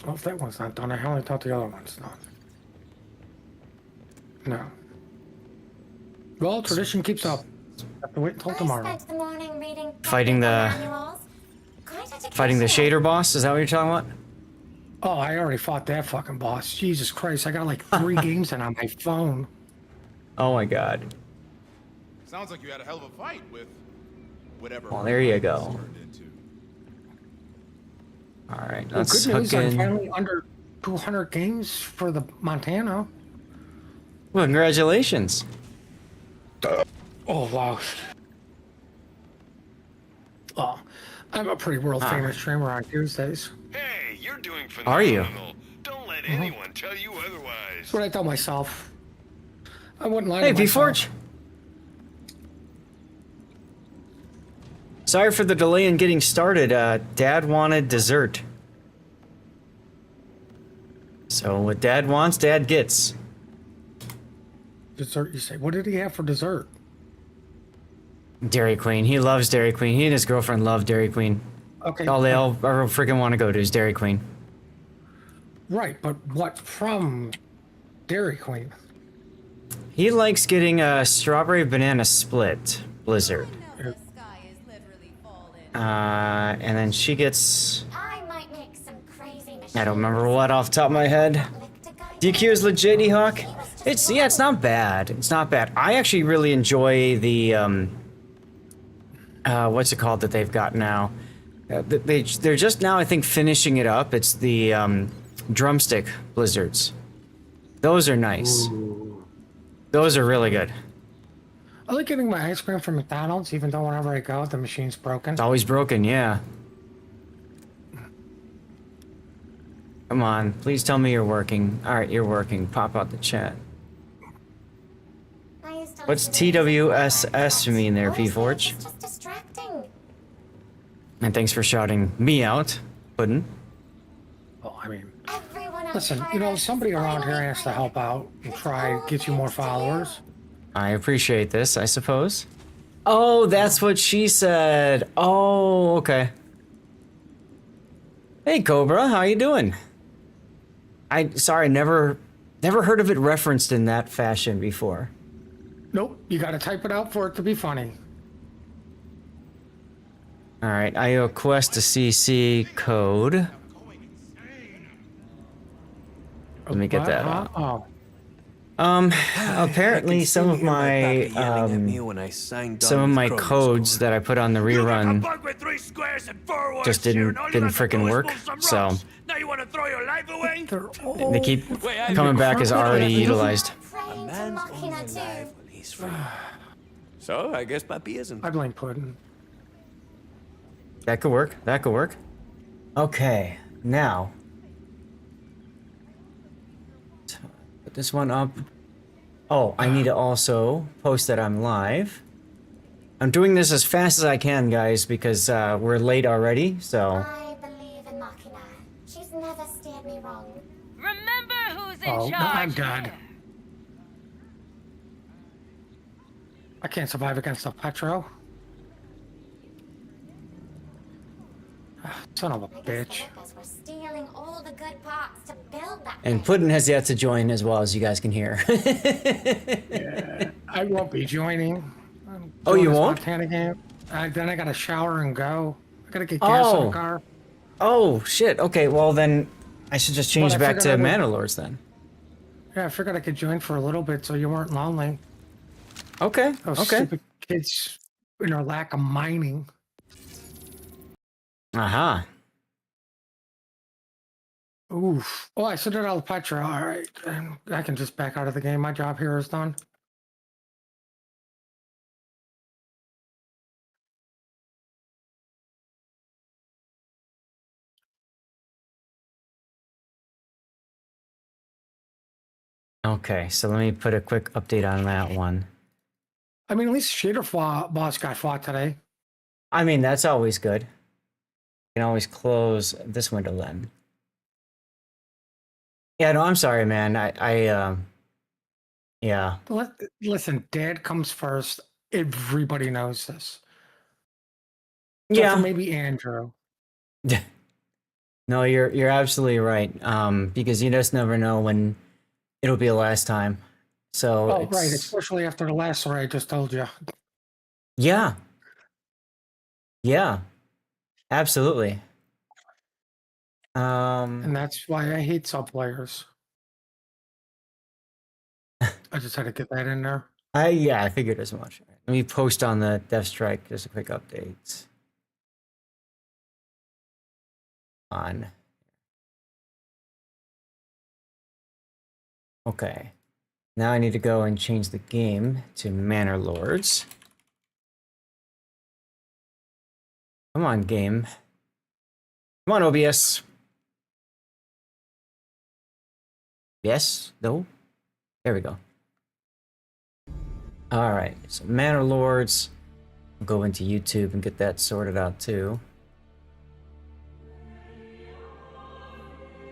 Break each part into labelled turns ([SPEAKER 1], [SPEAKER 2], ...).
[SPEAKER 1] Well, if that one's not done, I only thought the other one's done. No. Well, tradition keeps up. Have to wait until tomorrow.
[SPEAKER 2] Spent the morning reading
[SPEAKER 3] Fighting the shader boss. Is that what you're talking about?
[SPEAKER 1] Oh, I already fought that fucking boss. Jesus Christ, I got like 3 games in on my phone.
[SPEAKER 3] Oh my god.
[SPEAKER 4] Sounds like you had a hell of a fight with whatever.
[SPEAKER 3] Well, there you go. All right, let's
[SPEAKER 1] good news,
[SPEAKER 3] hook
[SPEAKER 1] I'm
[SPEAKER 3] in.
[SPEAKER 1] finally under 200 games for the Montana.
[SPEAKER 3] Well, congratulations.
[SPEAKER 1] Oh, wow. Oh, I'm a pretty world famous streamer on Tuesdays.
[SPEAKER 5] Hey, you're doing phenomenal.
[SPEAKER 3] Are you?
[SPEAKER 5] Don't let anyone tell you otherwise.
[SPEAKER 1] That's what I tell myself. I wouldn't lie
[SPEAKER 3] Hey,
[SPEAKER 1] to myself.
[SPEAKER 3] P-Forge. Sorry for the delay in getting started. Dad wanted dessert. So what Dad wants, Dad gets.
[SPEAKER 1] Dessert, you say? What did he have for dessert?
[SPEAKER 3] Dairy Queen. He loves Dairy Queen. He and his girlfriend love Dairy Queen.
[SPEAKER 1] Okay.
[SPEAKER 3] All they all freaking want to go to is Dairy Queen.
[SPEAKER 1] Right, but what from Dairy Queen?
[SPEAKER 3] He likes getting a strawberry banana split blizzard. And then she gets...
[SPEAKER 2] I might make some crazy
[SPEAKER 3] I don't remember what off the top of my head. DQ is legit, E-Hawk. It's not bad. It's not bad. I actually really enjoy the what's it called that they've got now? They're just now, I think, finishing it up. It's the drumstick blizzards. Those are nice.
[SPEAKER 1] Ooh.
[SPEAKER 3] Those are really good.
[SPEAKER 1] I like getting my ice cream from McDonald's, even though whenever I go, the machine's broken.
[SPEAKER 3] It's always broken, yeah. Come on, please tell me you're working. All right, you're working. Pop out the chat. What's TWSS mean there, P-Forge?
[SPEAKER 2] It's just distracting.
[SPEAKER 3] And thanks for shouting me out, Puddin'.
[SPEAKER 1] Well, I mean,
[SPEAKER 2] Everyone
[SPEAKER 1] listen, you know, somebody around here has to help out and try to get you more followers.
[SPEAKER 3] I appreciate this, I suppose. Oh, that's what she said. Oh, okay. Hey, Cobra, how you doing? Sorry, never heard of it referenced in that fashion before.
[SPEAKER 1] Nope, you gotta type it out for it to be funny.
[SPEAKER 3] All right, IO Quest to CC code. Let me get that out.
[SPEAKER 1] Oh.
[SPEAKER 3] Apparently some of my codes that I put on the rerun just didn't frickin' work. So
[SPEAKER 5] Now you want to throw your life away?
[SPEAKER 3] they keep coming back as already utilized.
[SPEAKER 2] Praying to Machina too.
[SPEAKER 6] So I guess my P isn't.
[SPEAKER 1] I blame Puddin'.
[SPEAKER 3] That could work. That could work. Okay, now put this one up. Oh, I need to also post that I'm live. I'm doing this as fast as I can, guys, because we're late already, so...
[SPEAKER 2] I believe in Machina. She's never steered me wrong.
[SPEAKER 7] Remember who's in
[SPEAKER 1] Oh,
[SPEAKER 7] charge.
[SPEAKER 1] I'm done. I can't survive against a Petro. Son of a bitch.
[SPEAKER 2] We're stealing all the good parts to build that.
[SPEAKER 3] And Puddin' has yet to join as well, as you guys can hear.
[SPEAKER 1] Yeah, I won't be joining.
[SPEAKER 3] Oh, you won't?
[SPEAKER 1] Montana game. Then I gotta shower and go. I gotta get gas in the car.
[SPEAKER 3] Oh, shit. Okay, well then I should just change
[SPEAKER 1] But I
[SPEAKER 3] back to
[SPEAKER 1] figured I would-
[SPEAKER 3] Manor Lords then.
[SPEAKER 1] Yeah, I figured I could join for a little bit so you weren't lonely.
[SPEAKER 3] Okay,
[SPEAKER 1] Those
[SPEAKER 3] okay.
[SPEAKER 1] stupid kids in their lack of mining.
[SPEAKER 3] Aha.
[SPEAKER 1] Oof. Oh, I sent it out of Petra. All right. I can just back out of the game. My job here is done.
[SPEAKER 3] Okay, so let me put a quick update on that one.
[SPEAKER 1] I mean, at least Shader boss got fought today.
[SPEAKER 3] I mean, that's always good. You can always close this window then. Yeah, no, I'm sorry, man. Yeah.
[SPEAKER 1] Listen, Dad comes first. Everybody knows this. Except
[SPEAKER 3] Yeah.
[SPEAKER 1] for maybe Andrew.
[SPEAKER 3] No, you're absolutely right. Because you just never know when it'll be the last time. So
[SPEAKER 1] Oh, right,
[SPEAKER 3] it's
[SPEAKER 1] especially after the last story I just told you.
[SPEAKER 3] yeah, yeah, absolutely.
[SPEAKER 1] And that's why I hate sub players. I just had to get that in there.
[SPEAKER 3] I figured as much. Let me post on the Death Strike just a quick update on. Okay. Now I need to go and change the game to Manor Lords. Come on, game. Come on, OBS. Yes? No? There we go. Alright, so Manor Lords. I'll go into YouTube and get that sorted out too.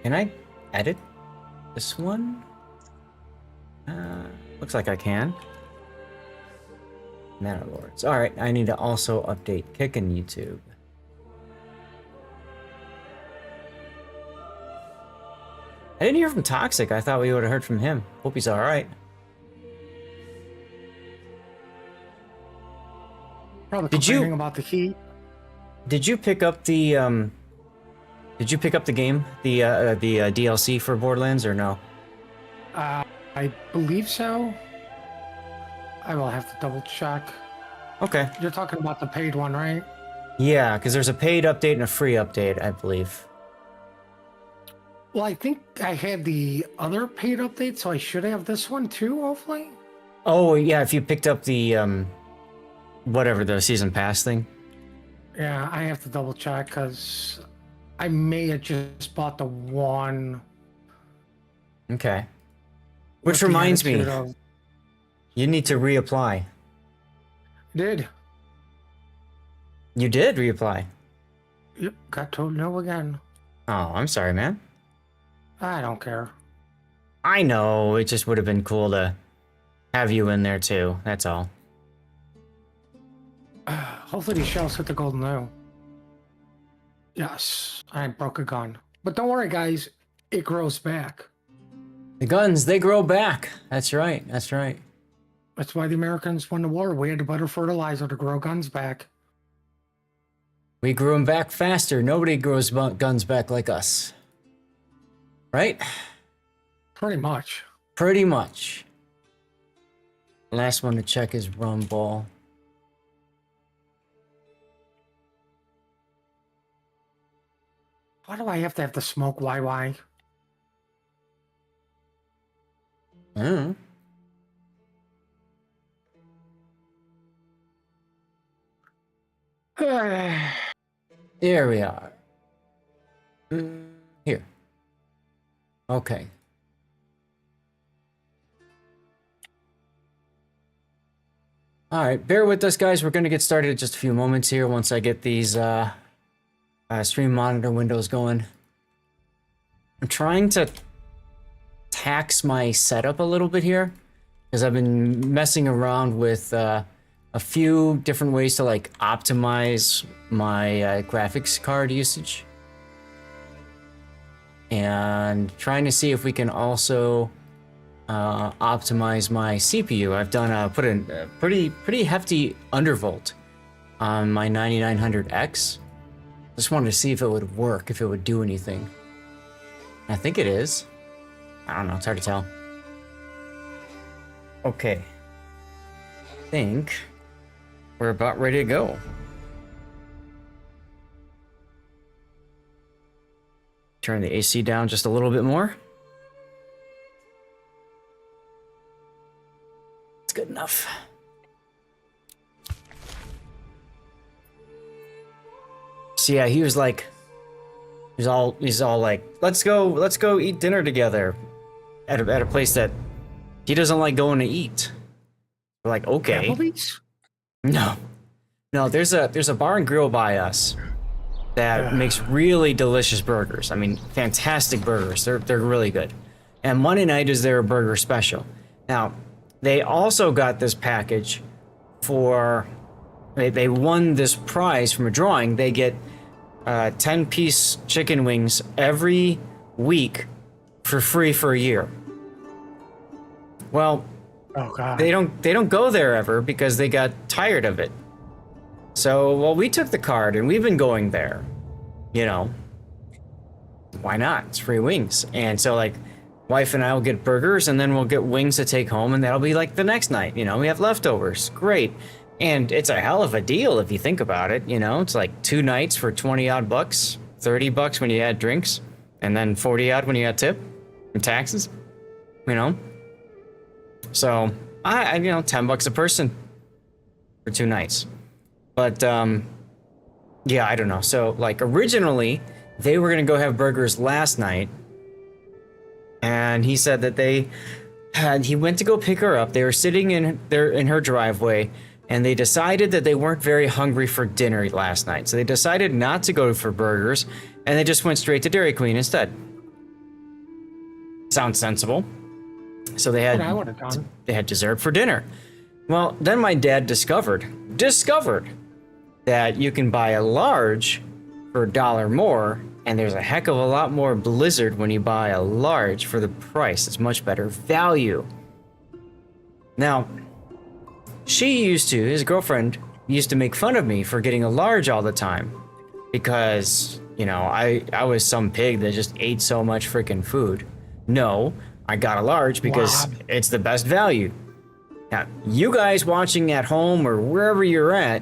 [SPEAKER 3] Can I edit this one? Looks like I can. Manor Lords. Alright, I need to also update Kick and YouTube. I didn't hear from Toxic. I thought we would have heard from him. Hope he's alright.
[SPEAKER 1] Probably
[SPEAKER 3] Did you-
[SPEAKER 1] complaining about the heat.
[SPEAKER 3] Did you pick up the Did you pick up the game, the DLC for Borderlands, or no?
[SPEAKER 1] I believe so. I will have to double check.
[SPEAKER 3] Okay.
[SPEAKER 1] You're talking about the paid one, right?
[SPEAKER 3] Yeah, because there's a paid update and a free update, I believe.
[SPEAKER 1] Well, I think I had the other paid update, so I should have this one too, hopefully.
[SPEAKER 3] Oh yeah, if you picked up the whatever the season pass thing.
[SPEAKER 1] Yeah, I have to double check because I may have just bought the one.
[SPEAKER 3] Okay.
[SPEAKER 1] with
[SPEAKER 3] Which
[SPEAKER 1] the
[SPEAKER 3] reminds me,
[SPEAKER 1] attitude of-
[SPEAKER 3] you need to reapply.
[SPEAKER 1] Did.
[SPEAKER 3] You did reapply.
[SPEAKER 1] Yep, got told no again.
[SPEAKER 3] Oh, I'm sorry, man.
[SPEAKER 1] I don't care.
[SPEAKER 3] I know, it just would have been cool to have you in there too, that's all.
[SPEAKER 1] Hopefully these shells hit the golden no. Yes, I broke a gun. But don't worry, guys. It grows back.
[SPEAKER 3] The guns, they grow back. That's right, that's right.
[SPEAKER 1] That's why the Americans won the war. We had to butter fertilizer to grow guns back.
[SPEAKER 3] We grew them back faster. Nobody grows guns back like us. Right?
[SPEAKER 1] Pretty much.
[SPEAKER 3] Pretty much. Last one to check is Rumble.
[SPEAKER 1] Why do I have to have the smoke YY?
[SPEAKER 3] Mm. There we are. Here. Okay. Alright, bear with us, guys. We're going to get started in just a few moments here once I get these stream monitor windows going. I'm trying to tax my setup a little bit here because I've been messing around with a few different ways to like optimize my graphics card usage, and trying to see if we can also optimize my CPU. I've done put in a pretty hefty undervolt on my 9900X. Just wanted to see if it would work, if it would do anything. I think it is. I don't know, it's hard to tell. Okay. I think we're about ready to go. Turn the AC down just a little bit more. It's good enough. So yeah, he was all like, let's go eat dinner together at a place that he doesn't like going to eat. We're like, okay.
[SPEAKER 1] Applebee's?
[SPEAKER 3] No, there's a bar and grill by us that makes really delicious burgers. I mean, fantastic burgers. They're really good. And Monday night is their burger special. Now, they also got this package for, they won this prize from a drawing. They get 10-piece chicken wings every week for free for a year. Well,
[SPEAKER 1] Oh God.
[SPEAKER 3] they don't go there ever because they got tired of it. So, well, we took the card and we've been going there. You know, why not? It's free wings. And so, like, wife and I will get burgers and then we'll get wings to take home, and that'll be like the next night. You know, we have leftovers. Great. And it's a hell of a deal if you think about it. You know, it's like 2 nights for 20 odd bucks, 30 bucks when you add drinks, and then 40 odd when you add tip and taxes. You know, so I you know, 10 bucks a person for 2 nights. But yeah, I don't know. So like originally they were gonna go have burgers last night, and he said that he went to go pick her up. They were sitting in her driveway, and they decided that they weren't very hungry for dinner last night. So they decided not to go for burgers, and they just went straight to Dairy Queen instead. Sounds sensible. So they
[SPEAKER 1] What I would have done.
[SPEAKER 3] had dessert for dinner. Well, then my dad discovered that you can buy a large for $1 more, and there's a heck of a lot more Blizzard when you buy a large for the price. It's much better value. Now, his girlfriend used to make fun of me for getting a large all the time because, you know, I was some pig that just ate so much freaking food. No, I got a large because it's the best value. Now, you guys watching at home or wherever you're at,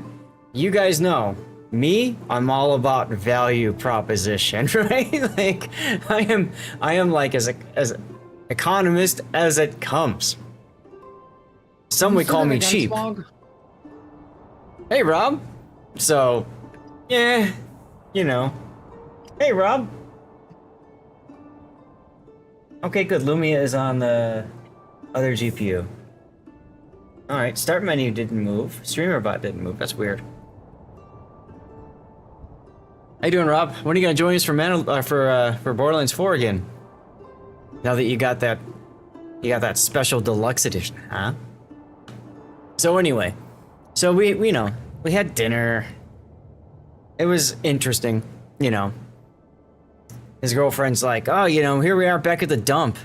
[SPEAKER 3] you guys know me, I'm all about value proposition, right? Like I am like as economist as it comes. Some would call me cheap. Hey, Rob. So, yeah, you know. Hey, Rob. Okay, good. Lumia is on the other GPU. Alright, start menu didn't move. Streamer bot didn't move. That's weird. How you doing, Rob? When are you gonna join us for Borderlands 4 again? Now that you got that special deluxe edition, huh? So anyway, so we had dinner. It was interesting, you know. His girlfriend's like, oh, you know, here we are back at the dump.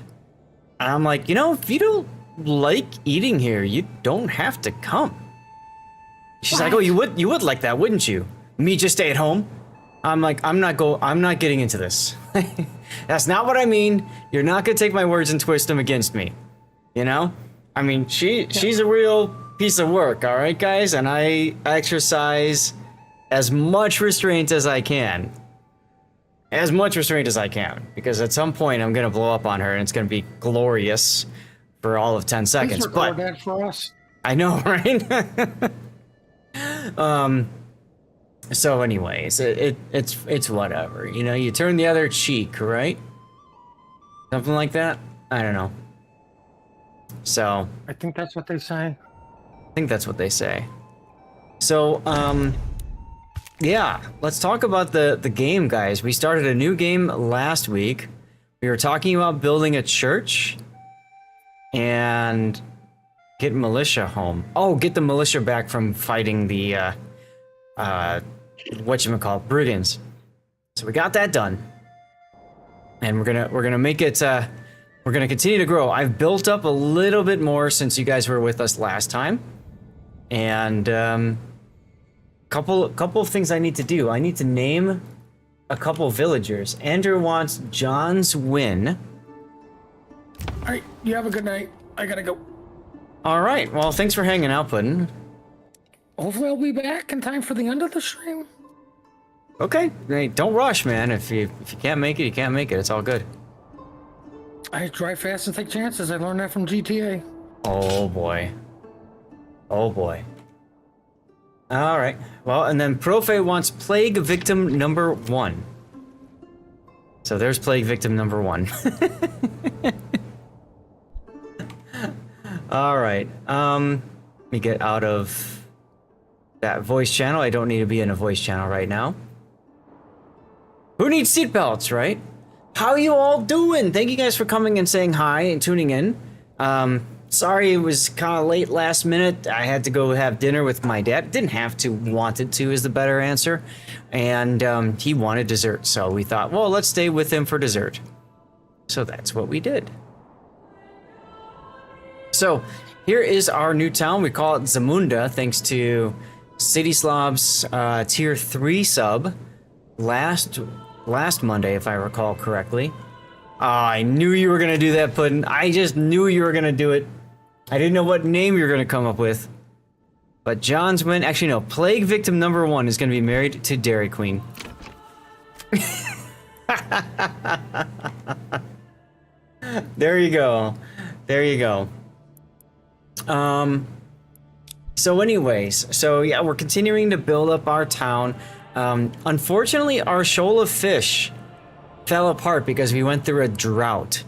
[SPEAKER 3] And I'm like, you know, if you don't like eating here, you don't have to come. She's like, oh, you would like that, wouldn't you? Me just stay at home? I'm like, I'm not getting into this. That's not what I mean. You're not gonna take my words and twist them against me. You know? I mean, she's a real piece of work, all right, guys? And I exercise as much restraint as I can. As much restraint as I can. Because at some point, I'm gonna blow up on her, and it's gonna be glorious for all of 10 seconds.
[SPEAKER 1] Please record that for us.
[SPEAKER 3] I know, right? So anyways, it's whatever. You know, you turn the other cheek, right? Something like that? I don't know. So,
[SPEAKER 1] I think that's what they say.
[SPEAKER 3] I think that's what they say. So, yeah, let's talk about the game, guys. We started a new game last week. We were talking about building a church and get militia home. Oh, get the militia back from fighting the whatchamacallit, brigands. So we got that done. And we're gonna make it we're gonna continue to grow. I've built up a little bit more since you guys were with us last time. And couple of things I need to do. I need to name a couple villagers. Andrew wants John's Win.
[SPEAKER 1] All right, you have a good night. I gotta go.
[SPEAKER 3] All right. Well, thanks for hanging out, Puddin'.
[SPEAKER 1] Hopefully I'll be back in time for the end of the stream.
[SPEAKER 3] Okay. Hey, don't rush, man. If you can't make it, you can't make it. It's all good.
[SPEAKER 1] I drive fast and take chances. I learned that from GTA.
[SPEAKER 3] Oh boy. Oh boy. All right. Well, and then Profe wants Plague Victim number 1. So there's Plague Victim number 1. All right. Let me get out of that voice channel. I don't need to be in a voice channel right now. Who needs seatbelts, right? How you all doing? Thank you guys for coming and saying hi and tuning in. sorry it was kind of late last minute. I had to go have dinner with my dad. Didn't have to, wanted to is the better answer. And he wanted dessert, so we thought, well, let's stay with him for dessert. So that's what we did. So here is our new town. We call it Zamunda, thanks to City Slob's tier 3 sub last Monday, if I recall correctly. I knew you were gonna do that, Puddin'. I just knew you were gonna do it. I didn't know what name you were gonna come up with. But John's win. Actually, no. Plague victim number 1 is gonna be married to Dairy Queen. There you go. There you go. So anyways, so yeah, we're continuing to build up our town. Unfortunately, our shoal of fish fell apart because we went through a drought.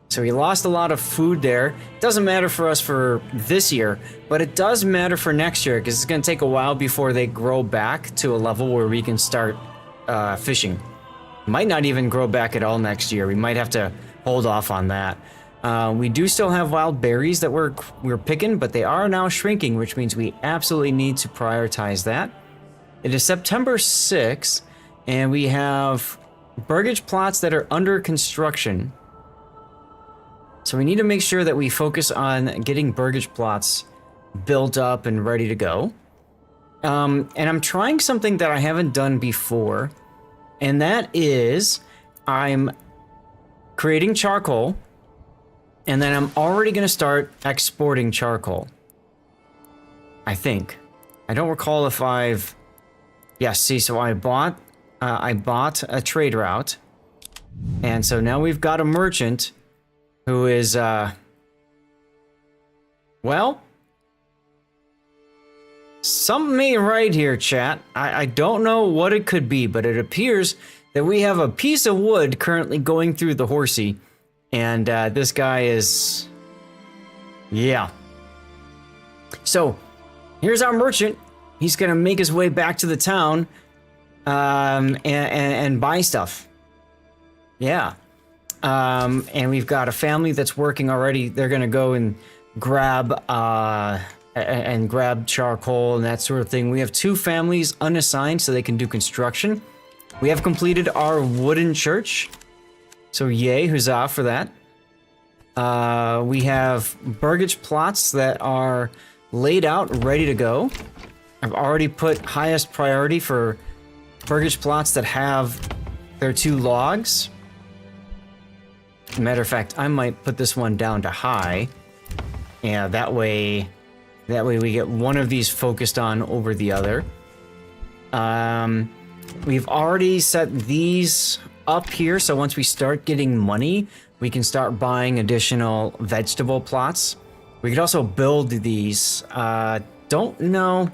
[SPEAKER 3] So we lost a lot of food there. Doesn't matter for us for this year, but it does matter for next year because it's going to take a while before they grow back to a level where we can start fishing. Might not even grow back at all next year. We might have to hold off on that. We do still have wild berries that we're picking, but they are now shrinking, which means we absolutely need to prioritize that. It is September 6th, and we have burgage plots that are under construction. So we need to make sure that we focus on getting burgage plots built up and ready to go. And I'm trying something that I haven't done before, and that is I'm creating charcoal, and then I'm already going to start exporting charcoal. I think. I don't recall if I've... Yes, see, so I bought a trade route, and so now we've got a merchant who is, well, something ain't right here, chat. I don't know what it could be, but it appears that we have a piece of wood currently going through the horsey, and this guy is, yeah. So, here's our merchant. He's gonna make his way back to the town, and buy stuff. Yeah. And we've got a family that's working already. They're gonna go and grab charcoal and that sort of thing. We have 2 families unassigned so they can do construction. We have completed our wooden church. So yay, huzzah for that. We have burgage plots that are laid out, ready to go. I've already put highest priority for burgage plots that have their 2 logs. Matter of fact, I might put this one down to high. Yeah, that way we get one of these focused on over the other. We've already set these up here, so once we start getting money, we can start buying additional vegetable plots. We could also build these. Don't know.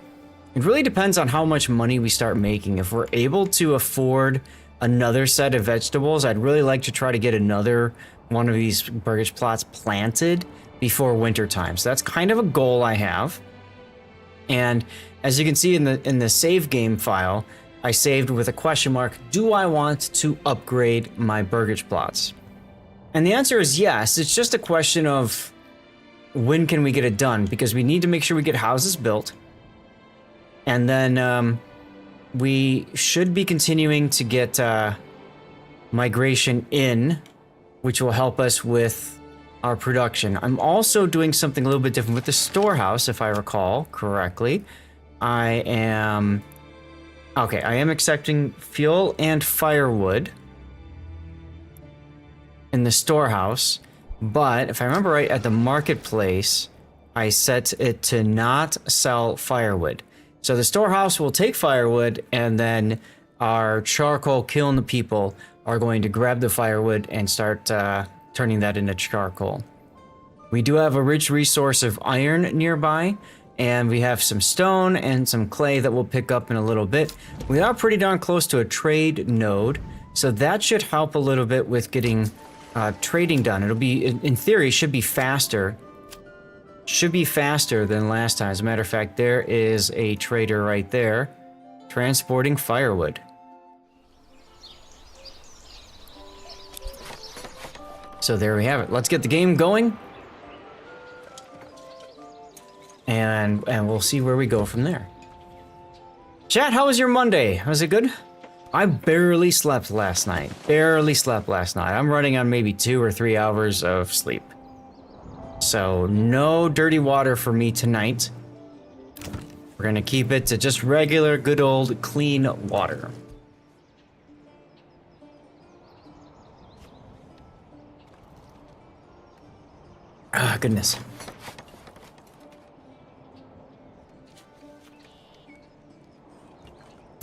[SPEAKER 3] It really depends on how much money we start making. If we're able to afford another set of vegetables, I'd really like to try to get another one of these burgage plots planted before winter time. So that's kind of a goal I have. And as you can see in the save game file, I saved with a question mark, do I want to upgrade my burgage plots? And the answer is yes. It's just a question of when can we get it done? Because we need to make sure we get houses built. And then we should be continuing to get migration in, which will help us with our production. I'm also doing something a little bit different with the storehouse, if I recall correctly. I am accepting fuel and firewood in the storehouse, but if I remember right, at the marketplace, I set it to not sell firewood. So the storehouse will take firewood, and then our charcoal killing the people are going to grab the firewood and start turning that into charcoal. We do have a rich resource of iron nearby, and we have some stone and some clay that we'll pick up in a little bit. We are pretty darn close to a trade node, so that should help a little bit with getting trading done. It'll be, in theory, should be faster. Should be faster than last time. As a matter of fact, there is a trader right there transporting firewood. So there we have it. Let's get the game going. and we'll see where we go from there. Chat, how was your Monday? Was it good? I barely slept last night. I'm running on maybe 2 or 3 hours of sleep. So no dirty water for me tonight. We're gonna keep it to just regular, good old, clean water. Ah, goodness.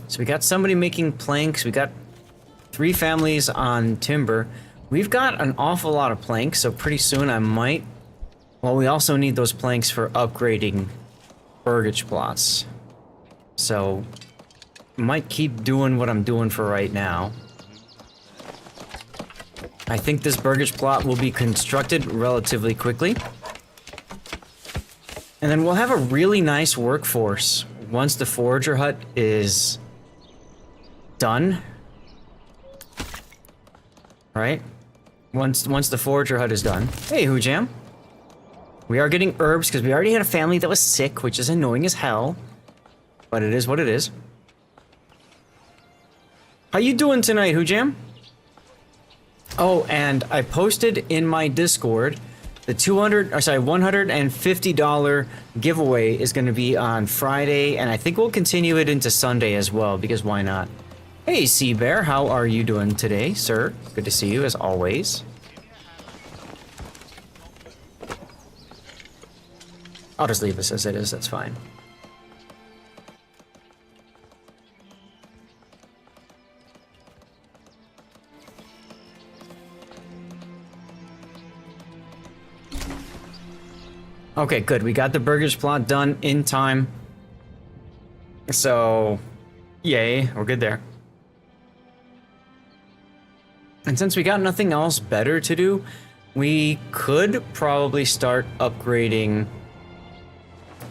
[SPEAKER 3] So we got somebody making planks. We got 3 families on timber. We've got an awful lot of planks, so pretty soon I might... Well, we also need those planks for upgrading burgage plots. So, might keep doing what I'm doing for right now. I think this burgage plot will be constructed relatively quickly. And then we'll have a really nice workforce once the forager hut is done. Right? Once the forager hut is done. Hey, Hoojam. We are getting herbs because we already had a family that was sick, which is annoying as hell. But it is what it is. How you doing tonight, Hoojam? Oh, and I posted in my Discord the $150 giveaway is going to be on Friday, and I think we'll continue it into Sunday as well, because why not? Hey, Sea Bear, how are you doing today, sir? Good to see you, as always. I'll just leave this as it is, that's fine. Okay, good. We got the burgage plot done in time. So, yay, we're good there. And since we got nothing else better to do, we could probably start upgrading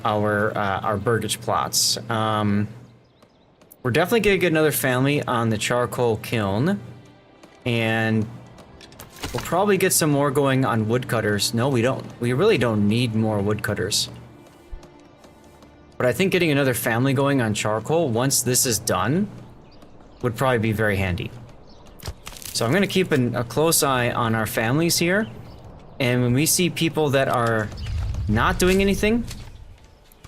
[SPEAKER 3] our burgage plots. We're definitely gonna get another family on the charcoal kiln, and we'll probably get some more going on woodcutters. No, we don't. We really don't need more woodcutters. But I think getting another family going on charcoal once this is done would probably be very handy. So I'm gonna keep a close eye on our families here, and when we see people that are not doing anything,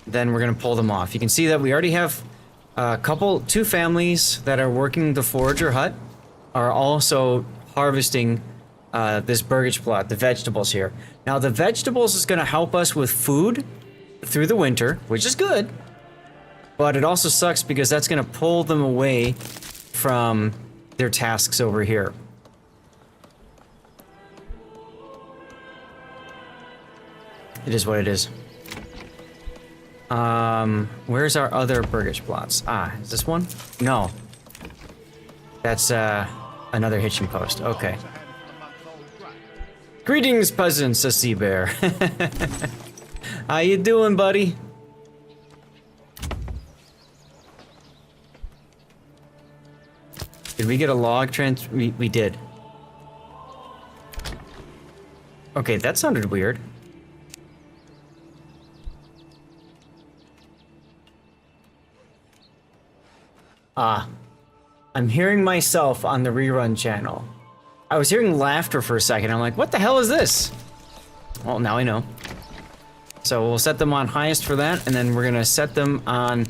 [SPEAKER 3] then we're gonna pull them off. You can see that we already have two families that are working the forager hut, are also harvesting this burgage plot, the vegetables here. Now the vegetables is gonna help us with food through the winter, which is good, but it also sucks because that's gonna pull them away from their tasks over here. It is what it is. Where's our other burgage plots? Ah, is this one? No. That's, another hitching post. Okay. Greetings, peasants, says Sea Bear. How you doing, buddy? Did we get a log we did. Okay, that sounded weird. Ah, I'm hearing myself on the rerun channel. I was hearing laughter for a second. I'm like, what the hell is this? Well, now I know. So we'll set them on highest for that, and then we're gonna set them on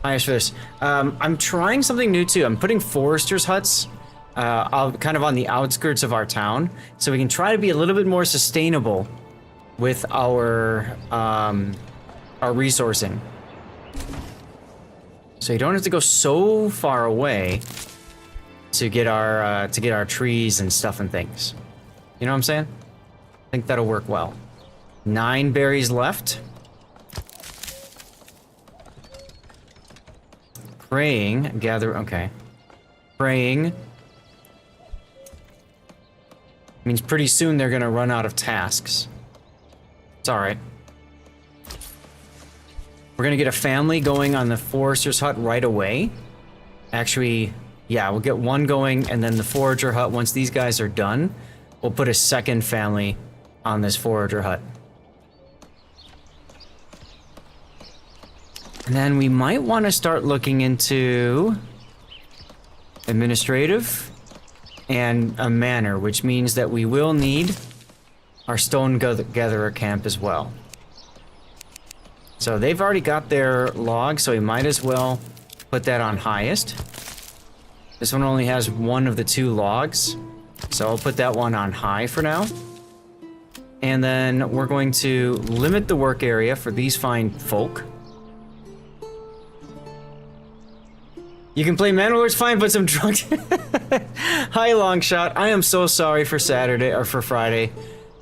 [SPEAKER 3] highest for this. I'm trying something new too. I'm putting foresters' huts kind of on the outskirts of our town, so we can try to be a little bit more sustainable with our resourcing. So you don't have to go so far away to get our trees and stuff and things. You know what I'm saying? I think that'll work well. 9 berries left. Praying, gather, okay. Praying means pretty soon they're gonna run out of tasks. It's alright. We're gonna get a family going on the forester's hut right away. Actually, yeah, we'll get one going, and then the forager hut, once these guys are done, we'll put a 2nd family on this forager hut. And then we might want to start looking into administrative and a manor, which means that we will need our stone gatherer camp as well. So they've already got their log, so we might as well put that on highest. This one only has one of the 2 logs, so I'll put that one on high for now. And then we're going to limit the work area for these fine folk. You can play Manor Lords fine, but some drunk. Hi, Longshot. I am so sorry for Saturday or for Friday.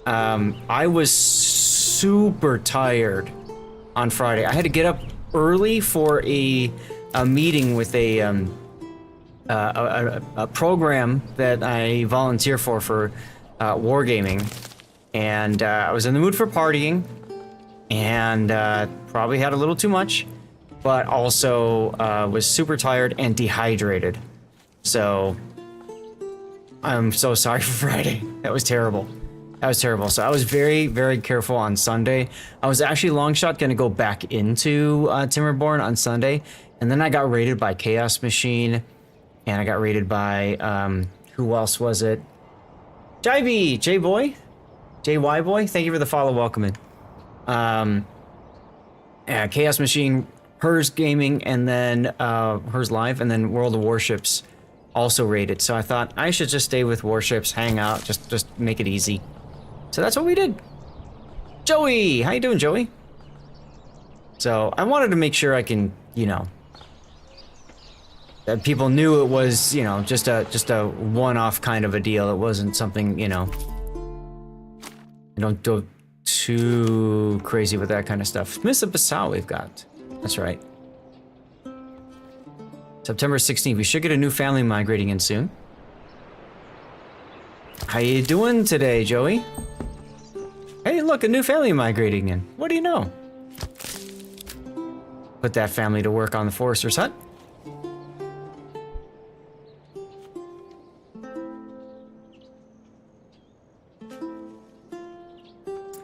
[SPEAKER 3] I was super tired on Friday. I had to get up early for a meeting with a program that I volunteer for wargaming, and I was in the mood for partying, and probably had a little too much. But also was super tired and dehydrated. So I'm so sorry for Friday. That was terrible. That was terrible. So I was very, very careful on Sunday. I was actually long shot gonna go back into Timberborn on Sunday, and then I got raided by Chaos Machine, and I got raided by who else was it? Jibby, J-Boy? JY-Boy? Thank you for the follow, welcome in. Yeah, Chaos Machine, Hers Gaming, and then Hers Live, and then World of Warships also raided. So I thought I should just stay with Warships, hang out, just make it easy. So that's what we did. Joey, how you doing, Joey? So I wanted to make sure I can, you know, that people knew it was, you know, just a one-off kind of a deal. It wasn't something, you know, you don't go too crazy with that kind of stuff. Miss Basal we've got. That's right. September 16th. We should get a new family migrating in soon. How you doing today, Joey? Hey, look, a new family migrating in. What do you know? Put that family to work on the Forester's Hut.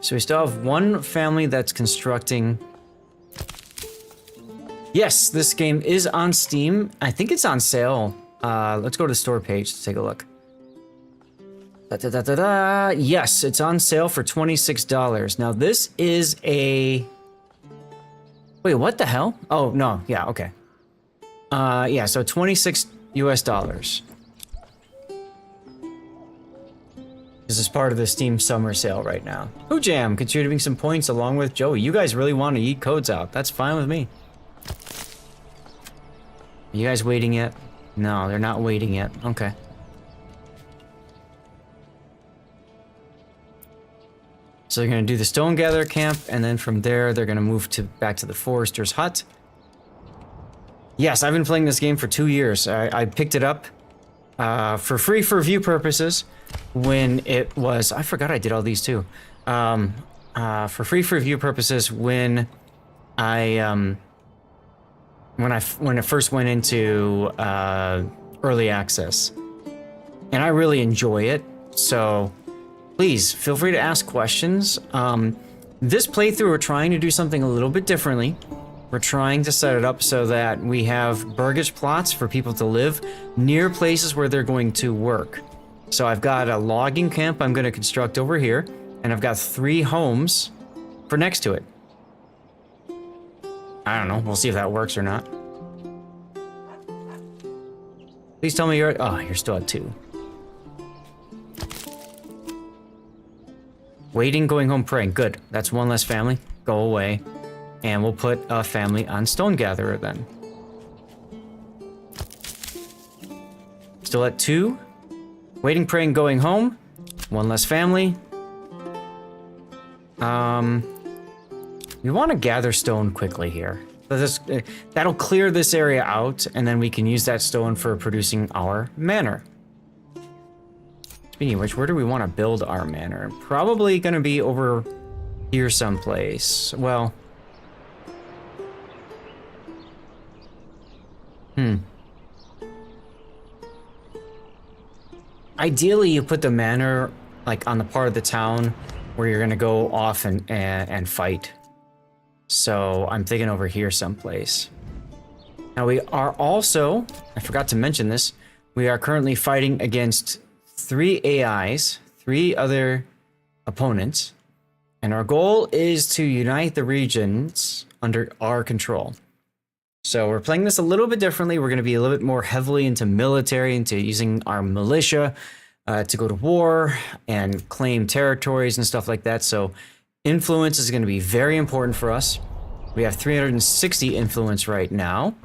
[SPEAKER 3] So we still have one family that's constructing. Yes, this game is on Steam. I think it's on sale. Let's go to the store page to take a look. Yes, it's on sale for $26. Now this is a... Wait, what the hell? Oh, no, yeah, okay. Yeah, so $26 US. This is part of the Steam summer sale right now. Who Jam contributing some points along with Joey. You guys really want to eat codes out. That's fine with me. Are you guys waiting yet? No, they're not waiting yet. Okay. So they're going to do the Stone Gatherer camp, and then from there, they're going to move back to the Forester's Hut. Yes, I've been playing this game for 2 years. I picked it up for free for review purposes when it was... I forgot I did all these too. For free for review purposes when I... when it first went into early access. And I really enjoy it, so please feel free to ask questions. This playthrough, we're trying to do something a little bit differently. We're trying to set it up so that we have burgage plots for people to live near places where they're going to work. So I've got a logging camp I'm going to construct over here, and I've got 3 homes for next to it. I don't know, we'll see if that works or not. Please tell me you're... Oh, you're still at 2. Waiting, going home, praying. Good. That's one less family. Go away. And we'll put a family on Stone Gatherer then. Still at 2. Waiting, praying, going home. One less family. We want to gather stone quickly here. So that'll clear this area out, and then we can use that stone for producing our manor. Speaking of which, where do we want to build our manor? Probably going to be over here someplace. Well... Ideally, you put the manor, like, on the part of the town where you're going to go off and fight. So I'm thinking over here someplace. Now we are also, I forgot to mention this, we are currently fighting against 3 AIs, 3 other opponents, and our goal is to unite the regions under our control. So we're playing this a little bit differently. We're going to be a little bit more heavily into military, into using our militia to go to war and claim territories and stuff like that. So influence is going to be very important for us. We have 360 influence right now.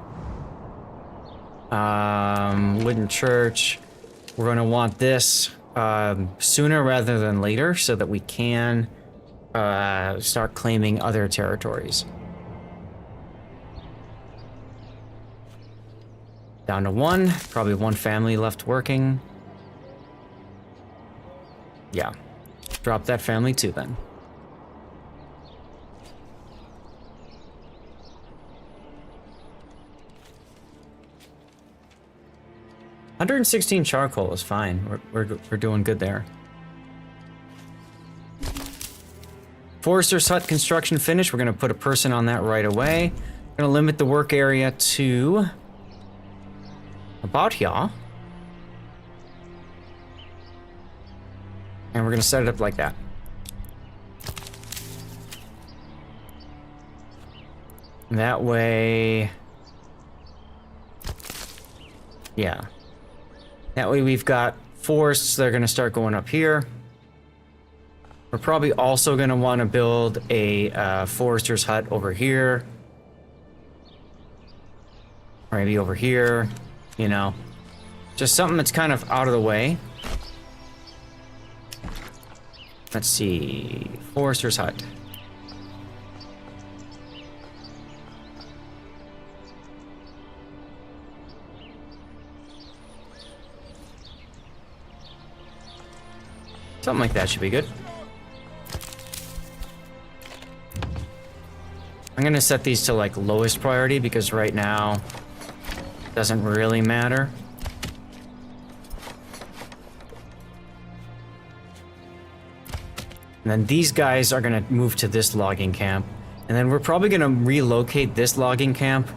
[SPEAKER 3] Wooden church. We're going to want this sooner rather than later so that we can start claiming other territories. Down to 1. Probably 1 family left working. Yeah. Drop that family too then. $116 charcoal is fine. We're doing good there. Forester's hut construction finished. We're going to put a person on that right away. We're going to limit the work area to about here. And we're going to set it up like that. That way... Yeah. That way we've got forests that are going to start going up here. We're probably also going to want to build a forester's hut over here. Or maybe over here, you know. Just something that's kind of out of the way. Let's see. Forester's hut. Something like that should be good. I'm gonna set these to like lowest priority because right now it doesn't really matter. And then these guys are gonna move to this logging camp. And then we're probably gonna relocate this logging camp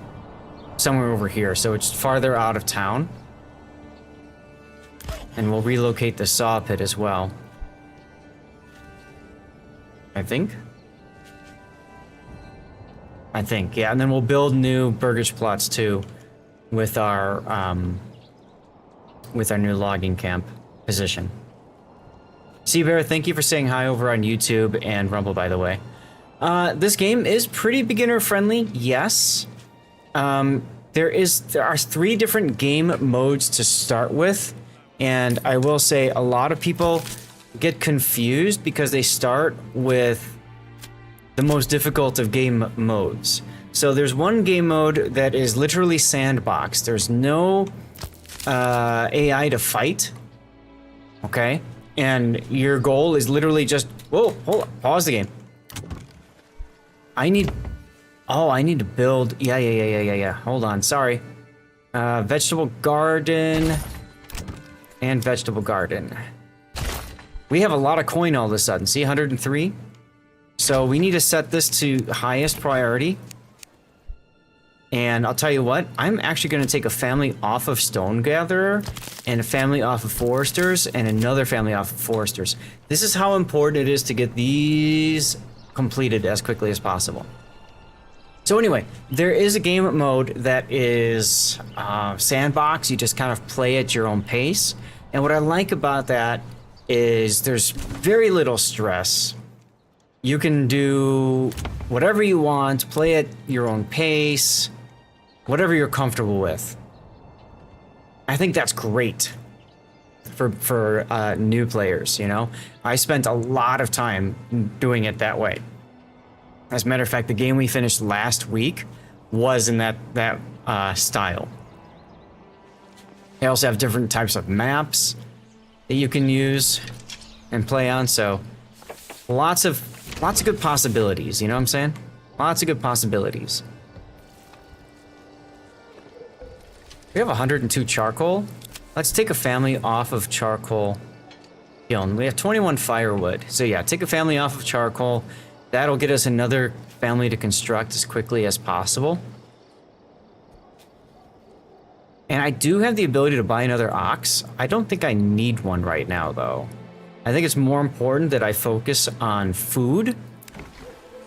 [SPEAKER 3] somewhere over here, so it's farther out of town. And we'll relocate the saw pit as well. I think, yeah, and then we'll build new burgage plots too with our new logging camp position. Seabear, thank you for saying hi over on YouTube and Rumble, by the way. This game is pretty beginner friendly, yes. There are 3 different game modes to start with, and I will say a lot of people get confused because they start with the most difficult of game modes. So there's one game mode that is literally sandbox. There's no AI to fight, okay? And your goal is literally just, whoa, hold on, pause the game. I need to build, yeah, hold on, sorry. Vegetable garden and vegetable garden. We have a lot of coin all of a sudden. See, 103? So we need to set this to highest priority. And I'll tell you what, I'm actually going to take a family off of Stone Gatherer and a family off of Foresters and another family off of Foresters. This is how important it is to get these completed as quickly as possible. So anyway, there is a game mode that is sandbox. You just kind of play at your own pace. And what I like about that is there's very little stress. You can do whatever you want, play at your own pace, whatever you're comfortable with. I think that's great for new players, you know? I spent a lot of time doing it that way. As a matter of fact, the game we finished last week was in that style. They also have different types of maps that you can use and play on, so lots of good possibilities, you know what I'm saying? Lots of good possibilities. We have 102 charcoal. Let's take a family off of charcoal kiln. We have 21 firewood. So yeah, take a family off of charcoal That'll get us another family to construct as quickly as possible. And I do have the ability to buy another ox. I don't think I need one right now, though. I think it's more important that I focus on food.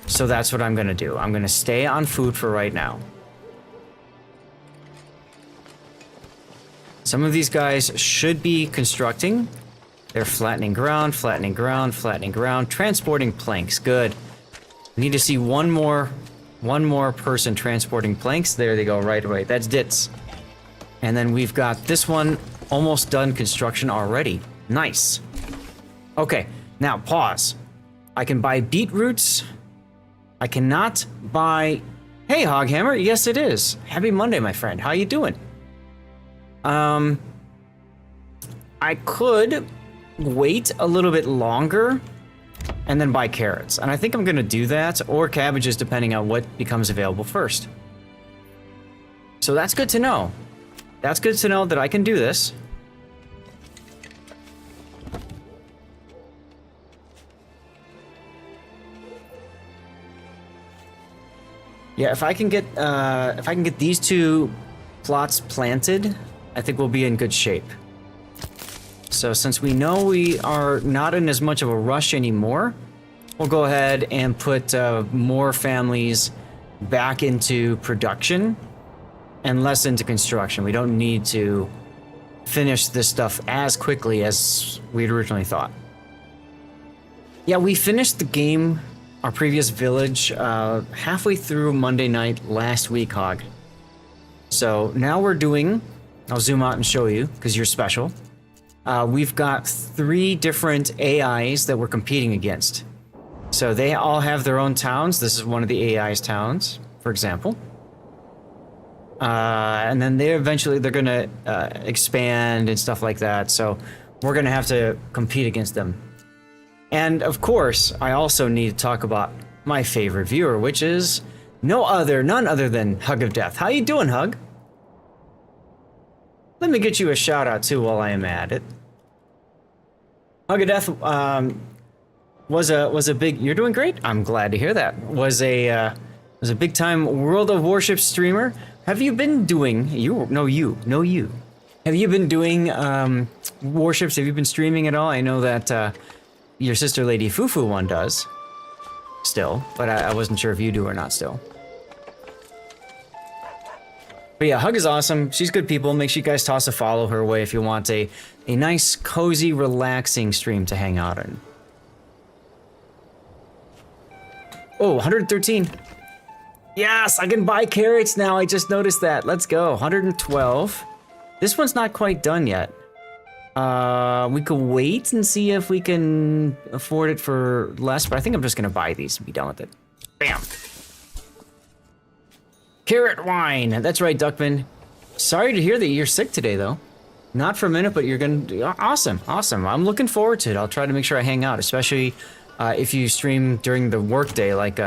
[SPEAKER 3] So that's what I'm going to do. I'm going to stay on food for right now. Some of these guys should be constructing. They're flattening ground, flattening ground, flattening ground, transporting planks. Good. We need to see one more person transporting planks. There they go, right away. That's Ditz. And then we've got this one almost done construction already. Nice. Okay, now pause. I can buy beetroots. I cannot buy... Hey, Hoghammer. Yes, it is. Happy Monday, my friend. How you doing? I could wait a little bit longer and then buy carrots. And I think I'm going to do that, or cabbages, depending on what becomes available first. So that's good to know. That's good to know that I can do this. Yeah, if I can get these two plots planted, I think we'll be in good shape. So since we know we are not in as much of a rush anymore, we'll go ahead and put more families back into production and less into construction. We don't need to finish this stuff as quickly as we'd originally thought. Yeah, we finished the game, our previous village, halfway through Monday night last week, Hog. So now we're doing, I'll zoom out and show you, because you're special. We've got 3 different AIs that we're competing against. So they all have their own towns. This is one of the AI's towns, for example. And then they're going to expand and stuff like that. So we're going to have to compete against them. And of course, I also need to talk about my favorite viewer, which is none other than Hug of Death. How you doing, Hug? Let me get you a shout out too while I am at it. Hug of Death was a big. You're doing great. I'm glad to hear that. Was a big time World of Warship streamer. Have you been doing Have you been doing warships? Have you been streaming at all? I know that your sister Lady Fufu one does still, but I wasn't sure if you do or not still. But yeah, Hug is awesome. She's good people. Make sure you guys toss a follow her way if you want a nice, cozy, relaxing stream to hang out in. Oh, 113. Yes, I can buy carrots now. I just noticed that. Let's go. 112. This one's not quite done yet. We could wait and see if we can afford it for less, but I think I'm just gonna buy these and be done with it. Bam. Carrot wine. That's right, Duckman. Sorry to hear that you're sick today, though. Not for a minute, but you're gonna... Awesome, awesome. I'm looking forward to it. I'll try to make sure I hang out, especially if you stream during the workday, like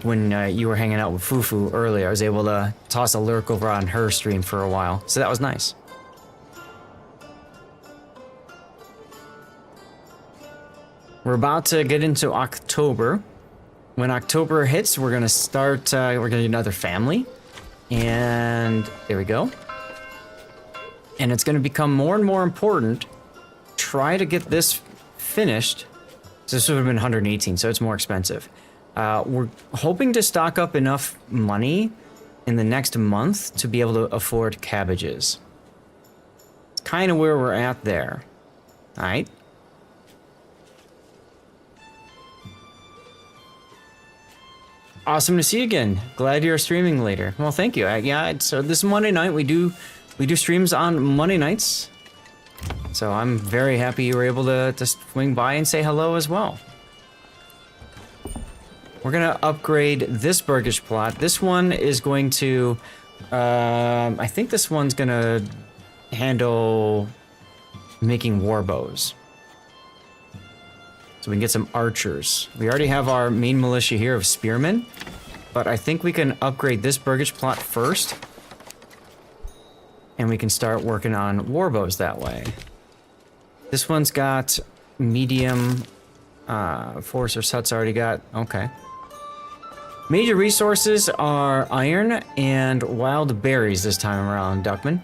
[SPEAKER 3] when you were hanging out with Fufu earlier. I was able to toss a lurk over on her stream for a while, so that was nice. We're about to get into October. When October hits, we're gonna start, we're gonna do another family. And there we go. And it's gonna become more and more important. Try to get this finished. So this would have been 118, so it's more expensive. We're hoping to stock up enough money in the next month to be able to afford cabbages. It's kind of where we're at there. All right. Awesome to see you again. Glad you're streaming later. Well, thank you. Yeah, so this Monday night we do streams on Monday nights. So I'm very happy you were able to swing by and say hello as well. We're gonna upgrade this Burgish plot. This one is going to, I think this one's gonna handle making war bows. So we can get some archers. We already have our main militia here of spearmen, but I think we can upgrade this Burgish plot first. And we can start working on war bows that way. This one's got medium Forest or Sut's already got. Okay. Major resources are iron and wild berries this time around, Duckman.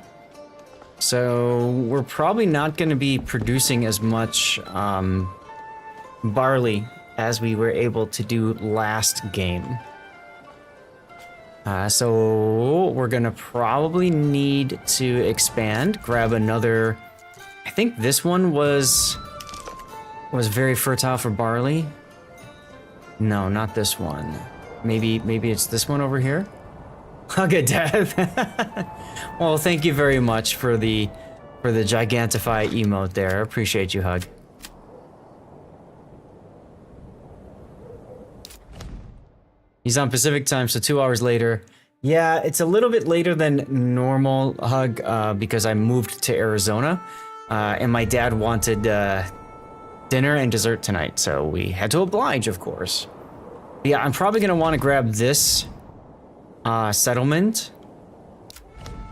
[SPEAKER 3] So we're probably not going to be producing as much barley as we were able to do last game. So we're going to probably need to expand, grab another. I think this one was very fertile for barley. No, not this one. Maybe it's this one over here. Hug of death. Well, thank you very much for the Gigantify emote there. Appreciate you, Hug. He's on Pacific time, so 2 hours later. Yeah, it's a little bit later than normal, Hug, because I moved to Arizona, and my dad wanted dinner and dessert tonight, so we had to oblige, of course. But yeah, I'm probably gonna want to grab this settlement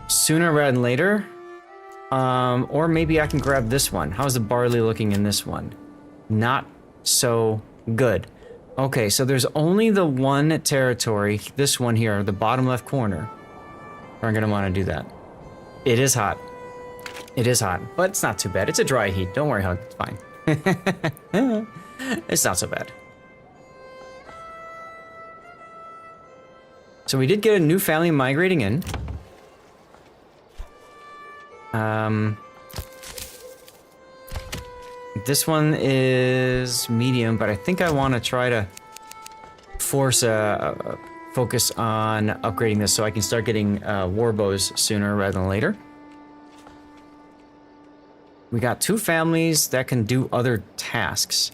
[SPEAKER 3] sooner rather than later, or maybe I can grab this one. How's the barley looking in this one? Not so good. Okay, so there's only the one territory, this one here, the bottom left corner, where I'm gonna want to do that. It is hot. It is hot, but it's not too bad. It's a dry heat. Don't worry, Hug. It's fine. It's not so bad. So we did get a new family migrating in. This one is medium, but I think I want to try to force a focus on upgrading this so I can start getting war bows sooner rather than later. We got 2 families that can do other tasks.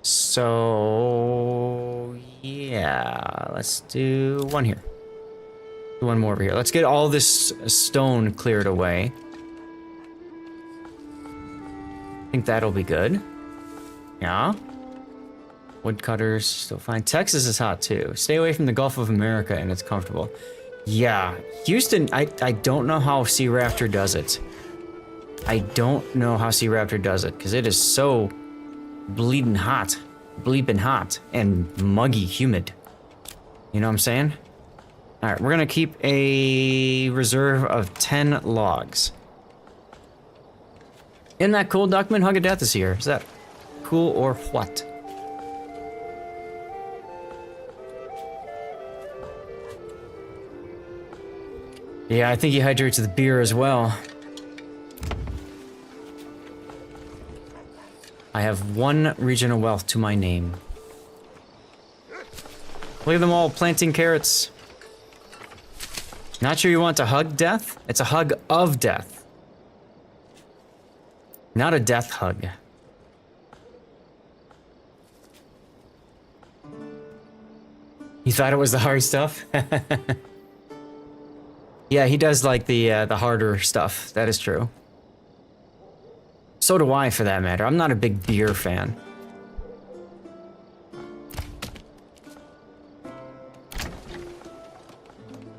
[SPEAKER 3] So yeah, let's do one here. One more over here. Let's get all this stone cleared away. I think that'll be good. Yeah. Woodcutters, still fine. Texas is hot too. Stay away from the Gulf of America and it's comfortable. Yeah. Houston, I don't know how Sea Raptor does it. I don't know how Sea Raptor does it, because it is so bleeding hot. Bleeping hot. And muggy humid. You know what I'm saying? Alright, we're gonna keep a reserve of 10 logs. Isn't that cool, Duckman? Hug of Death is here. Is that cool or what? Yeah, I think he hydrates the beer as well. I have 1 regional wealth to my name. Look at them all planting carrots. Not sure you want to hug death? It's a hug of death. Not a death hug. You thought it was the hard stuff? Yeah, he does like the harder stuff. That is true. So do I, for that matter. I'm not a big beer fan.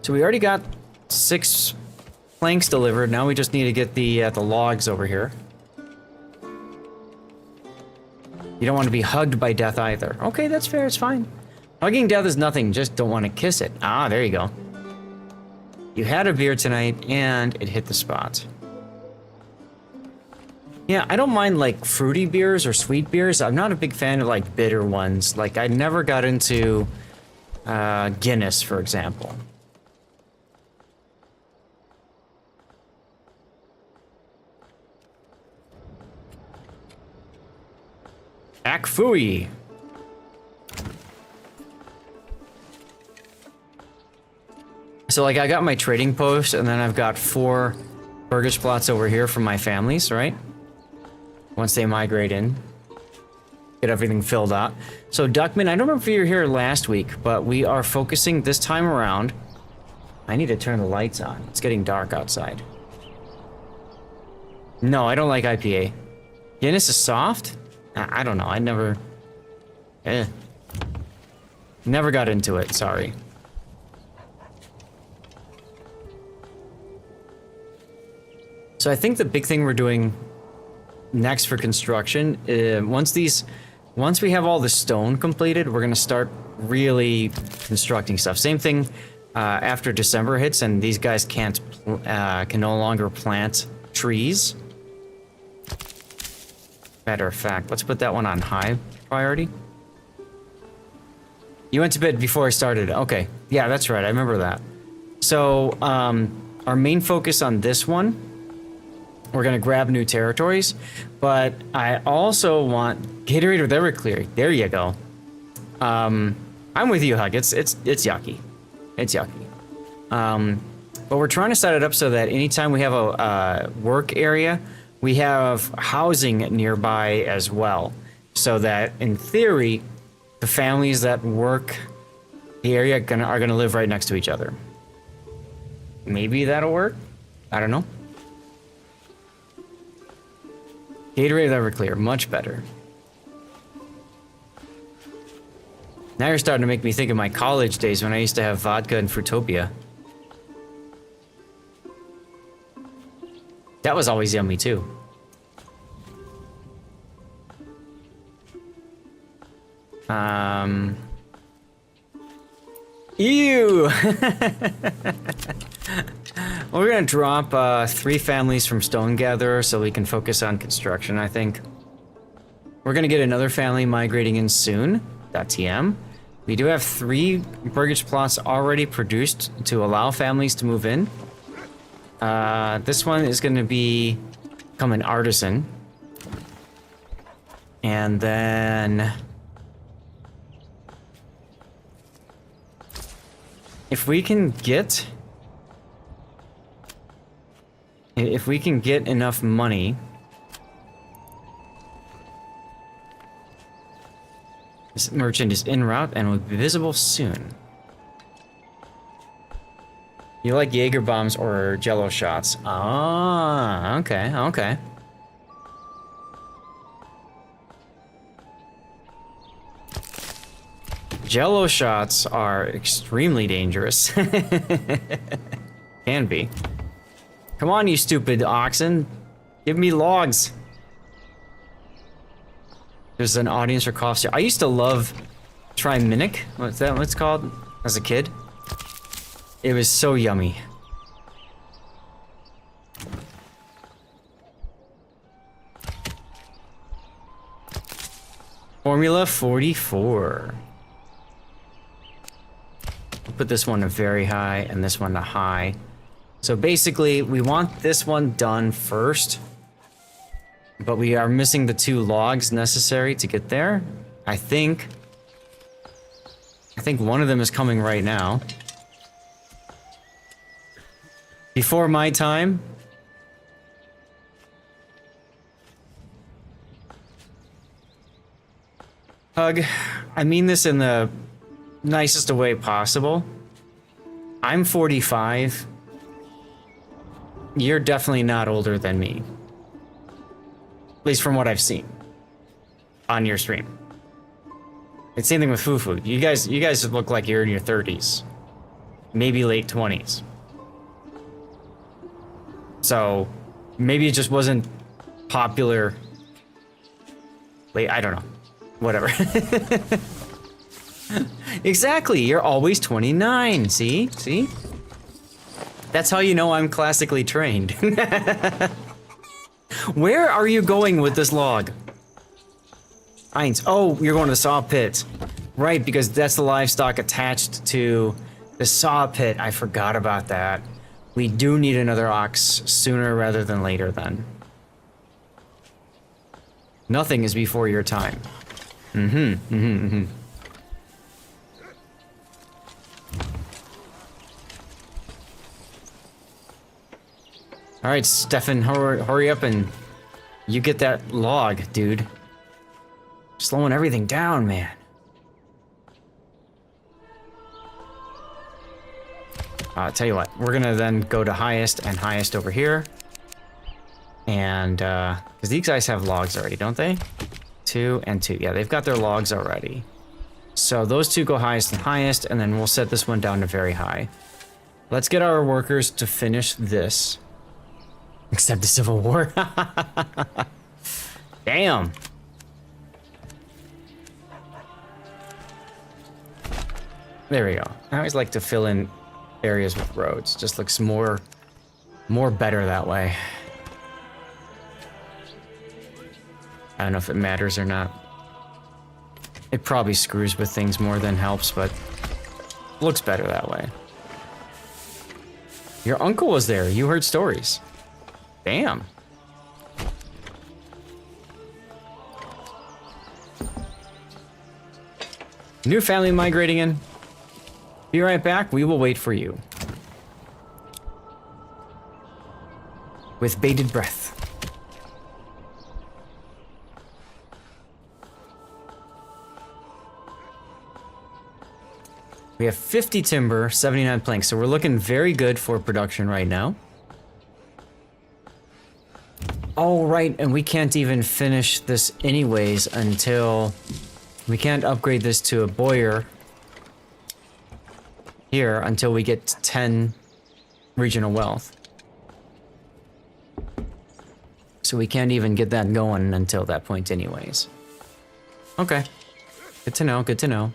[SPEAKER 3] So we already got 6 planks delivered. Now we just need to get the logs over here. You don't want to be hugged by death either. Okay, that's fair. It's fine. Hugging death is nothing. Just don't want to kiss it. Ah, there you go. You had a beer tonight, and it hit the spot. Yeah, I don't mind, like, fruity beers or sweet beers. I'm not a big fan of, like, bitter ones. Like, I never got into Guinness, for example. Akfui. So, like, I got my trading post, and then I've got 4 burgage plots over here for my families, right? Once they migrate in. Get everything filled out. So, Duckman, I don't remember if you were here last week, but we are focusing this time around. I need to turn the lights on. It's getting dark outside. No, I don't like IPA. Guinness is soft? I don't know. I never... Never got into it, sorry. So I think the big thing we're doing next for construction, once these once we have all the stone completed, we're gonna start really constructing stuff. Same thing after December hits and these guys can no longer plant trees. Matter of fact, let's put that one on high priority. You went to bed before I started. Okay, yeah, that's right. I remember that. So our main focus on this one, we're gonna grab new territories, but I also want Gatorade with Everclear. There you go. I'm with you, Hug. It's yucky. It's yucky. But we're trying to set it up so that anytime we have a work area, we have housing nearby as well, so that in theory, the families that work the area are gonna live right next to each other. Maybe that'll work. I don't know. Gatorade Everclear, much better. Now you're starting to make me think of my college days when I used to have vodka and Fruitopia. That was always yummy too. Ew! Well, we're gonna drop 3 families from Stone Gatherer so we can focus on construction, I think. We're gonna get another family migrating in soon. .tm. We do have 3 burgage plots already produced to allow families to move in. This one is gonna become an artisan. And then if we can get enough money, this merchant is en route and will be visible soon. You like Jaeger bombs or Jello shots? Ah, okay, okay. Jello shots are extremely dangerous. Can be. Come on, you stupid oxen. Give me logs. There's an audience for coffee. I used to love Triminic. What's that? What's it called? As a kid. It was so yummy. Formula 44. Put this one to very high and this one to high. So basically, we want this one done first, but we are missing the 2 logs necessary to get there. I think one of them is coming right now. Before my time. Hug, I mean this in the nicest way possible. I'm 45. You're definitely not older than me. At least from what I've seen on your stream. It's the same thing with Fufu. You guys look like you're in your 30s. Maybe late 20s. So maybe it just wasn't popular. I don't know. Whatever. Exactly, you're always 29. See? See? That's how you know I'm classically trained. Where are you going with this log? Eins. Oh, you're going to the saw pit. Right, because that's the livestock attached to the saw pit. I forgot about that. We do need another ox sooner rather than later then. Nothing is before your time. All right, Stefan, hurry up and you get that log, dude. Slowing everything down, man. Tell you what, we're gonna then go to highest and highest over here. And, because these guys have logs already, don't they? 2 and 2. Yeah, they've got their logs already. So those 2 go highest and highest, and then we'll set this one down to very high. Let's get our workers to finish this. Except the Civil War. Damn. There we go. I always like to fill in areas with roads. Just looks more better that way. I don't know if it matters or not. It probably screws with things more than helps, but looks better that way. Your uncle was there. You heard stories. Damn. New family migrating in. Be right back. We will wait for you. With bated breath. We have 50 timber, 79 planks, so we're looking very good for production right now. Oh, right, and we can't even finish this anyways until... We can't upgrade this to a boiler here until we get 10 regional wealth. So we can't even get that going until that point anyways. Okay. Good to know, good to know.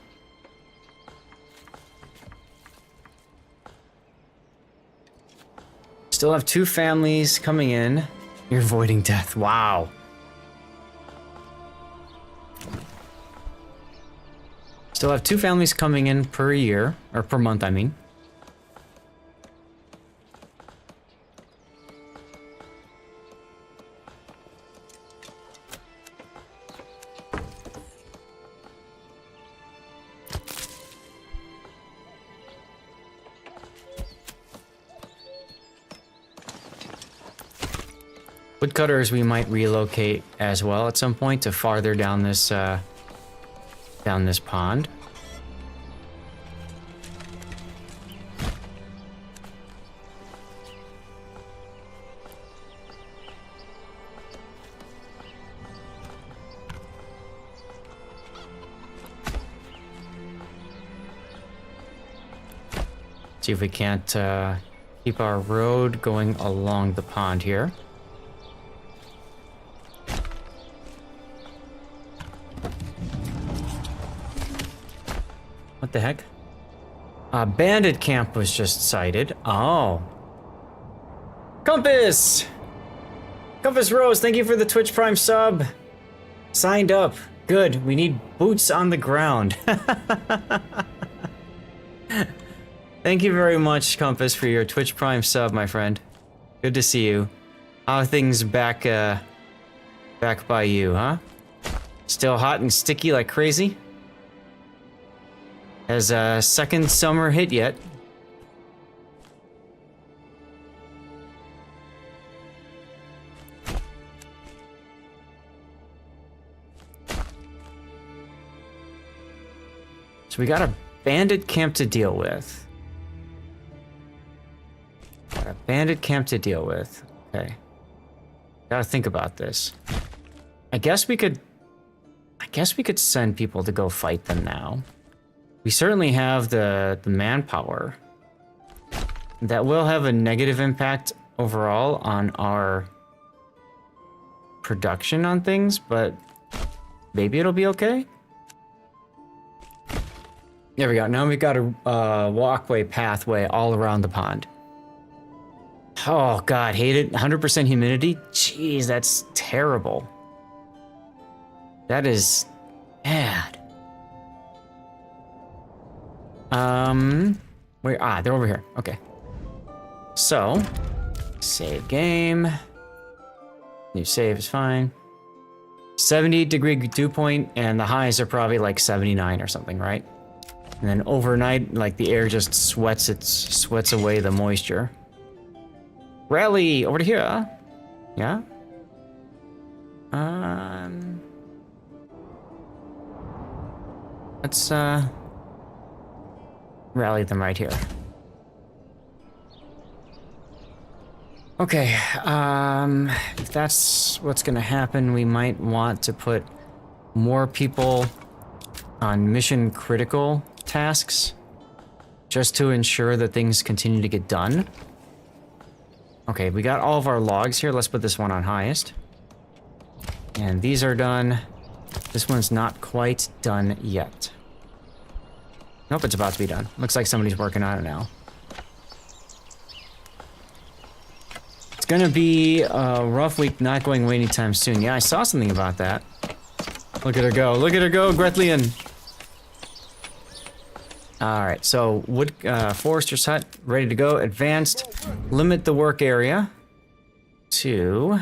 [SPEAKER 3] Still have 2 families coming in. You're avoiding death. Wow. Still have 2 families coming in per year, or per month, I mean. Woodcutters we might relocate as well at some point to farther down this pond. See if we can't keep our road going along the pond here. What the heck? A bandit camp was just sighted. Oh. Compass! Compass Rose, thank you for the Twitch Prime sub. Signed up. Good. We need boots on the ground. Thank you very much, Compass, for your Twitch Prime sub, my friend. Good to see you. How are things back by you, huh? Still hot and sticky like crazy? Has second summer hit yet? So we got a bandit camp to deal with. Got a bandit camp to deal with. Okay. Gotta think about this. I guess we could send people to go fight them now. We certainly have the manpower. That will have a negative impact overall on our production on things, but maybe it'll be okay. There we go. Now we've got a walkway pathway all around the pond. Oh god, hate it. 100% humidity? Jeez, that's terrible. That is bad. Where? Ah, they're over here. Okay. So, save game. New save is fine. 70-degree dew point, and the highs are probably like 79 or something, right? And then overnight, like the air just sweats away the moisture. Rally over to here. Yeah. Let's rally them right here. Okay, if that's what's gonna happen, we might want to put more people on mission critical tasks just to ensure that things continue to get done. Okay, we got all of our logs here. Let's put this one on highest. And these are done. This one's not quite done yet. Nope, it's about to be done. Looks like somebody's working on it now. It's gonna be a rough week, not going away anytime soon. Yeah, I saw something about that. Look at her go. Look at her go, Gretlian. Alright, so wood forester's hut, ready to go. Advanced. Limit the work area to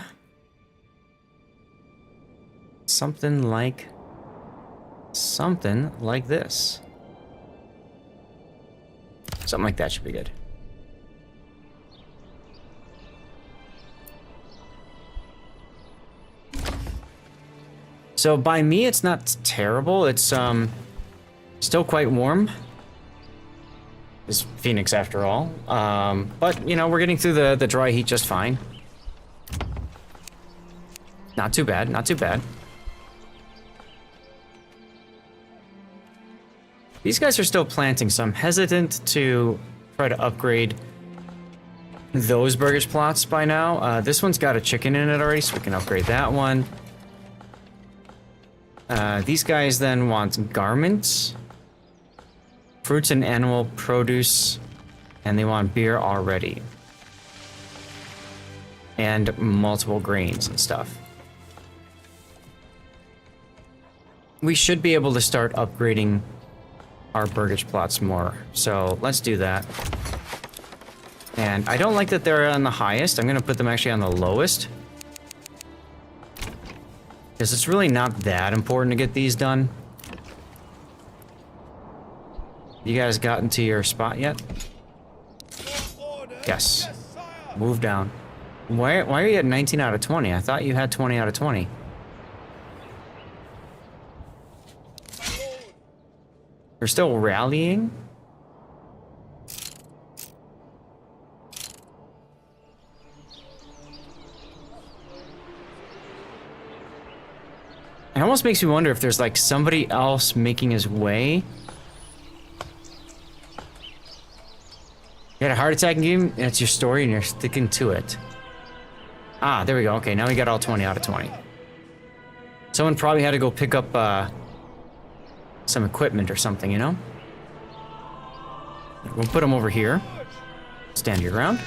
[SPEAKER 3] something like this. Something like that should be good. So by me, it's not terrible. It's still quite warm. It's Phoenix after all. But you know, we're getting through the dry heat just fine. Not too bad, not too bad. These guys are still planting, so I'm hesitant to try to upgrade those burgage plots by now. This one's got a chicken in it already, so we can upgrade that one. These guys then want garments, fruits and animal produce, and they want beer already. And multiple grains and stuff. We should be able to start upgrading our burgage plots more, so let's do that. And I don't like that they're on the highest. I'm gonna put them actually on the lowest. Because it's really not that important to get these done. You guys got into your spot yet? Yes. Move down. Why are you at 19 out of 20? I thought you had 20 out of 20. They're still rallying? It almost makes me wonder if there's like somebody else making his way. You had a heart attack in game, and it's your story and you're sticking to it. Ah, there we go. Okay, now we got all 20 out of 20. Someone probably had to go pick up some equipment or something, you know? We'll put them over here. Stand your ground.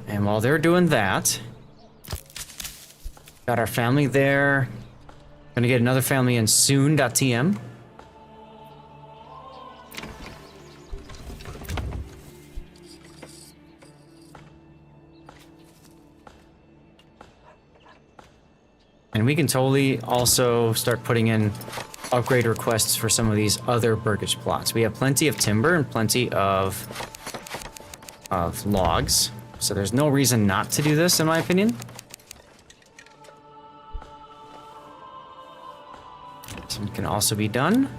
[SPEAKER 3] And while they're doing that, got our family there. Gonna get another family in soon.tm. And we can totally also start putting in upgrade requests for some of these other burgage plots. We have plenty of timber and plenty of logs, so there's no reason not to do this, in my opinion. Some can also be done.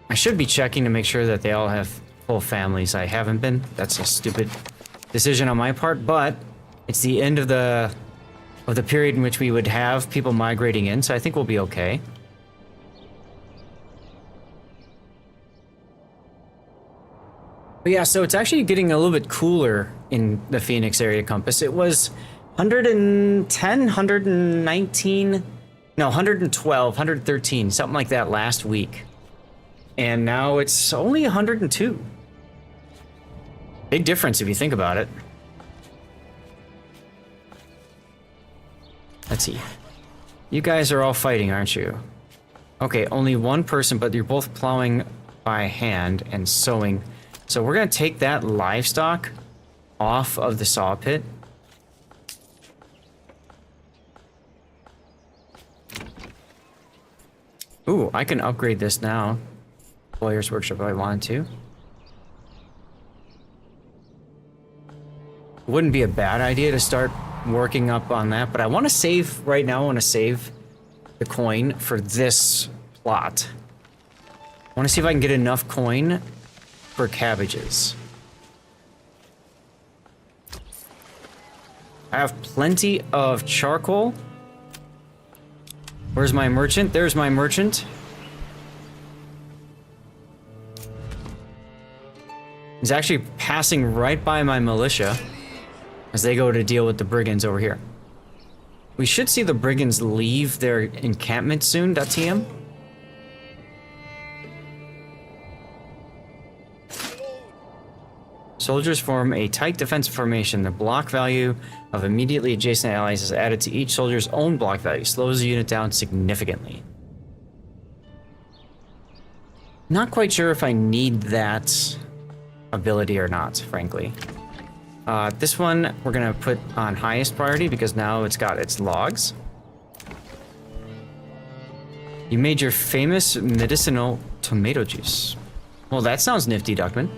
[SPEAKER 3] I should be checking to make sure that they all have full families. I haven't been. That's a stupid decision on my part, but it's the end of the period in which we would have people migrating in, so I think we'll be okay. But yeah, so it's actually getting a little bit cooler in the Phoenix area compass. It was 110, 119, no, 112, 113, something like that last week. And now it's only 102. Big difference if you think about it. Let's see. You guys are all fighting, aren't you? Okay, only one person, but you're both plowing by hand and sowing. So we're gonna take that livestock off of the saw pit. Ooh, I can upgrade this now. Lawyer's workshop if I wanted to. Wouldn't be a bad idea to start working up on that, but I want to save right now. I want to save the coin for this plot. I want to see if I can get enough coin for cabbages. I have plenty of charcoal. Where's my merchant? There's my merchant. He's actually passing right by my militia as they go to deal with the brigands over here. We should see the brigands leave their encampment soon, .tm. Soldiers form a tight defensive formation. The block value of immediately adjacent allies is added to each soldier's own block value. Slows the unit down significantly. Not quite sure if I need that ability or not, frankly. This one we're gonna put on highest priority because now it's got its logs. You made your famous medicinal tomato juice. Well, that sounds nifty, Duckman.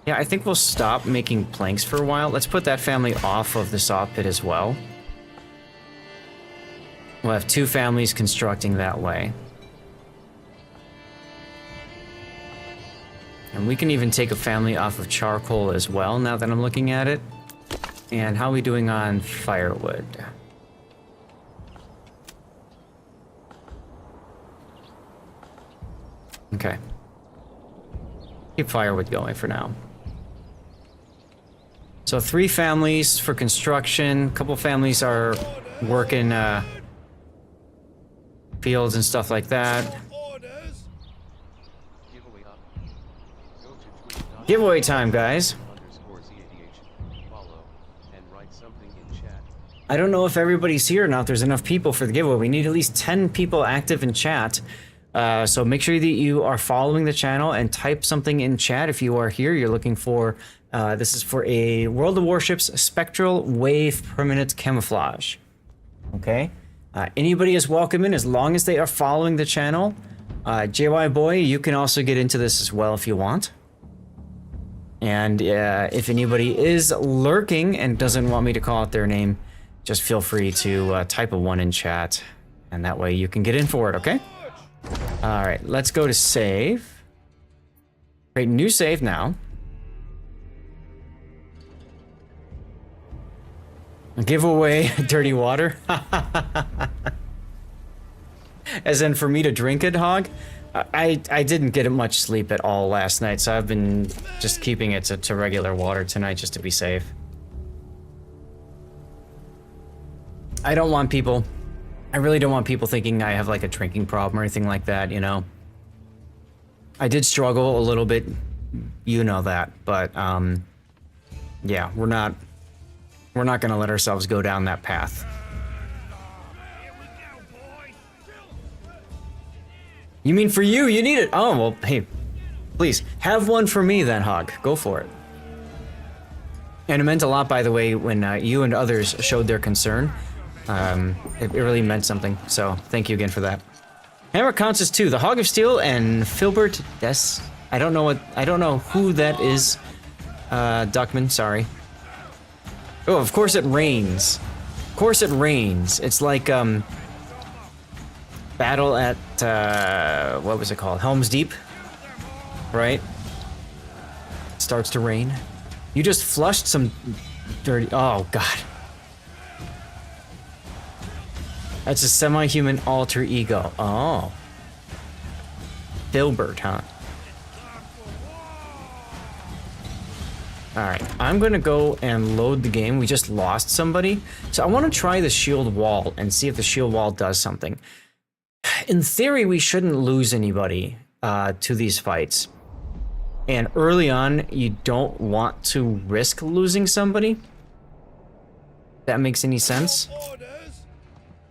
[SPEAKER 3] Yeah, I think we'll stop making planks for a while. Let's put that family off of the saw pit as well. We'll have 2 families constructing that way. And we can even take a family off of charcoal as well, now that I'm looking at it. And how are we doing on firewood? Okay. Keep firewood going for now. So 3 families for construction. A couple families are working fields and stuff like that. Giveaway time, guys. I don't know if everybody's here or not. There's enough people for the giveaway. We need at least 10 people active in chat. So make sure that you are following the channel and type something in chat if you are here. You're looking for, this is for a World of Warships Spectral Wave Permanent Camouflage. Okay? Anybody is welcome in as long as they are following the channel. JY Boy, you can also get into this as well if you want. And if anybody is lurking and doesn't want me to call out their name, just feel free to type a 1 in chat. And that way you can get in for it, okay? Alright, let's go to save. Create new save now. Give away dirty water. As in for me to drink it, Hog? I didn't get much sleep at all last night, so I've been just keeping it to regular water tonight just to be safe. I don't want people... I really don't want people thinking I have like a drinking problem or anything like that, you know? I did struggle a little bit, you know that, but yeah, we're not gonna let ourselves go down that path. You mean for you? You need it? Oh, well, hey, please, have one for me then, Hog. Go for it. And it meant a lot, by the way, when you and others showed their concern. It really meant something, so thank you again for that. Hammer counts as 2. The Hog of Steel and Filbert Des. I don't know who that is. Duckman, sorry. Oh, of course it rains. Of course it rains. It's like, battle at, what was it called? Helm's Deep? Right? It starts to rain. You just flushed some dirty... Oh, God. That's a semi-human alter ego. Oh. Filbert, huh? Alright, I'm gonna go and load the game. We just lost somebody. So I want to try the shield wall and see if the shield wall does something. In theory, we shouldn't lose anybody to these fights. And early on, you don't want to risk losing somebody. If that makes any sense.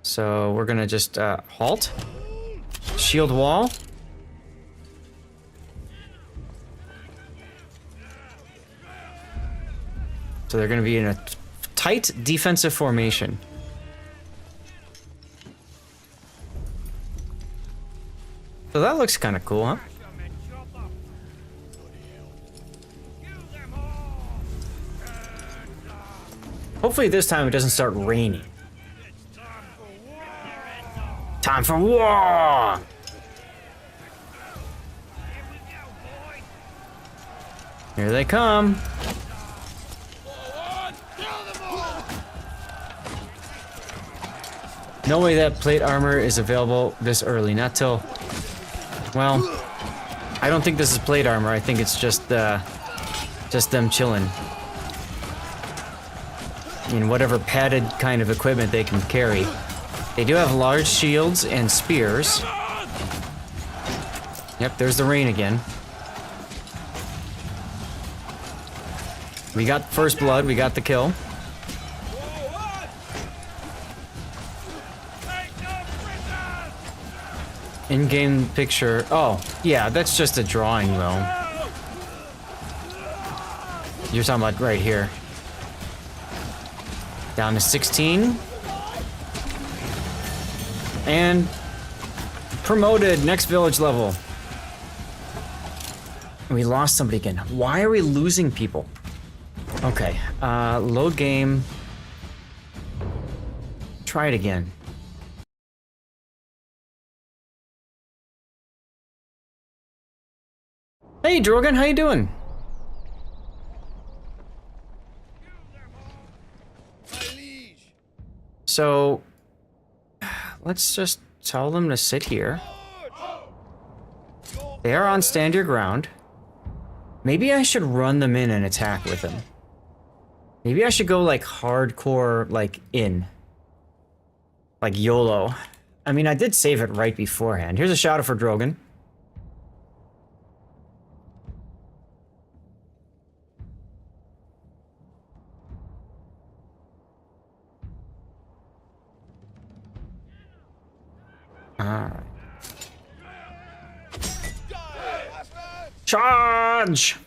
[SPEAKER 3] So we're gonna just halt. Shield wall. So they're gonna be in a tight defensive formation. So that looks kind of cool, huh? Hopefully this time it doesn't start raining. Time for war! Here they come. No way that plate armor is available this early, not till... Well, I don't think this is plate armor. I think it's just them chilling. in whatever padded kind of equipment they can carry. They do have large shields and spears. Yep, there's the rain again. We got first blood, we got the kill. In-game picture. Oh, yeah, that's just a drawing though. You're talking about right here. Down to 16. And promoted, next village level. We lost somebody again. Why are we losing people? Okay, load game. Try it again. Hey Drogon, how you doing? So, let's just tell them to sit here. They are on stand your ground. Maybe I should run them in and attack with them. Maybe I should go like hardcore, like in. Like YOLO. I mean, I did save it right beforehand. Here's a shout out for Drogon. Alright. Charge!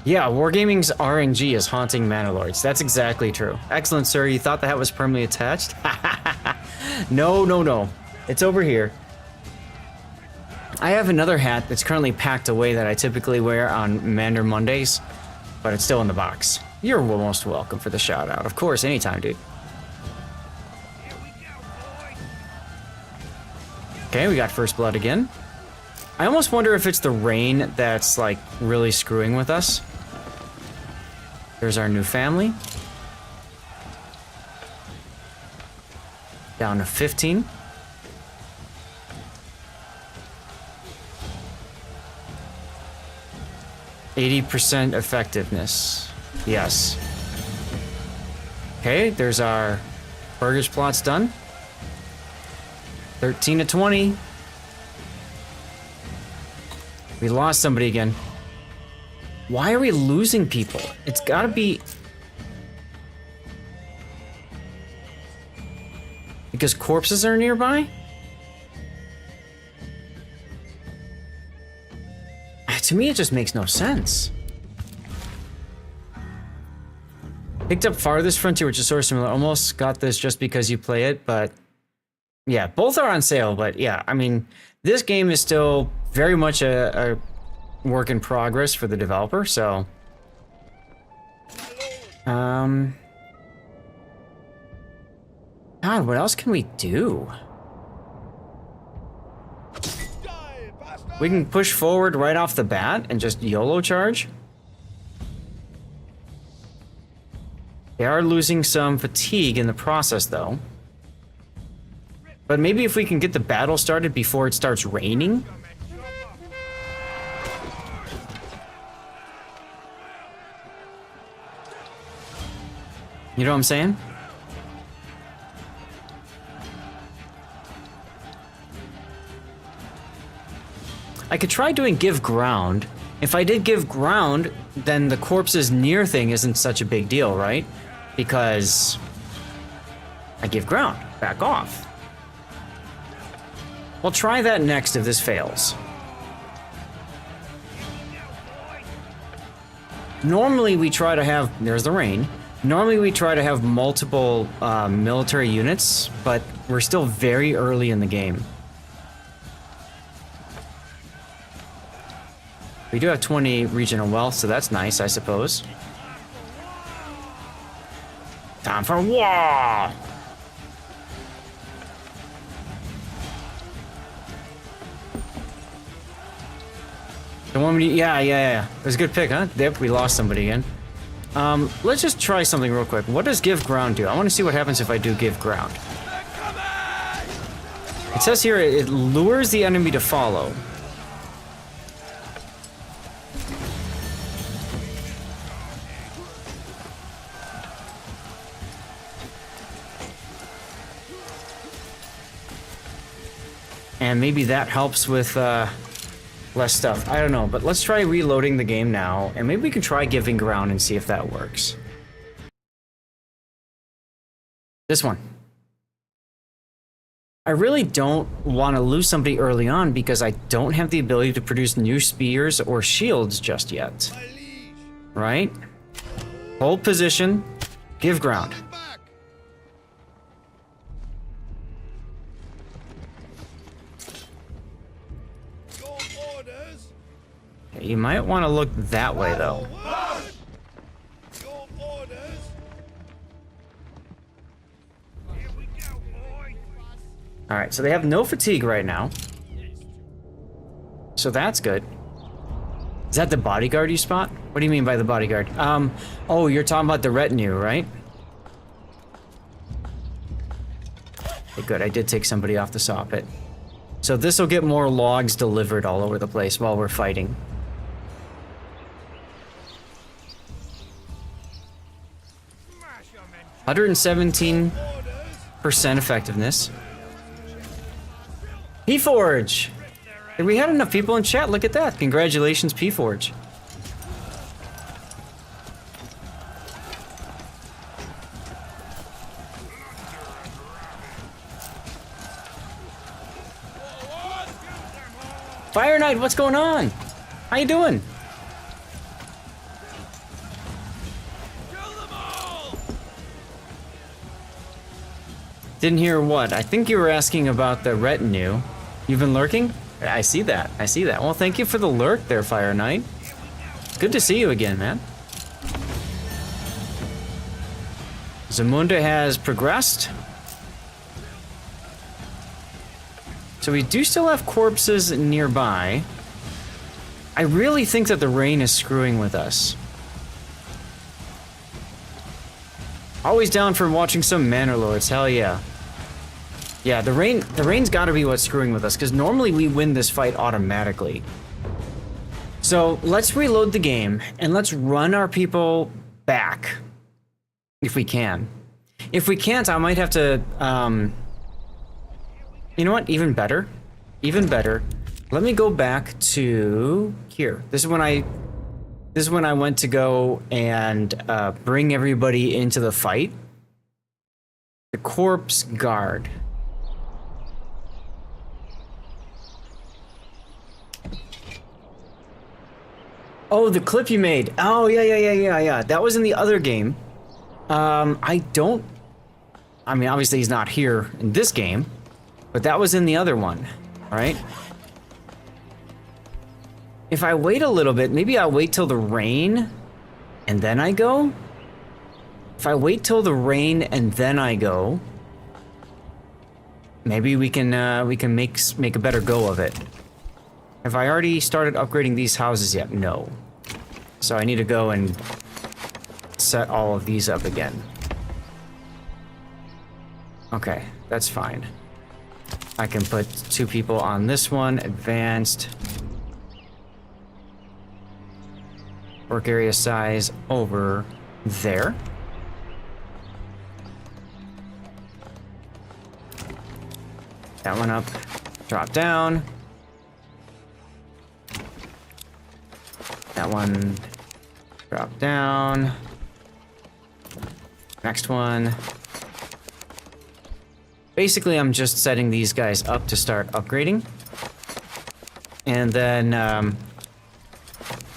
[SPEAKER 3] Yeah, Wargaming's RNG is haunting Manor Lords. That's exactly true. Excellent, sir. You thought the hat was permanently attached? No, no, no. It's over here. I have another hat that's currently packed away that I typically wear on Manor Mondays, but it's still in the box. You're most welcome for the shout out. Of course, anytime, dude. Okay, we got first blood again. I almost wonder if it's the rain that's like really screwing with us. There's our new family. Down to 15. %, effectiveness. Yes. Okay, there's our burgers plots done. 13 to 20. We lost somebody again. Why are we losing people? It's gotta be... because corpses are nearby? To me, it just makes no sense. Picked up Farthest Frontier, which is sort of similar. Almost got this just because you play it, but... yeah, both are on sale, but yeah, I mean, this game is still very much a work in progress for the developer, so... God, what else can we do? We can push forward right off the bat and just YOLO charge. They are losing some fatigue in the process, though. But maybe if we can get the battle started before it starts raining? You know what I'm saying? I could try doing give ground. If I did give ground, then the corpses near thing isn't such a big deal, right? Because I give ground. Back off. We'll try that next if this fails. Normally we try to have... there's the rain. Normally we try to have multiple military units, but we're still very early in the game. We do have 20 regional wealth, so that's nice, I suppose. Time for war! The one we... yeah. It was a good pick, huh? Yep, we lost somebody again. Let's just try something real quick. What does give ground do? I want to see what happens if I do give ground. It says here it lures the enemy to follow. And maybe that helps with less stuff. I don't know, but let's try reloading the game now, and maybe we can try giving ground and see if that works. This one. I really don't want to lose somebody early on because I don't have the ability to produce new spears or shields just yet. Right? Hold position, give ground. Okay, you might want to look that way though. Alright, so they have no fatigue right now. So that's good. Is that the bodyguard you spot? What do you mean by the bodyguard? Oh, you're talking about the retinue, right? Okay, good, I did take somebody off the saw pit. So this will get more logs delivered all over the place while we're fighting. $117% effectiveness. P-Forge! Hey, we had enough people in chat, look at that. Congratulations, P-Forge. Fire Knight, what's going on? How you doing? Didn't hear what? I think you were asking about the retinue. You've been lurking? I see that. I see that. Well, thank you for the lurk there, Fire Knight. Good to see you again, man. Zamunda has progressed. So we do still have corpses nearby. I really think that the rain is screwing with us. Always down for watching some Manor Lords, hell yeah. Yeah, the rain's gotta be what's screwing with us, because normally we win this fight automatically. So let's reload the game, and let's run our people back. If we can. If we can't, I might have to, you know what, even better. Even better. Let me go back to here. This is when I went to go and bring everybody into the fight. The corpse guard. Oh, the clip you made. Oh, yeah. That was in the other game. I mean, obviously he's not here in this game, but that was in the other one, right? If I wait a little bit, maybe I'll wait till the rain and then I go. If I wait till the rain and then I go, maybe we can make a better go of it. Have I already started upgrading these houses yet? No. So I need to go and set all of these up again. Okay, that's fine. I can put 2 people on this one, advanced. Work area size over there. That one up, drop down. That one, drop down. Next one. Basically, I'm just setting these guys up to start upgrading. And then,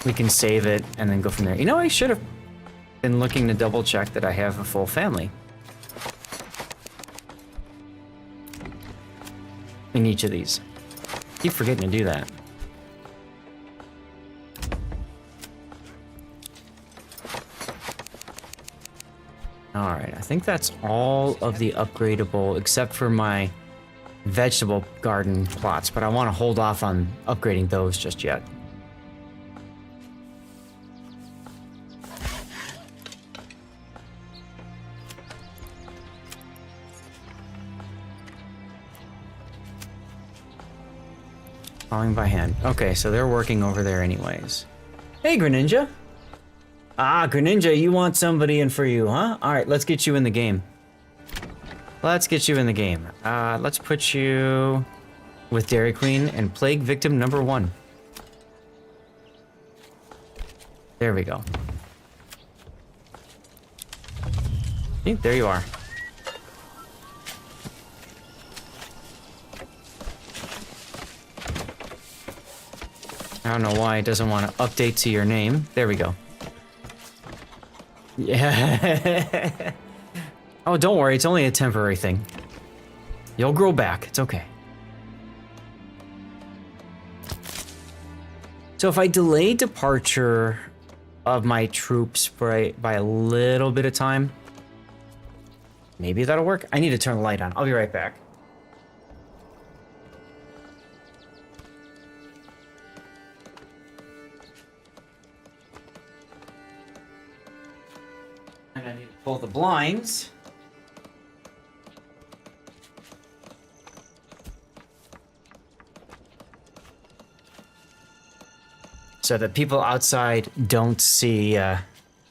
[SPEAKER 3] we can save it and then go from there. You know, I should have been looking to double check that I have a full family in each of these. Keep forgetting to do that. Alright, I think that's all of the upgradable except for my vegetable garden plots, but I want to hold off on upgrading those just yet. Plowing by hand. Okay, so they're working over there anyways. Hey, Greninja. Ah, Greninja, you want somebody in for you, huh? Alright, let's get you in the game. Let's get you in the game. Let's put you with Dairy Queen and Plague Victim number 1. There we go. See, there you are. I don't know why it doesn't want to update to your name. There we go. Yeah. Oh, don't worry. It's only a temporary thing. You'll grow back. It's okay. So if I delay departure of my troops by a little bit of time, maybe that'll work. I need to turn the light on. I'll be right back. And I need to pull the blinds. So that people outside don't see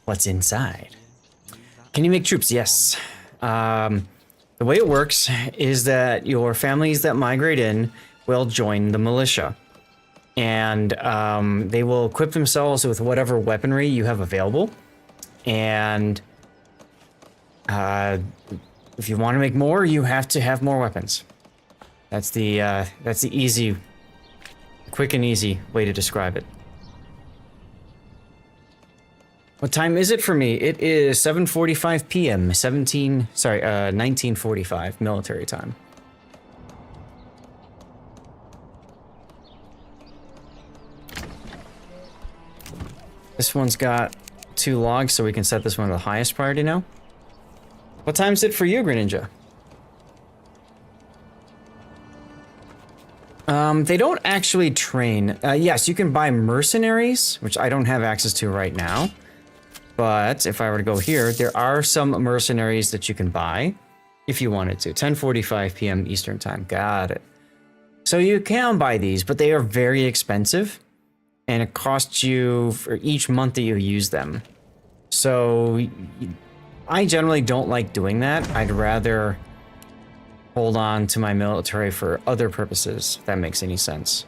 [SPEAKER 3] what's inside. Can you make troops? Yes. The way it works is that your families that migrate in will join the militia. And they will equip themselves with whatever weaponry you have available. And if you want to make more, you have to have more weapons. That's the easy, quick and easy way to describe it. What time is it for me? It is 7:45 p.m. 1945 military time. This one's got 2 logs, so we can set this one to the highest priority now. What time is it for you, Greninja? They don't actually train. Yes, you can buy mercenaries, which I don't have access to right now. But if I were to go here, there are some mercenaries that you can buy if you wanted to. 10:45 p.m. Eastern time. Got it. So you can buy these, but they are very expensive. And it costs you for each month that you use them. So I generally don't like doing that. I'd rather hold on to my military for other purposes, if that makes any sense.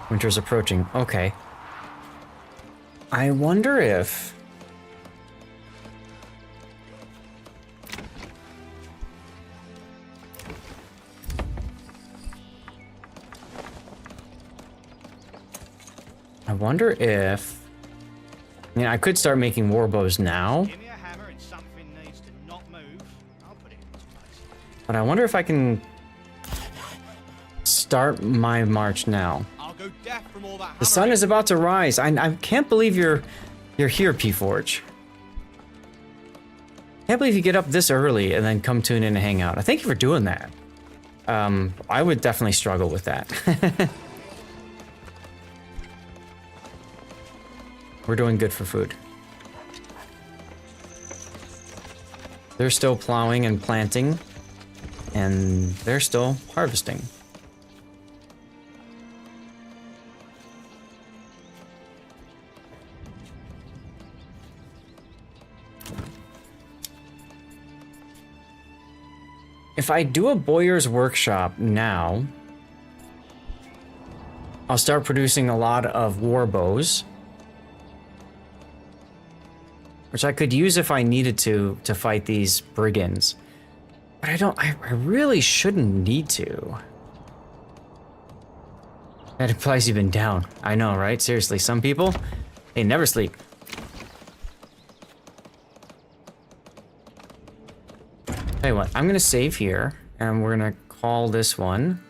[SPEAKER 3] Winter's approaching. Okay. I wonder if... I wonder if... I mean, I could start making war bows now.
[SPEAKER 5] Give me a hammer and something needs to not move. I'll put it in its place.
[SPEAKER 3] But I wonder if I can start my march now.
[SPEAKER 5] I'll go deaf from all that
[SPEAKER 3] The sun is about to rise. I can't believe you're here, P-Forge. Can't believe you get up this early and then come tune in and hang out. I thank you for doing that. I would definitely struggle with that. We're doing good for food. They're still plowing and planting, and they're still harvesting. If I do a Boyer's Workshop now, I'll start producing a lot of war bows, which I could use if I needed to fight these brigands. But I really shouldn't need to. That implies you've been down. I know, right? Seriously, some people, they never sleep. Tell you what, I'm gonna save here, and we're gonna call this one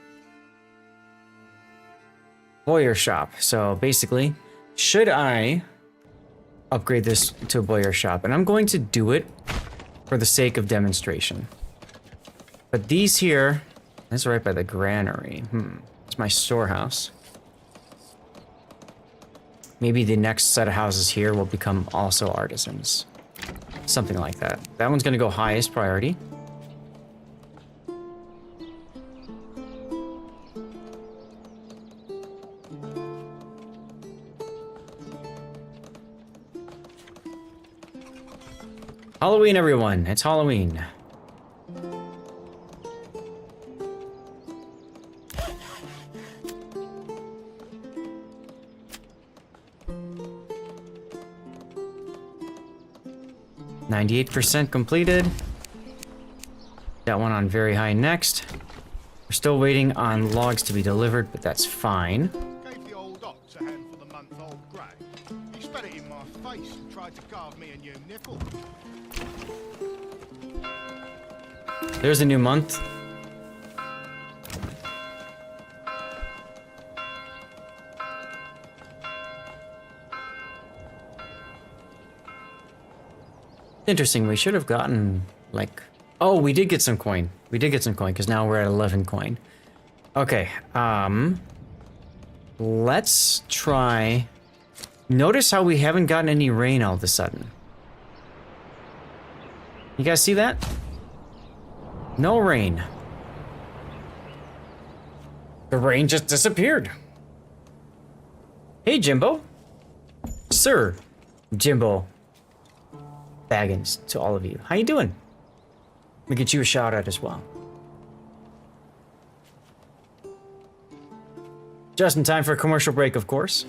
[SPEAKER 3] Boyer Shop. So basically, should I upgrade this to a Boyer Shop? And I'm going to do it for the sake of demonstration. But these here, that's right by the granary. It's my storehouse. Maybe the next set of houses here will become also artisans. Something like that. That one's gonna go highest priority. Halloween, everyone. It's Halloween. %98 completed. That one on very high next. We're still waiting on logs to be delivered, but that's fine.
[SPEAKER 5] Gave the old ox a hand for the month-old grey. He spat it in my face and tried to carve me a new nipple.
[SPEAKER 3] There's a new month. Interesting, we should have gotten, like... Oh, we did get some coin. We did get some coin, because now we're at 11 coin. Okay, let's try... Notice how we haven't gotten any rain all of a sudden. You guys see that? No rain. The rain just disappeared. Hey, Jimbo. Sir Jimbo Baggins, to all of you. How you doing? We get you a shout out as well. Just in time for a commercial break, of course.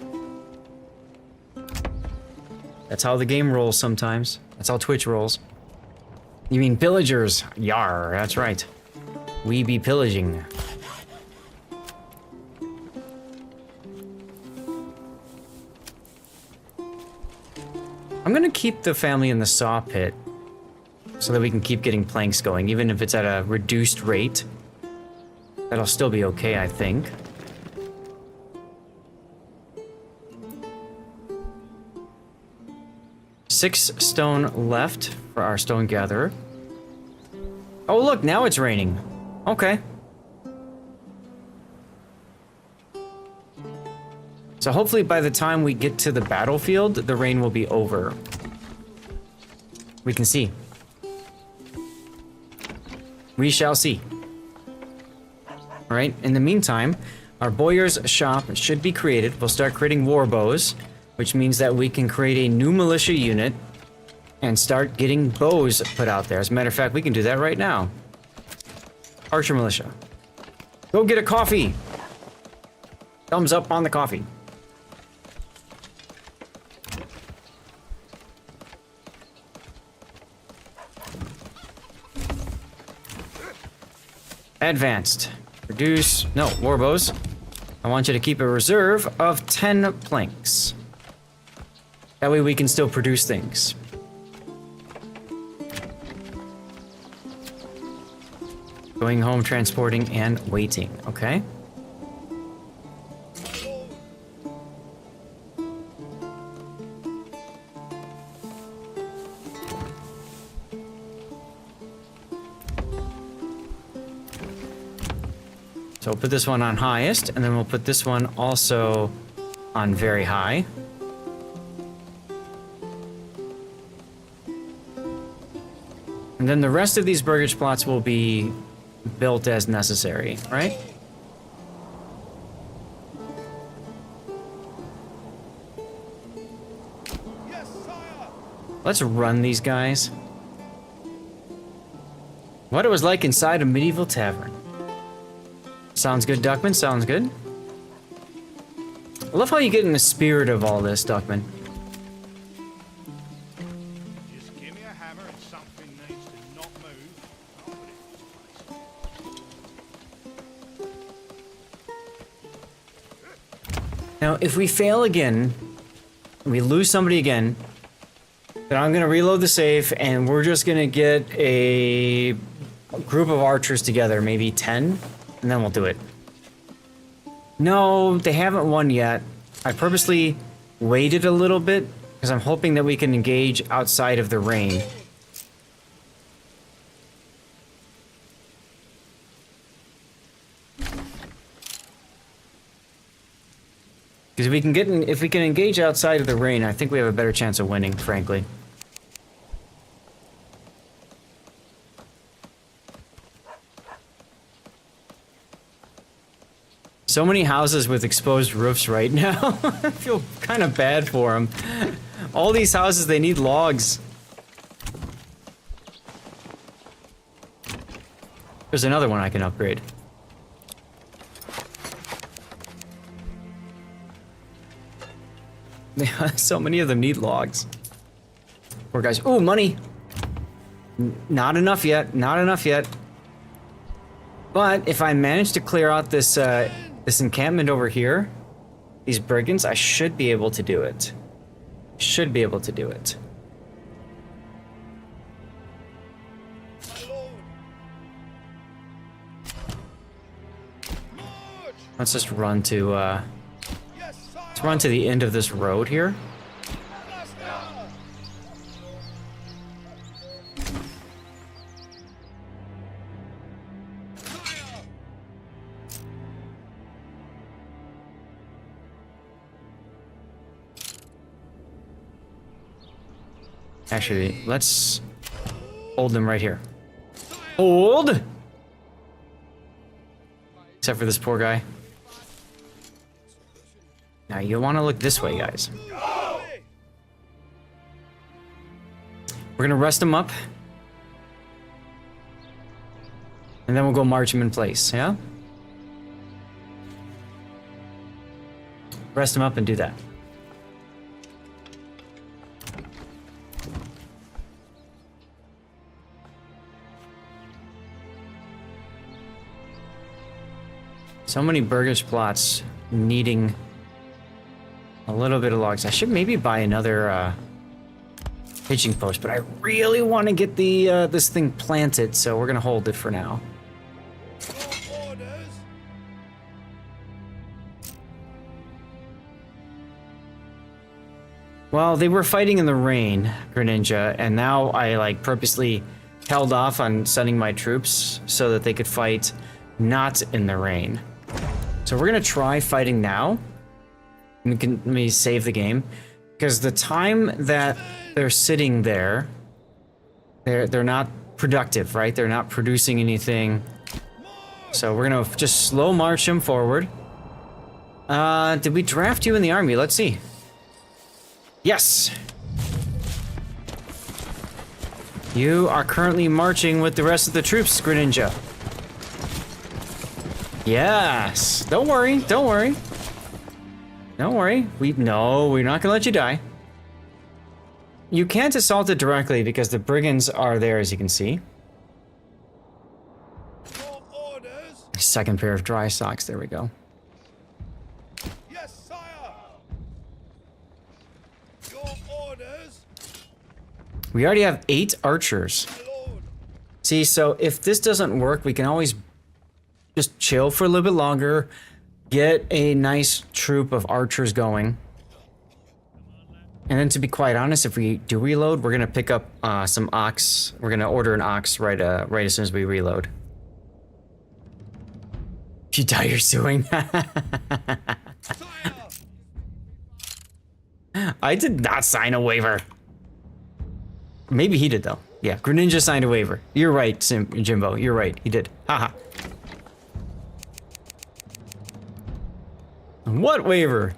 [SPEAKER 3] That's how the game rolls sometimes. That's how Twitch rolls. You mean pillagers? Yar, that's right. We be pillaging. I'm gonna keep the family in the saw pit so that we can keep getting planks going, even if it's at a reduced rate. That'll still be okay, I think. Six stone left for our stone gatherer. Oh look, now it's raining. Okay. So hopefully by the time we get to the battlefield, the rain will be over. We can see. We shall see. Alright, in the meantime, our Boyar's shop should be created. We'll start creating war bows, which means that we can create a new militia unit and start getting bows put out there. As a matter of fact, we can do that right now. Archer militia. Go get a coffee! Thumbs up on the coffee. Advanced. Reduce. No, war bows. I want you to keep a reserve of 10 planks. That way we can still produce things. Going home, transporting, and waiting. Okay. So we'll put this one on highest, and then we'll put this one also on very high. And then the rest of these burgage plots will be built as necessary, right?
[SPEAKER 5] Yes, sire.
[SPEAKER 3] Let's run these guys. What it was like inside a medieval tavern. Sounds good, Duckman. Sounds good. I love how you get in the spirit of all this, Duckman.
[SPEAKER 5] Just give me a hammer and something needs to not move. I'll put it in place.
[SPEAKER 3] Now, if we fail again, we lose somebody again, then I'm gonna reload the save and we're just gonna get a group of archers together, maybe 10, and then we'll do it. No, they haven't won yet. I purposely waited a little bit because I'm hoping that we can engage outside of the rain. Because if we can engage outside of the rain, I think we have a better chance of winning, frankly. So many houses with exposed roofs right now. I feel kind of bad for them. All these houses, they need logs. There's another one I can upgrade. So many of them need logs. Poor guys. Ooh, money! Not enough yet. Not enough yet. But if I manage to clear out this this encampment over here, these brigands, I should be able to do it. Should be able to do it. Let's just run to let's run to the end of this road here. Actually, let's hold them right here. Hold! Except for this poor guy. Now, you want to look this way, guys. We're gonna rest him up. And then we'll go march him in place, yeah? Rest him up and do that. So many burgish plots needing a little bit of logs. I should maybe buy another pitching post, but I really want to get the this thing planted, so we're gonna hold it for now. Well, they were fighting in the rain, Greninja, and now I like purposely held off on sending my troops so that they could fight not in the rain. So we're gonna try fighting now. Let me save the game, because the time that they're sitting there, they're not productive, right? They're not producing anything. So we're gonna just slow march them forward. Did we draft you in the army? Let's see. Yes. You are currently marching with the rest of the troops, Greninja. Yes. Don't worry. Don't worry. Don't worry. We're not gonna let you die. You can't assault it directly because the brigands are there, as you can see. Second pair of dry socks. There we go.
[SPEAKER 5] Yes, sire. Your orders.
[SPEAKER 3] We already have 8 archers. See, so if this doesn't work, we can always just chill for a little bit longer, get a nice troop of archers going. And then, to be quite honest, if we do reload, we're gonna pick up some ox. We're gonna order an ox right as soon as we reload. If you die, you're suing. I did not sign a waiver. Maybe he did, though. Yeah, Greninja signed a waiver. You're right, Jimbo. You're right. He did. Haha. What waiver?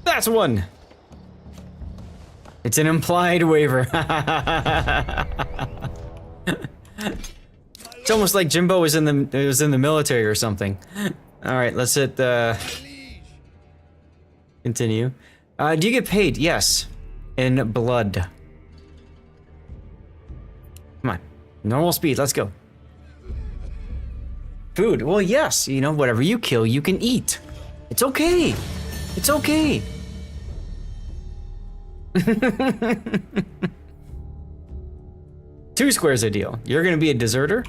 [SPEAKER 3] That's one. It's an implied waiver. It's almost like Jimbo was in the military or something. All right, let's hit continue. Do you get paid? Yes, in blood. Come on, normal speed. Let's go. Food. Well, yes. You know, whatever you kill, you can eat. It's okay. It's okay. 2 squares a deal. You're gonna be a deserter,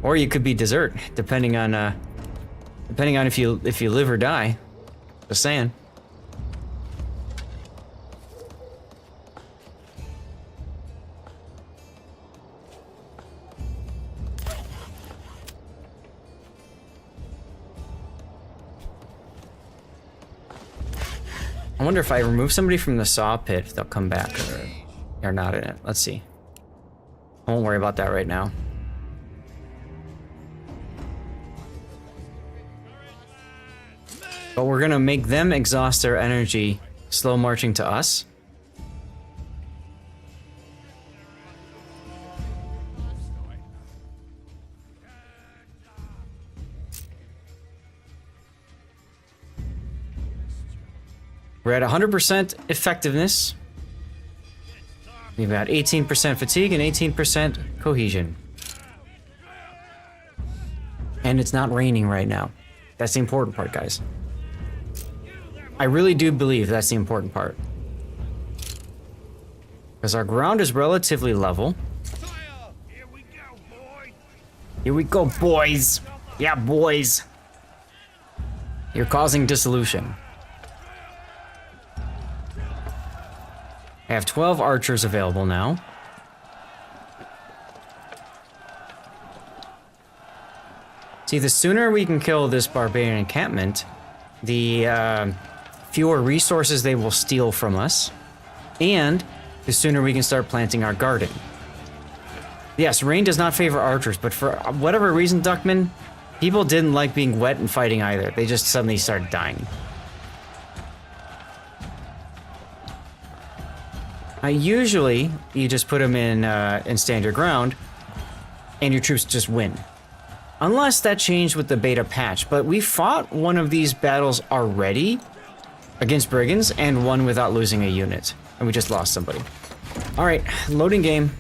[SPEAKER 3] or you could be dessert, depending on if you live or die. Just saying. I wonder if I remove somebody from the saw pit, if they'll come back or not in it. Let's see. I won't worry about that right now. But we're gonna make them exhaust their energy, slow marching to us. We're at 100% effectiveness. We've got 18% fatigue and 18% cohesion. And it's not raining right now. That's the important part, guys. I really do believe that's the important part. Because our ground is relatively level.
[SPEAKER 5] Here we go, boy.
[SPEAKER 3] Here we go, boys. Yeah, boys. You're causing dissolution. I have 12 archers available now. See, the sooner we can kill this barbarian encampment, the fewer resources they will steal from us, and the sooner we can start planting our garden. Yes, rain does not favor archers, but for whatever reason, Duckman, people didn't like being wet and fighting either. They just suddenly started dying. Usually, you just put them in stand your ground, and your troops just win. Unless that changed with the beta patch, but we fought one of these battles already against brigands and won without losing a unit, and we just lost somebody. All right, loading game.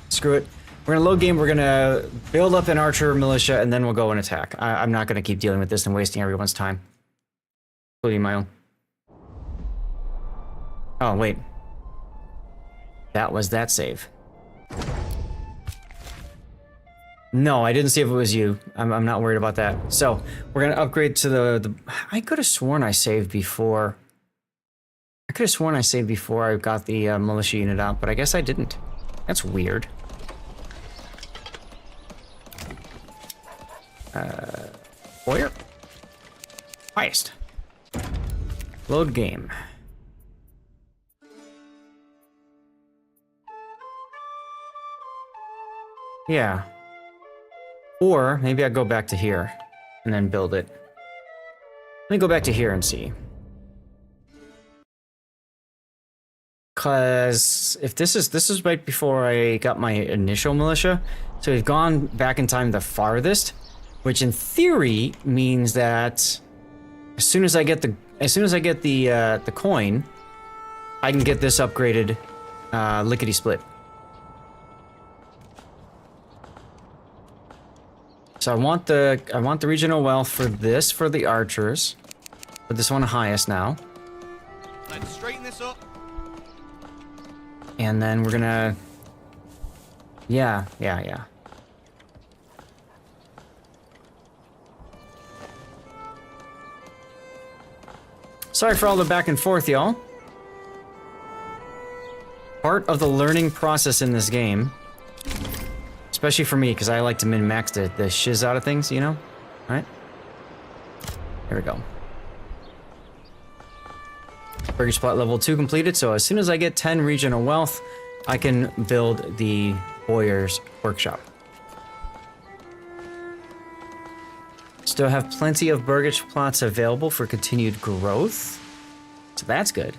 [SPEAKER 3] Screw it. We're gonna load game. We're gonna build up an archer militia, and then we'll go and attack. I'm not gonna keep dealing with this and wasting everyone's time, including my own. Oh wait. That was that save. No, I didn't see if it was you. I'm not worried about that. So, we're gonna upgrade to the I could have sworn I saved before. I could have sworn I saved before I got the militia unit out, but I guess I didn't. That's weird. Warrior? Highest. Load game. Yeah. Or maybe I go back to here and then build it. Let me go back to here and see. Cause if this is right before I got my initial militia, so we've gone back in time the farthest, which in theory means that as soon as I get the coin, I can get this upgraded lickety split. So I want the regional wealth for this for the archers. Put this one highest now.
[SPEAKER 5] Let's straighten this up.
[SPEAKER 3] And then we're gonna yeah. Sorry for all the back and forth, y'all. Part of the learning process in this game. Especially for me, because I like to min-max the shiz out of things, you know? Alright? Here we go. Burgage plot level 2 completed, so as soon as I get 10 regional wealth, I can build the Warriors Workshop. Still have plenty of burgage plots available for continued growth, so that's good.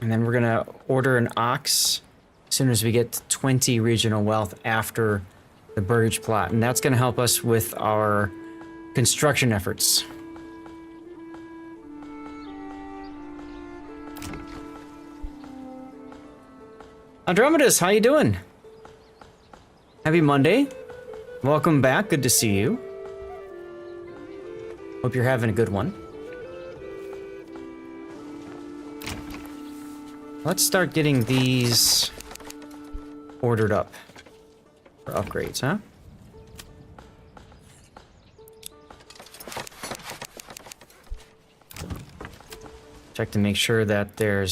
[SPEAKER 3] And then we're gonna order an ox as soon as we get to 20 regional wealth after the burgage plot. And that's gonna help us with our construction efforts. Andromedas, how you doing? Happy Monday. Welcome back, good to see you. Hope you're having a good one. Let's start getting these ordered up for upgrades, huh? Check to make sure that there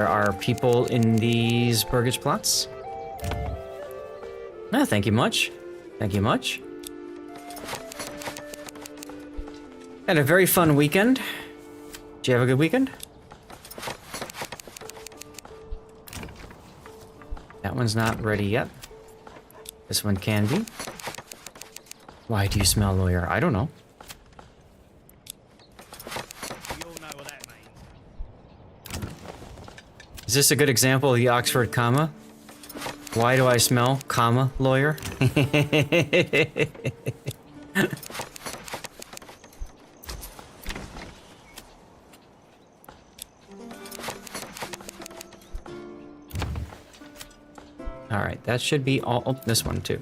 [SPEAKER 3] are people in these burgage plots. No, thank you much. Thank you much. Had a very fun weekend. Did you have a good weekend? That one's not ready yet. This one can be. Why do you smell lawyer? I don't know.
[SPEAKER 5] You all know what that means.
[SPEAKER 3] Is this a good example of the Oxford comma? Why do I smell, comma, lawyer? Alright, that should be all. Oh, this one too.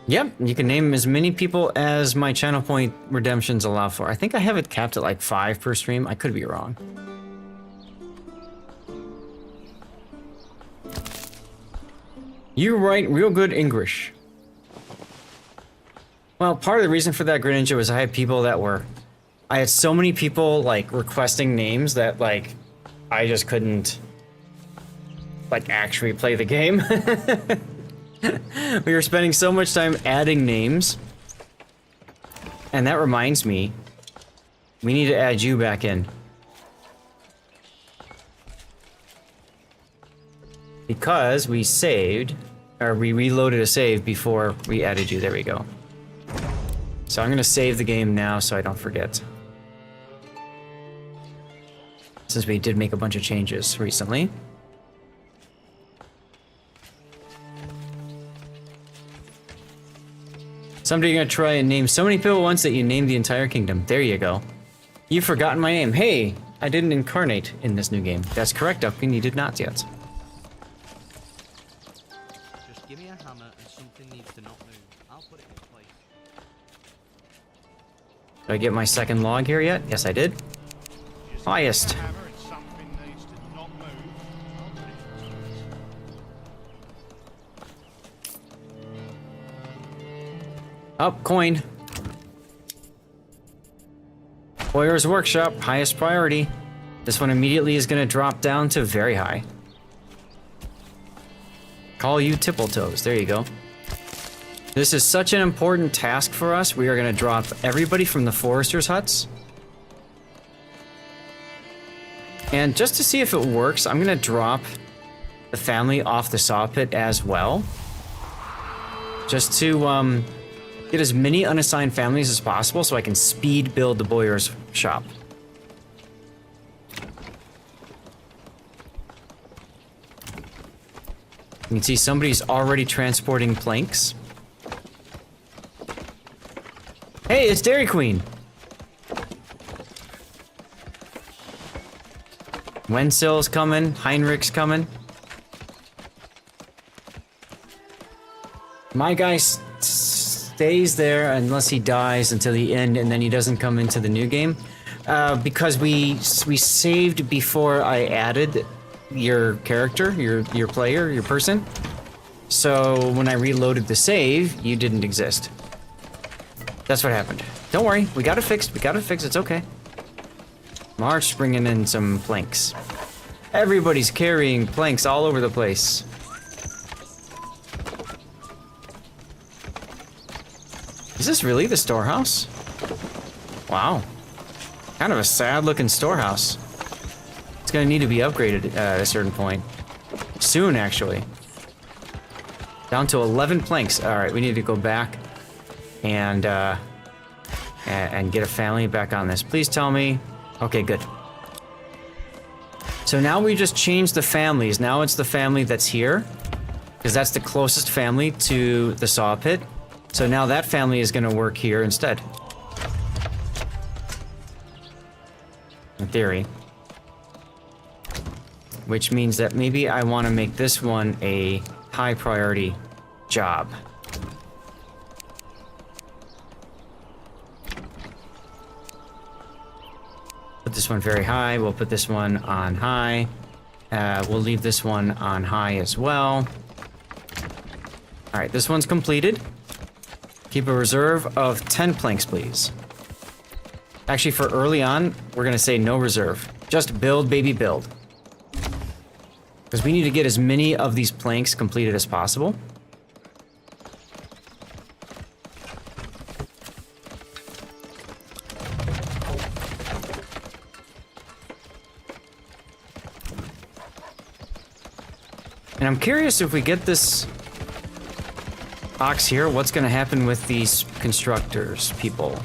[SPEAKER 3] Yep, you can name as many people as my channel point redemptions allow for. I think I have it capped at like 5 per stream. I could be wrong. You write real good English. Well, part of the reason for that, Greninja, was I had people that were... I had so many people, like, requesting names that, like, I just couldn't, like, actually play the game. We were spending so much time adding names. And that reminds me, we need to add you back in. Because we saved, or we reloaded a save before we added you. There we go. So I'm gonna save the game now so I don't forget. Since we did make a bunch of changes recently. Someday you're gonna try and name so many people at once that you name the entire kingdom. There you go. You've forgotten my name. Hey, I didn't incarnate in this new game. That's correct, Upkin, you did not yet.
[SPEAKER 8] Just give me a hammer and something needs to not move. I'll put it in place.
[SPEAKER 3] Did I get my second log here yet? Yes, I did.
[SPEAKER 5] Just
[SPEAKER 3] Highest.
[SPEAKER 5] give me a hammer and something needs to not move. I'll put it in place.
[SPEAKER 3] Up, coin. Boyer's Workshop, highest priority. This one immediately is going to drop down to very high. Call you Tippletoes. There you go. This is such an important task for us. We are going to drop everybody from the Forester's huts. And just to see if it works, I'm going to drop the family off the saw pit as well. Just to get as many unassigned families as possible so I can speed build the Boyer's shop. You can see somebody's already transporting planks. Hey, it's Dairy Queen! Wensil's coming, Heinrich's coming. My guy stays there unless he dies until the end, and then he doesn't come into the new game. Because we saved before I added your character, your player, your person. So when I reloaded the save, you didn't exist. That's what happened. Don't worry, we got it fixed. We got it fixed. It's okay. March bringing in some planks. Everybody's carrying planks all over the place. Is this really the storehouse? Wow. Kind of a sad-looking storehouse. It's gonna need to be upgraded at a certain point. Soon, actually. Down to 11 planks. Alright, we need to go back and get a family back on this. Please tell me... Okay, good. So now we just changed the families. Now it's the family that's here. Because that's the closest family to the saw pit. So now that family is gonna work here instead. In theory. Which means that maybe I want to make this one a high priority job. Put this one very high. We'll put this one on high. We'll leave this one on high as well. Alright, this one's completed. Keep a reserve of 10 planks, please. Actually, for early on, we're gonna say no reserve. Just build, baby, build. Because we need to get as many of these planks completed as possible. And I'm curious if we get this ox here, what's going to happen with these constructors people?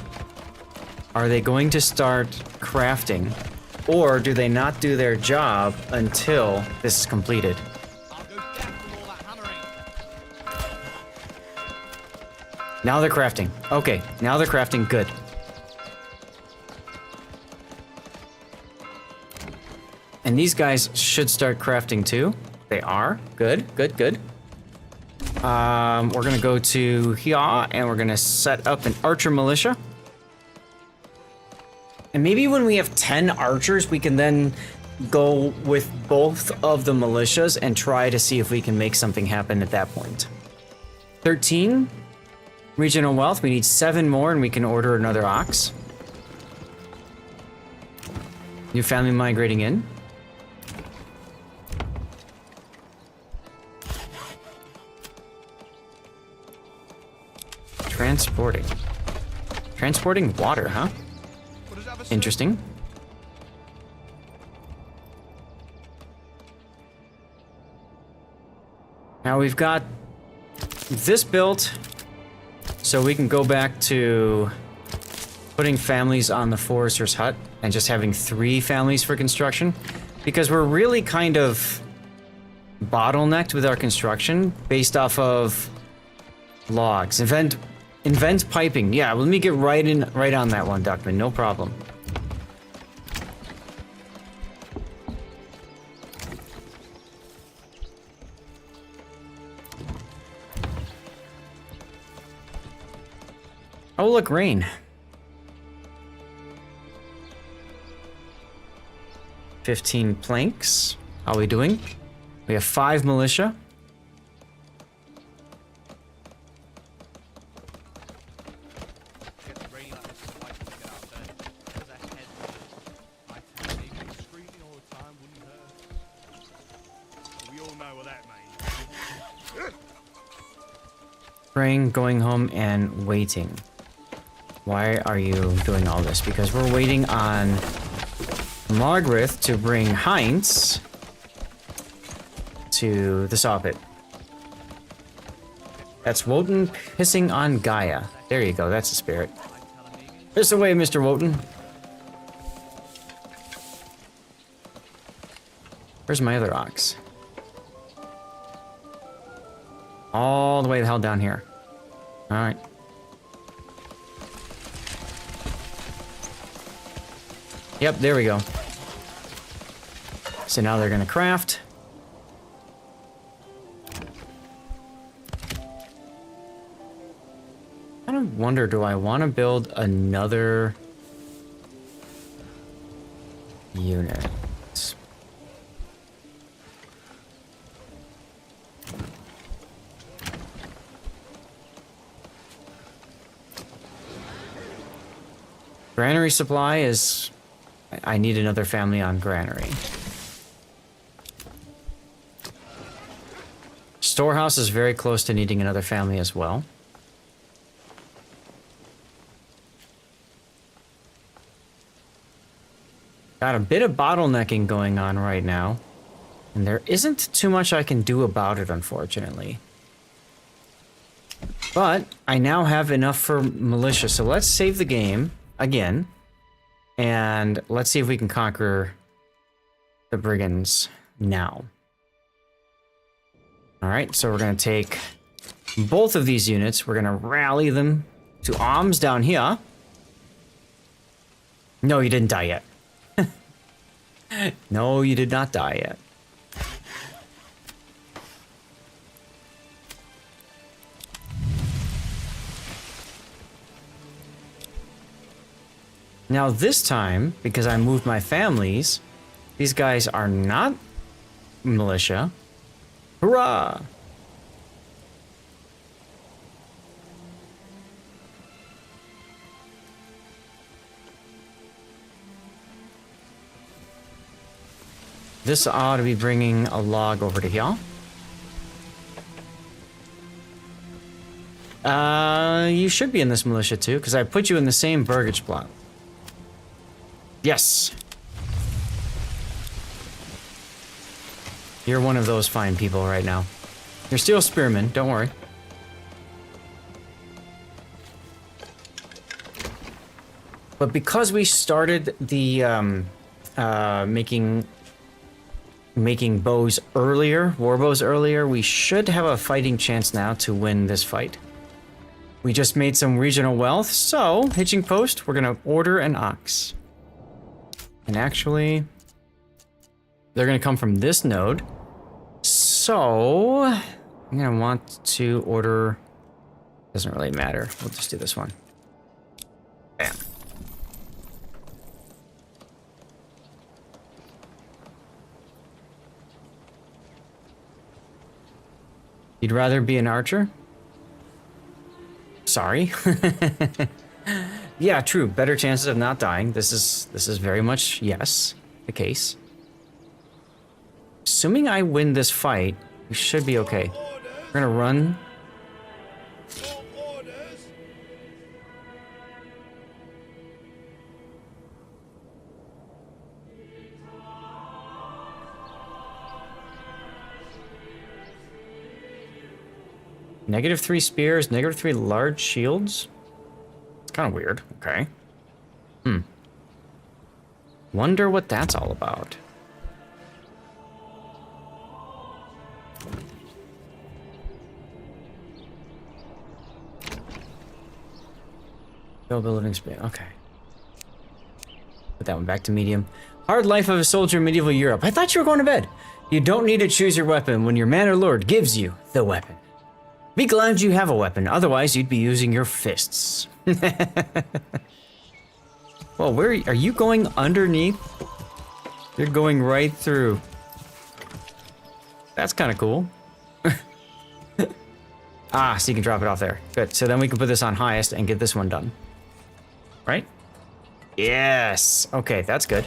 [SPEAKER 3] Are they going to start crafting? Or do they not do their job until this is completed?
[SPEAKER 8] I'll go deaf from all that hammering.
[SPEAKER 3] Now they're crafting. Okay, now they're crafting. Good. And these guys should start crafting too. They are. Good, good, good. We're gonna go to here and we're gonna set up an archer militia. And maybe when we have 10 archers, we can then go with both of the militias and try to see if we can make something happen at that point. 13 regional wealth. We need 7 more and we can order another ox. New family migrating in. Transporting. Transporting water, huh?
[SPEAKER 5] What does that have a say?
[SPEAKER 3] Interesting. Now we've got this built, so we can go back to putting families on the forester's hut and just having 3 families for construction, because we're really kind of bottlenecked with our construction based off of logs. Invent piping. Yeah, let me get right on that one, Duckman. No problem. Oh, look, rain. 15 planks. How are we doing? We have 5 militia.
[SPEAKER 8] Gets rainy like this is why I can't get out of bed. Because their head hurts. I tell you, if screaming all the time wouldn't hurt.
[SPEAKER 5] We all know what that means.
[SPEAKER 3] Praying, going home, and waiting. Why are you doing all this? Because we're waiting on Margaret to bring Heinz to the saw pit. That's Wotan pissing on Gaia. There you go, that's the spirit. Piss away, Mr. Wotan. Where's my other ox? All the way the hell down here. Alright. Yep, there we go. So now they're gonna craft. I kind of wonder, do I want to build another unit? Granary supply is... I need another family on granary. Storehouse is very close to needing another family as well. Got a bit of bottlenecking going on right now. And there isn't too much I can do about it, unfortunately. But I now have enough for militia, so let's save the game again. And let's see if we can conquer the brigands now. Alright, so we're going to take both of these units. We're going to rally them to arms down here. No, you didn't die yet. No, you did not die yet. Now this time, because I moved my families, these guys are not militia. Hurrah! This ought to be bringing a log over to here. You should be in this militia too, because I put you in the same burgage plot. Yes. You're one of those fine people right now. You're still spearmen, don't worry. But because we started the making bows earlier, war bows earlier, we should have a fighting chance now to win this fight. We just made some regional wealth, so hitching post, we're gonna order an ox. And actually, they're gonna come from this node. So I'm gonna want to order, doesn't really matter. We'll just do this one. Bam. You'd rather be an archer? Sorry. Yeah, true. Better chances of not dying. This is very much, yes, the case. Assuming I win this fight, we should be okay. We're gonna run. -3 spears, -3 large shields. It's kind of weird. Okay. Wonder what that's all about. Build a living space. Okay. Put that one back to medium. Hard life of a soldier in medieval Europe. I thought you were going to bed. You don't need to choose your weapon when your Manor Lord gives you the weapon. Be glad you have a weapon, otherwise you'd be using your fists. Well, where are you going underneath? You're going right through. That's kind of cool. Ah, so you can drop it off there. Good, so then we can put this on highest and get this one done. Right? Yes! Okay, that's good.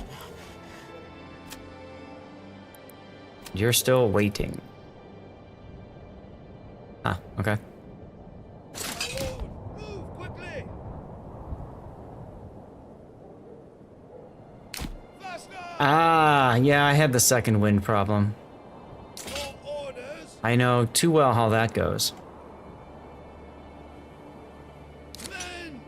[SPEAKER 3] You're still waiting. Ah, okay.
[SPEAKER 5] Move quickly! Faster!
[SPEAKER 3] Ah, yeah, I had the second wind problem.
[SPEAKER 5] Orders!
[SPEAKER 3] I know too well how that goes.
[SPEAKER 5] Men!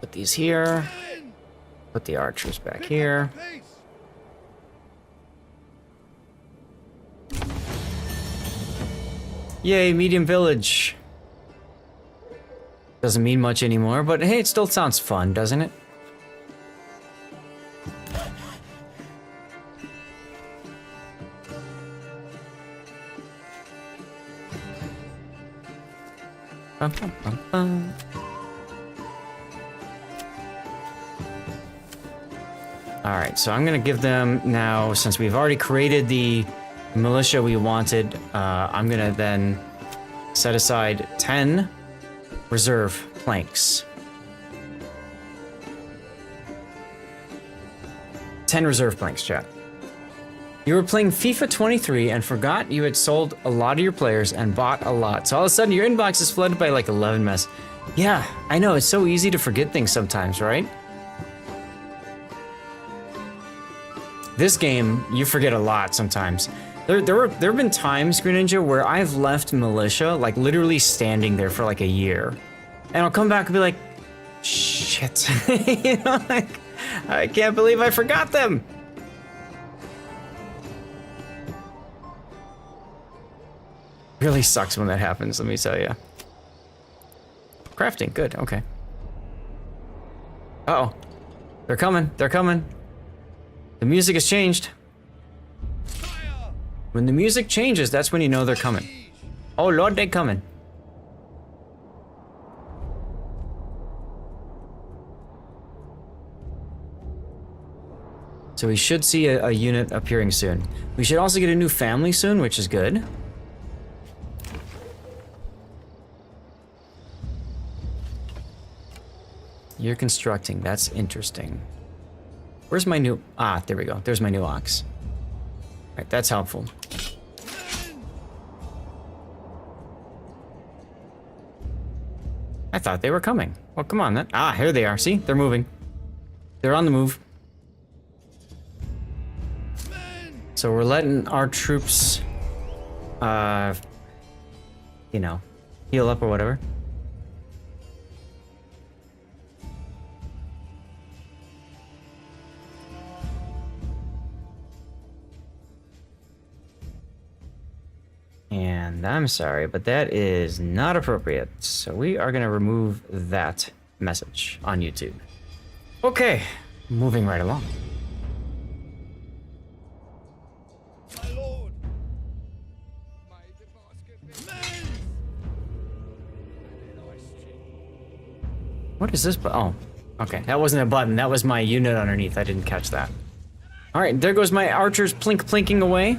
[SPEAKER 3] Put these here.
[SPEAKER 5] Men!
[SPEAKER 3] Put the archers back
[SPEAKER 5] Pick up
[SPEAKER 3] here.
[SPEAKER 5] the pace!
[SPEAKER 3] Yay, medium village. Doesn't mean much anymore, but hey, it still sounds fun, doesn't it? Bum, bum, bum, bum. Alright, so I'm gonna give them now, since we've already created the militia we wanted, I'm gonna then set aside 10 reserve planks. 10 reserve planks, chat. You were playing FIFA 23 and forgot you had sold a lot of your players and bought a lot. So all of a sudden your inbox is flooded by like 11 mess. Yeah, I know, it's so easy to forget things sometimes, right? This game, you forget a lot sometimes. There have been times, Green Ninja, where I've left militia, like literally standing there for like a year. And I'll come back and be like, shit. You know, like, I can't believe I forgot them. Really sucks when that happens, let me tell you. Crafting, good, okay. Uh-oh. They're coming, they're coming. The music has changed.
[SPEAKER 5] Fire!
[SPEAKER 3] When the music changes, that's when you know they're coming. Oh Lord, they're coming. So we should see a unit appearing soon. We should also get a new family soon, which is good. You're constructing. That's interesting. Where's my new... Ah, there we go. There's my new ox. Alright, that's helpful. I thought they were coming. Well, come on then. Ah, here they are. See? They're moving. They're on the move. So we're letting our troops, you know, heal up or whatever. And I'm sorry, but that is not appropriate. So we are going to remove that message on YouTube. Okay, moving right along.
[SPEAKER 5] My lord. May the basket be
[SPEAKER 3] What is this? Oh, okay. That wasn't a button. That was my unit underneath. I didn't catch that. All right, there goes my archers plinking away.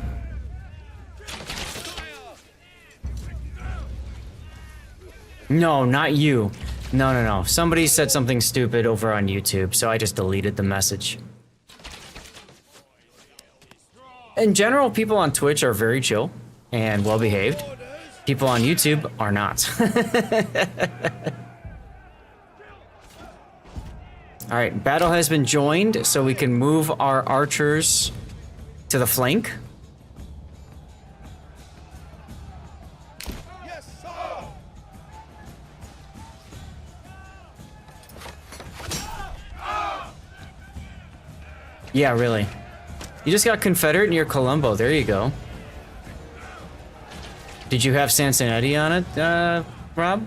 [SPEAKER 3] No, not you. No. Somebody said something stupid over on YouTube, so I just deleted the message. In general, people on Twitch are very chill and well-behaved. People on YouTube are not. Alright, battle has been joined, so we can move our archers to the flank. Yeah, really. You just got Confederate and you're Colombo. There you go. Did you have Cincinnati on it, Rob?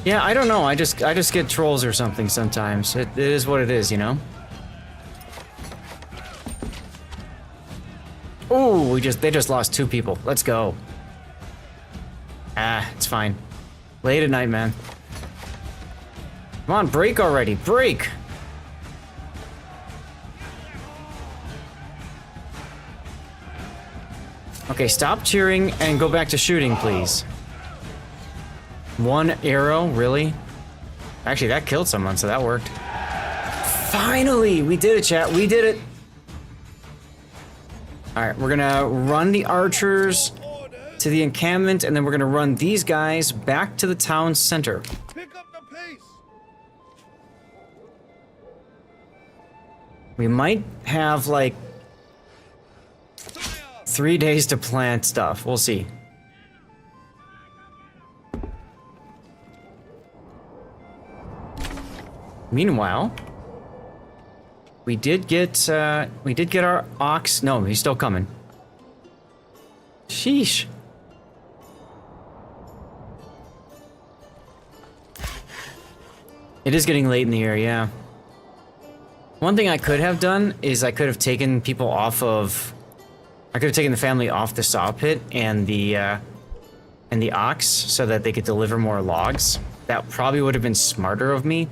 [SPEAKER 3] Yeah, I don't know. I just get trolls or something sometimes. It is what it is, you know? Oh, they just lost 2 people. Let's go. Ah, it's fine. Late at night, man. Come on, break already. Break! Okay, stop cheering and go back to shooting, please. 1 arrow, really? Actually, that killed someone, so that worked. Finally! We did it, chat. We did it! Alright, we're gonna run the archers to the encampment, and then we're gonna run these guys back to the town center.
[SPEAKER 5] Pick up the pace.
[SPEAKER 3] We might have, like, 3 days to plant stuff. We'll see. Meanwhile, we did get our ox. No, he's still coming. Sheesh. It is getting late in the year, yeah. One thing I could have done is I could have taken people off of... I could have taken the family off the saw pit and the ox so that they could deliver more logs. That probably would have been smarter of me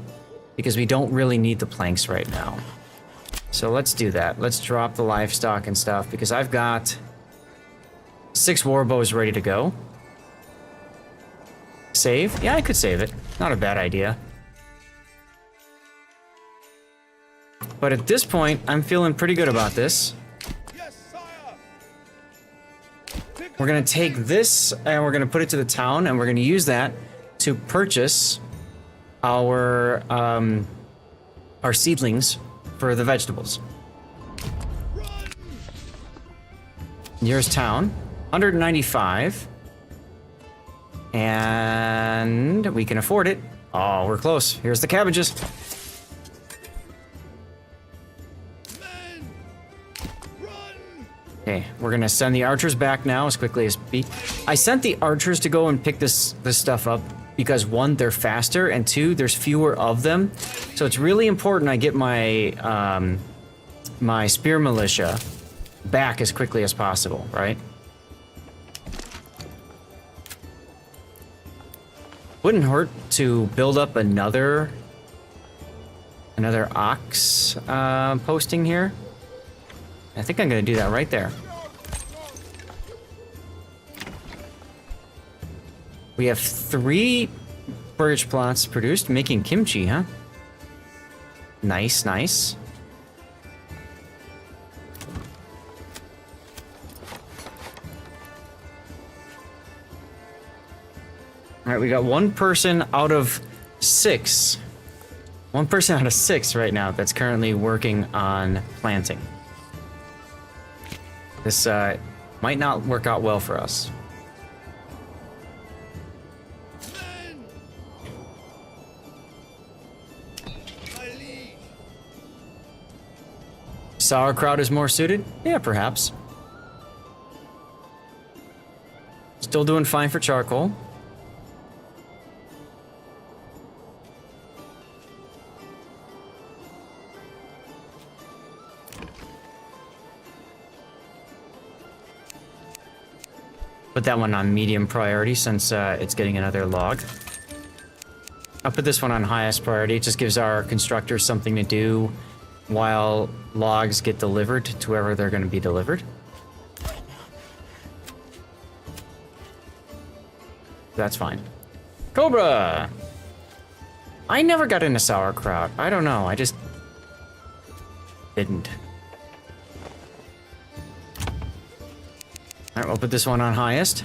[SPEAKER 3] because we don't really need the planks right now. So let's do that. Let's drop the livestock and stuff because I've got 6 war bows ready to go. Save? Yeah, I could save it. Not a bad idea. But at this point, I'm feeling pretty good about this.
[SPEAKER 5] Yes, sire.
[SPEAKER 3] We're gonna take this and we're gonna put it to the town and we're gonna use that to purchase our seedlings for the vegetables. Here's town, 195. And we can afford it. Oh, we're close. Here's the cabbages. Okay, we're gonna send the archers back now as quickly as I sent the archers to go and pick this stuff up because 1, they're faster, and 2, there's fewer of them. So it's really important I get my my spear militia back as quickly as possible, right? Wouldn't hurt to build up another ox posting here. I think I'm gonna do that right there. We have 3 birch plots produced, making kimchi, huh? Nice, nice. Alright, we got 1 person out of 6. 1 person out of 6 right now that's currently working on planting. This might not work out well for us. Sauerkraut is more suited? Yeah, perhaps. Still doing fine for charcoal. Put that one on medium priority since it's getting another log. I'll put this one on highest priority. It just gives our constructors something to do while logs get delivered to wherever they're going to be delivered. That's fine. Cobra! I never got into sauerkraut. I don't know. I just didn't. Alright, we'll put this one on highest.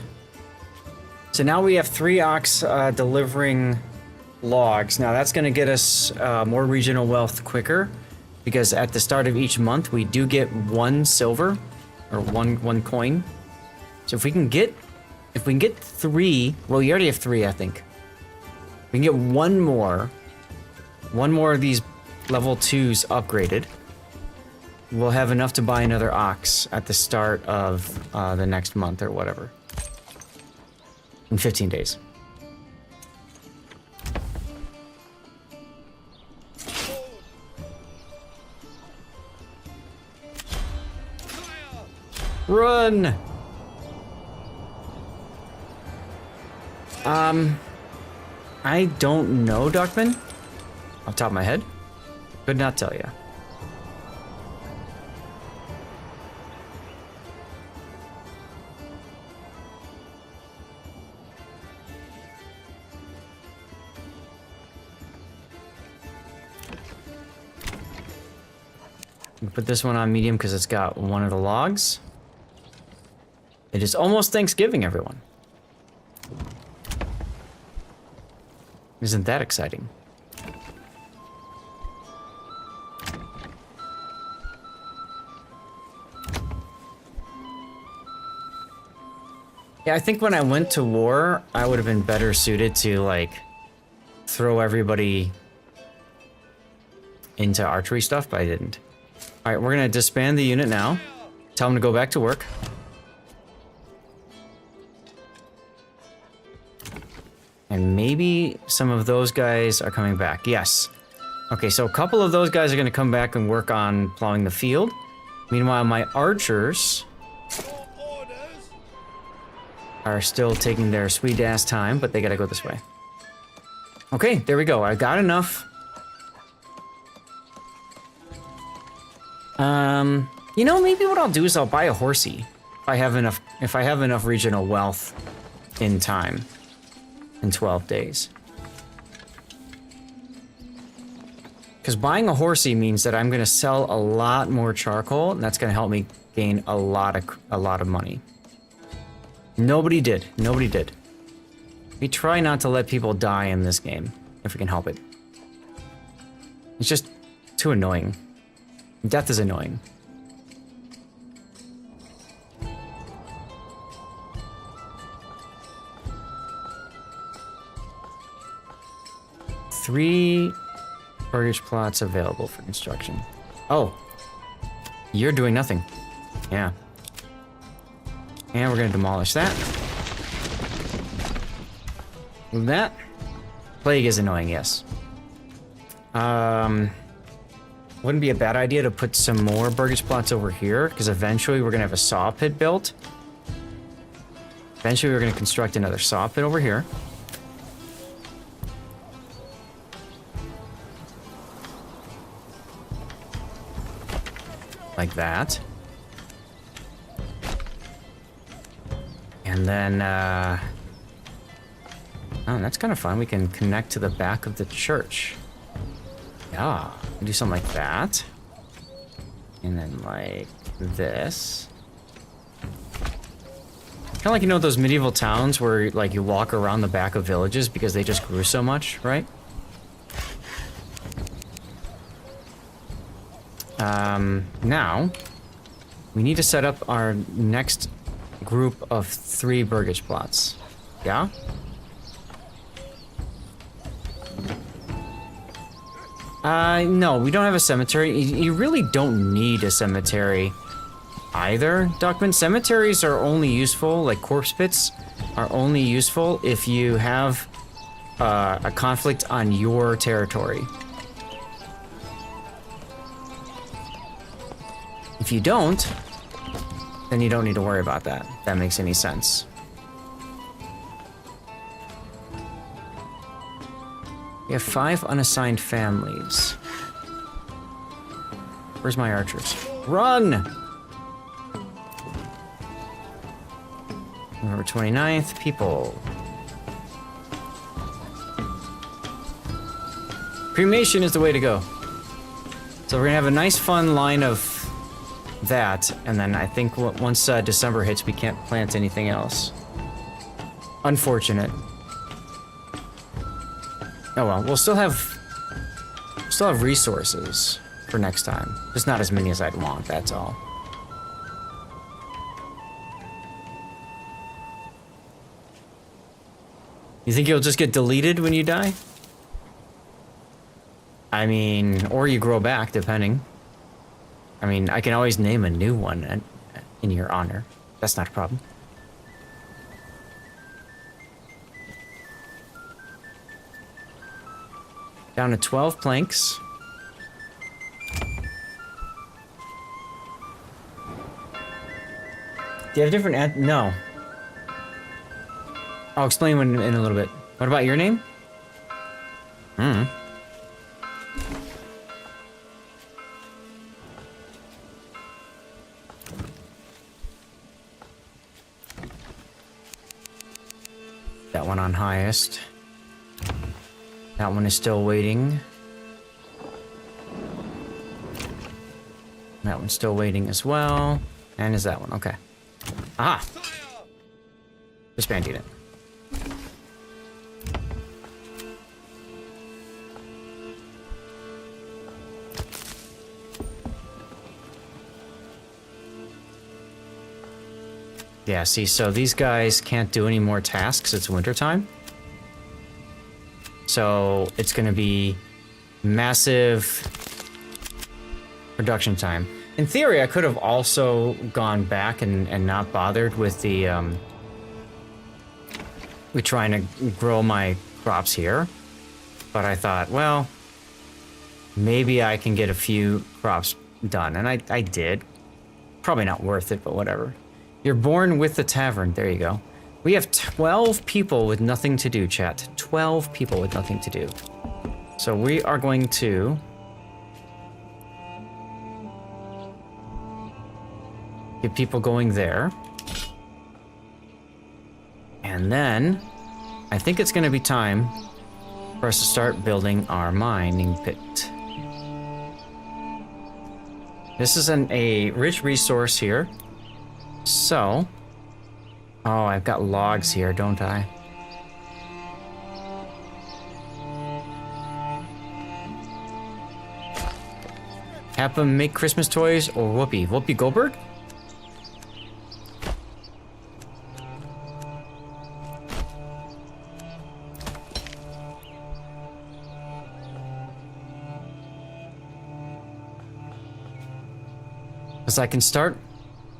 [SPEAKER 3] So now we have 3 ox delivering logs. Now that's going to get us more regional wealth quicker, because at the start of each month we do get 1 silver, or one coin. So if we can get 3, well, you already have 3, I think. We can get one more of these level 2s upgraded. We'll have enough to buy another ox at the start of the next month or whatever. In 15 days. Run! I don't know, Duckman. Off the top of my head. Could not tell you. Put this one on medium because it's got 1 of the logs. It is almost Thanksgiving, everyone. Isn't that exciting? Yeah, I think when I went to war, I would have been better suited to, like, throw everybody into archery stuff, but I didn't. Alright, we're gonna disband the unit now. Tell them to go back to work. And maybe some of those guys are coming back. Yes. Okay, so a couple of those guys are gonna come back and work on plowing the field. Meanwhile, my archers are still taking their sweet ass time, but they gotta go this way. Okay, there we go. I got enough. You know, maybe what I'll do is I'll buy a horsey if I have enough regional wealth in time, in 12 days. Because buying a horsey means that I'm going to sell a lot more charcoal, and that's going to help me gain a lot of money. Nobody did. Nobody did. We try not to let people die in this game, if we can help it. It's just too annoying. Death is annoying. Three mortgage plots available for construction. Oh, you're doing nothing. Yeah. And we're gonna demolish that. That plague is annoying, yes. Wouldn't be a bad idea to put some more burgage plots over here, because eventually we're gonna have a saw pit built. Eventually we're gonna construct another saw pit over here. Like that. And then, oh, that's kind of fun. We can connect to the back of the church. Yeah, do something like that. And then like this. Kind of like, you know, those medieval towns where like you walk around the back of villages because they just grew so much, right? Now, we need to set up our next group of 3 burgage plots. Yeah? No, we don't have a cemetery. You really don't need a cemetery either, Duckman. Cemeteries are only useful, like corpse pits, are only useful if you have a conflict on your territory. If you don't, then you don't need to worry about that, if that makes any sense. We have 5 unassigned families. Where's my archers? Run! November 29th, people. Cremation is the way to go. So we're gonna have a nice fun line of that, and then I think once December hits, we can't plant anything else. Unfortunate. Oh well, we'll still have resources for next time. Just not as many as I'd want, that's all. You think you'll just get deleted when you die? I mean, or you grow back, depending. I mean, I can always name a new one in your honor. That's not a problem. Down to 12 planks. Do you have different no. I'll explain in a little bit. What about your name? That one on highest. That one is still waiting. That one's still waiting as well. And is that one? Okay. Aha! Disbanding it. Yeah, see, so these guys can't do any more tasks. It's wintertime. So it's going to be massive production time. In theory, I could have also gone back and not bothered with the with trying to grow my crops here. But I thought, well, maybe I can get a few crops done. And I did. Probably not worth it, but whatever. You're born with the tavern. There you go. We have 12 people with nothing to do, chat. 12 people with nothing to do. So we are going to get people going there. And then I think it's going to be time for us to start building our mining pit. This is a rich resource here. So, oh, I've got logs here, don't I? Have them make Christmas toys or Whoopi? Whoopi Goldberg? Because I can start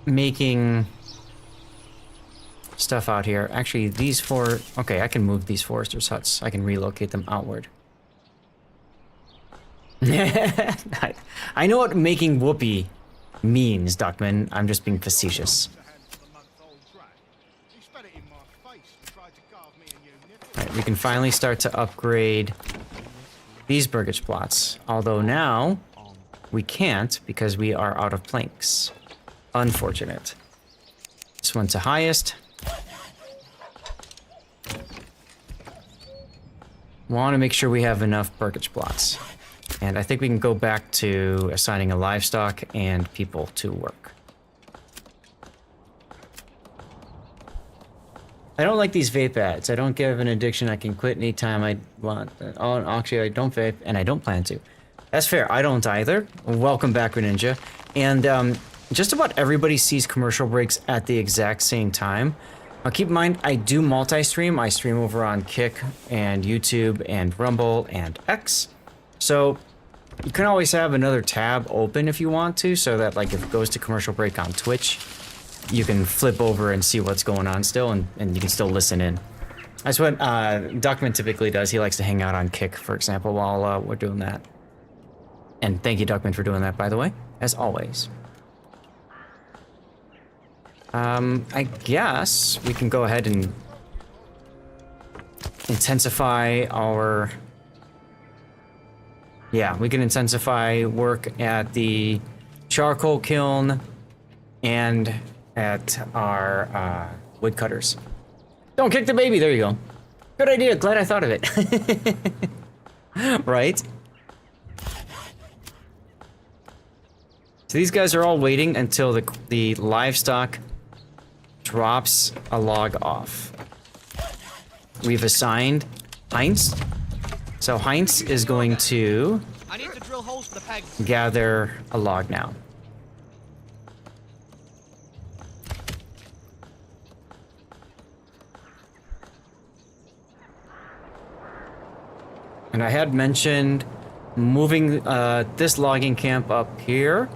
[SPEAKER 3] making stuff out here. Actually, these 4... Okay, I can move these foresters' huts. I can relocate them outward. I know what making whoopee means, Duckman. I'm just being facetious. Alright, we can finally start to upgrade these burgage plots. Although now, we can't because we are out of planks. Unfortunate. This one's the highest. want to make sure we have enough burkage blocks. And I think we can go back to assigning a livestock and people to work. I don't like these vape ads. I don't give an addiction. I can quit anytime I want. Oh, actually, I don't vape, and I don't plan to. That's fair. I don't either. Welcome back, Ninja. And just about everybody sees commercial breaks at the exact same time. Now, keep in mind, I do multi-stream. I stream over on Kick and YouTube and Rumble and X. So you can always have another tab open if you want to, so that like if it goes to commercial break on Twitch, you can flip over and see what's going on still, and you can still listen in. That's what Duckman typically does. He likes to hang out on Kick, for example, while we're doing that. And thank you, Duckman, for doing that, by the way, as always. I guess we can go ahead and intensify our... Yeah, we can intensify work at the charcoal kiln and at our woodcutters. Don't kick the baby, there you go. Good idea, glad I thought of it. Right? So these guys are all waiting until the livestock drops a log off. We've assigned Heinz. So Heinz is going to
[SPEAKER 8] I need to drill holes for the pegs.
[SPEAKER 3] gather a log now. And I had mentioned moving this logging camp up here,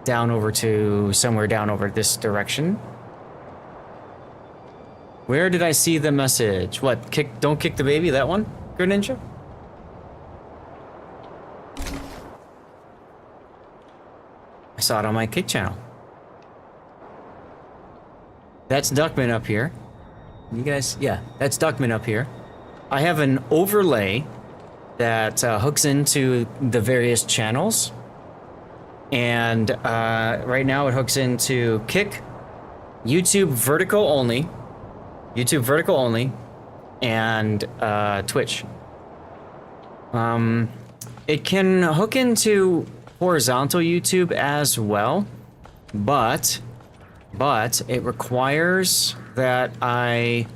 [SPEAKER 3] down over to somewhere down over this direction. Where did I see the message? What? Don't kick the baby, that one? Good Ninja? I saw it on my Kick channel. That's Duckman up here. You guys, yeah, that's Duckman up here. I have an overlay that hooks into the various channels. And right now it hooks into Kick, YouTube vertical only, and Twitch. It can hook into horizontal YouTube as well, but it requires that I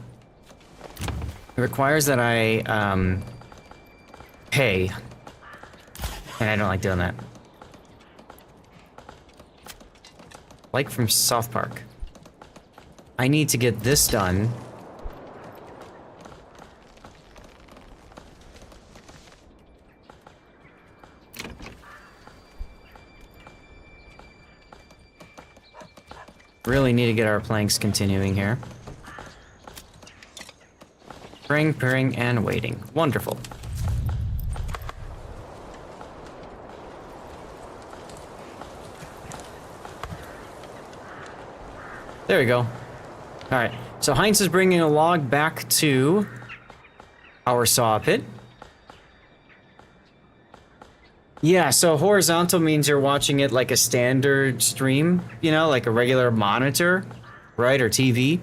[SPEAKER 3] pay, and I don't like doing that. Like from South Park. I need to get this done. Really need to get our planks continuing here. Purring, and waiting. Wonderful. There we go. Alright, so Heinz is bringing a log back to our saw pit. Yeah, so horizontal means you're watching it like a standard stream, you know, like a regular monitor, right, or TV.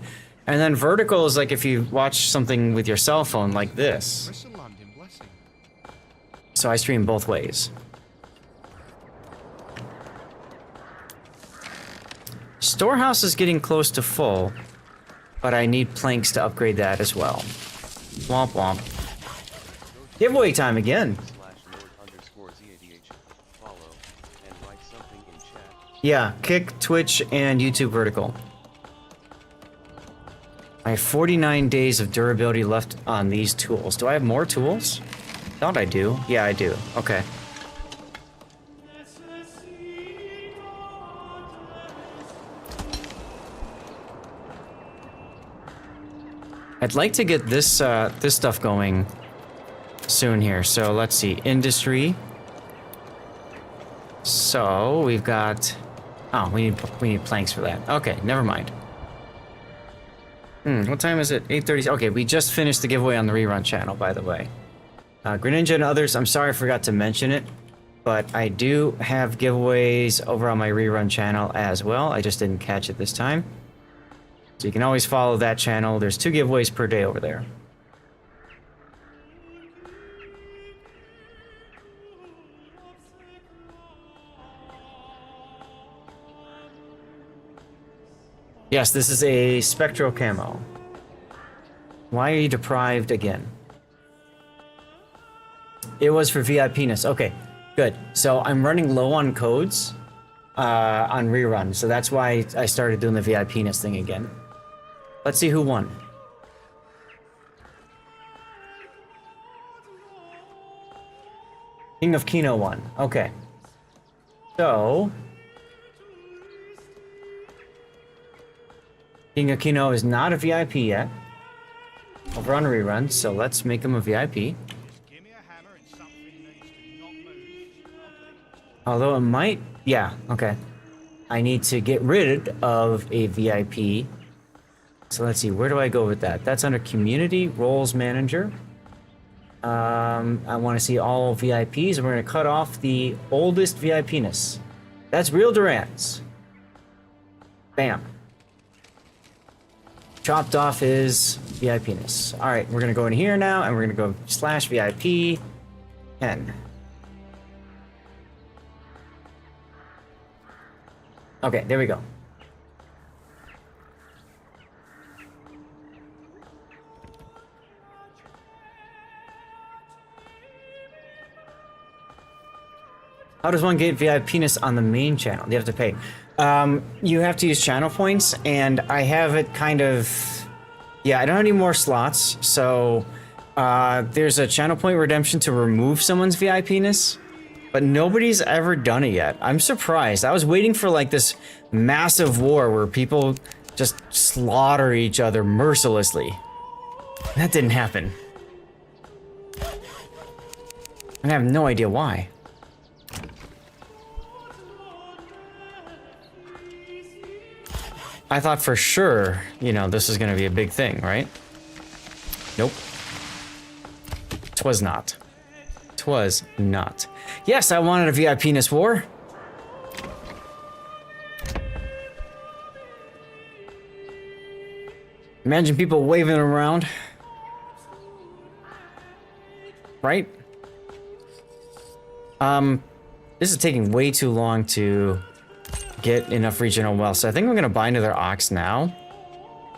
[SPEAKER 3] And then vertical is like if you watch something with your cell phone like this. So I stream both ways. Storehouse is getting close to full, but I need planks to upgrade that as well. Womp womp. Giveaway time again. Yeah, Kick, Twitch, and YouTube vertical. I have 49 days of durability left on these tools. Do I have more tools? Thought I do. Yeah, I do. Okay. I'd like to get this this stuff going soon here. So let's see, industry. So we've got. Oh, we need planks for that. Okay, never mind. What time is it? 8:30. Okay, we just finished the giveaway on the rerun channel, by the way. Greninja and others, I'm sorry I forgot to mention it, but I do have giveaways over on my rerun channel as well. I just didn't catch it this time. So you can always follow that channel. There's 2 giveaways per day over there. Yes, this is a spectral camo. Why are you deprived again? It was for VIPness. Okay, good. So I'm running low on codes on rerun, so that's why I started doing the VIPness thing again. Let's see who won. King of Kino won. Okay. So King of Kino is not a VIP yet. Over on rerun, so let's make him a VIP.
[SPEAKER 5] Give me a hammer and something needs to not move.
[SPEAKER 3] Although it might... Yeah, okay. I need to get rid of a VIP. So let's see, where do I go with that? That's under Community, Roles Manager. I want to see all VIPs, and we're going to cut off the oldest VIPness. That's Real Durant's. Bam. Chopped off his VIPness. Alright, we're going to go in here now, and we're going to go /VIP N. Okay, there we go. How does one get VIPness on the main channel? You have to pay. You have to use channel points, and I have it kind of... Yeah, I don't have any more slots, so... there's a channel point redemption to remove someone's VIPness, but nobody's ever done it yet. I'm surprised. I was waiting for, like, this massive war where people just slaughter each other mercilessly. That didn't happen. And I have no idea why. I thought for sure, you know, this is gonna be a big thing, right? Nope. 'Twas not. 'Twas not. Yes, I wanted a VIPness war. Imagine people waving it around. Right? This is taking way too long to get enough regional wealth, so I think I'm gonna buy another ox now,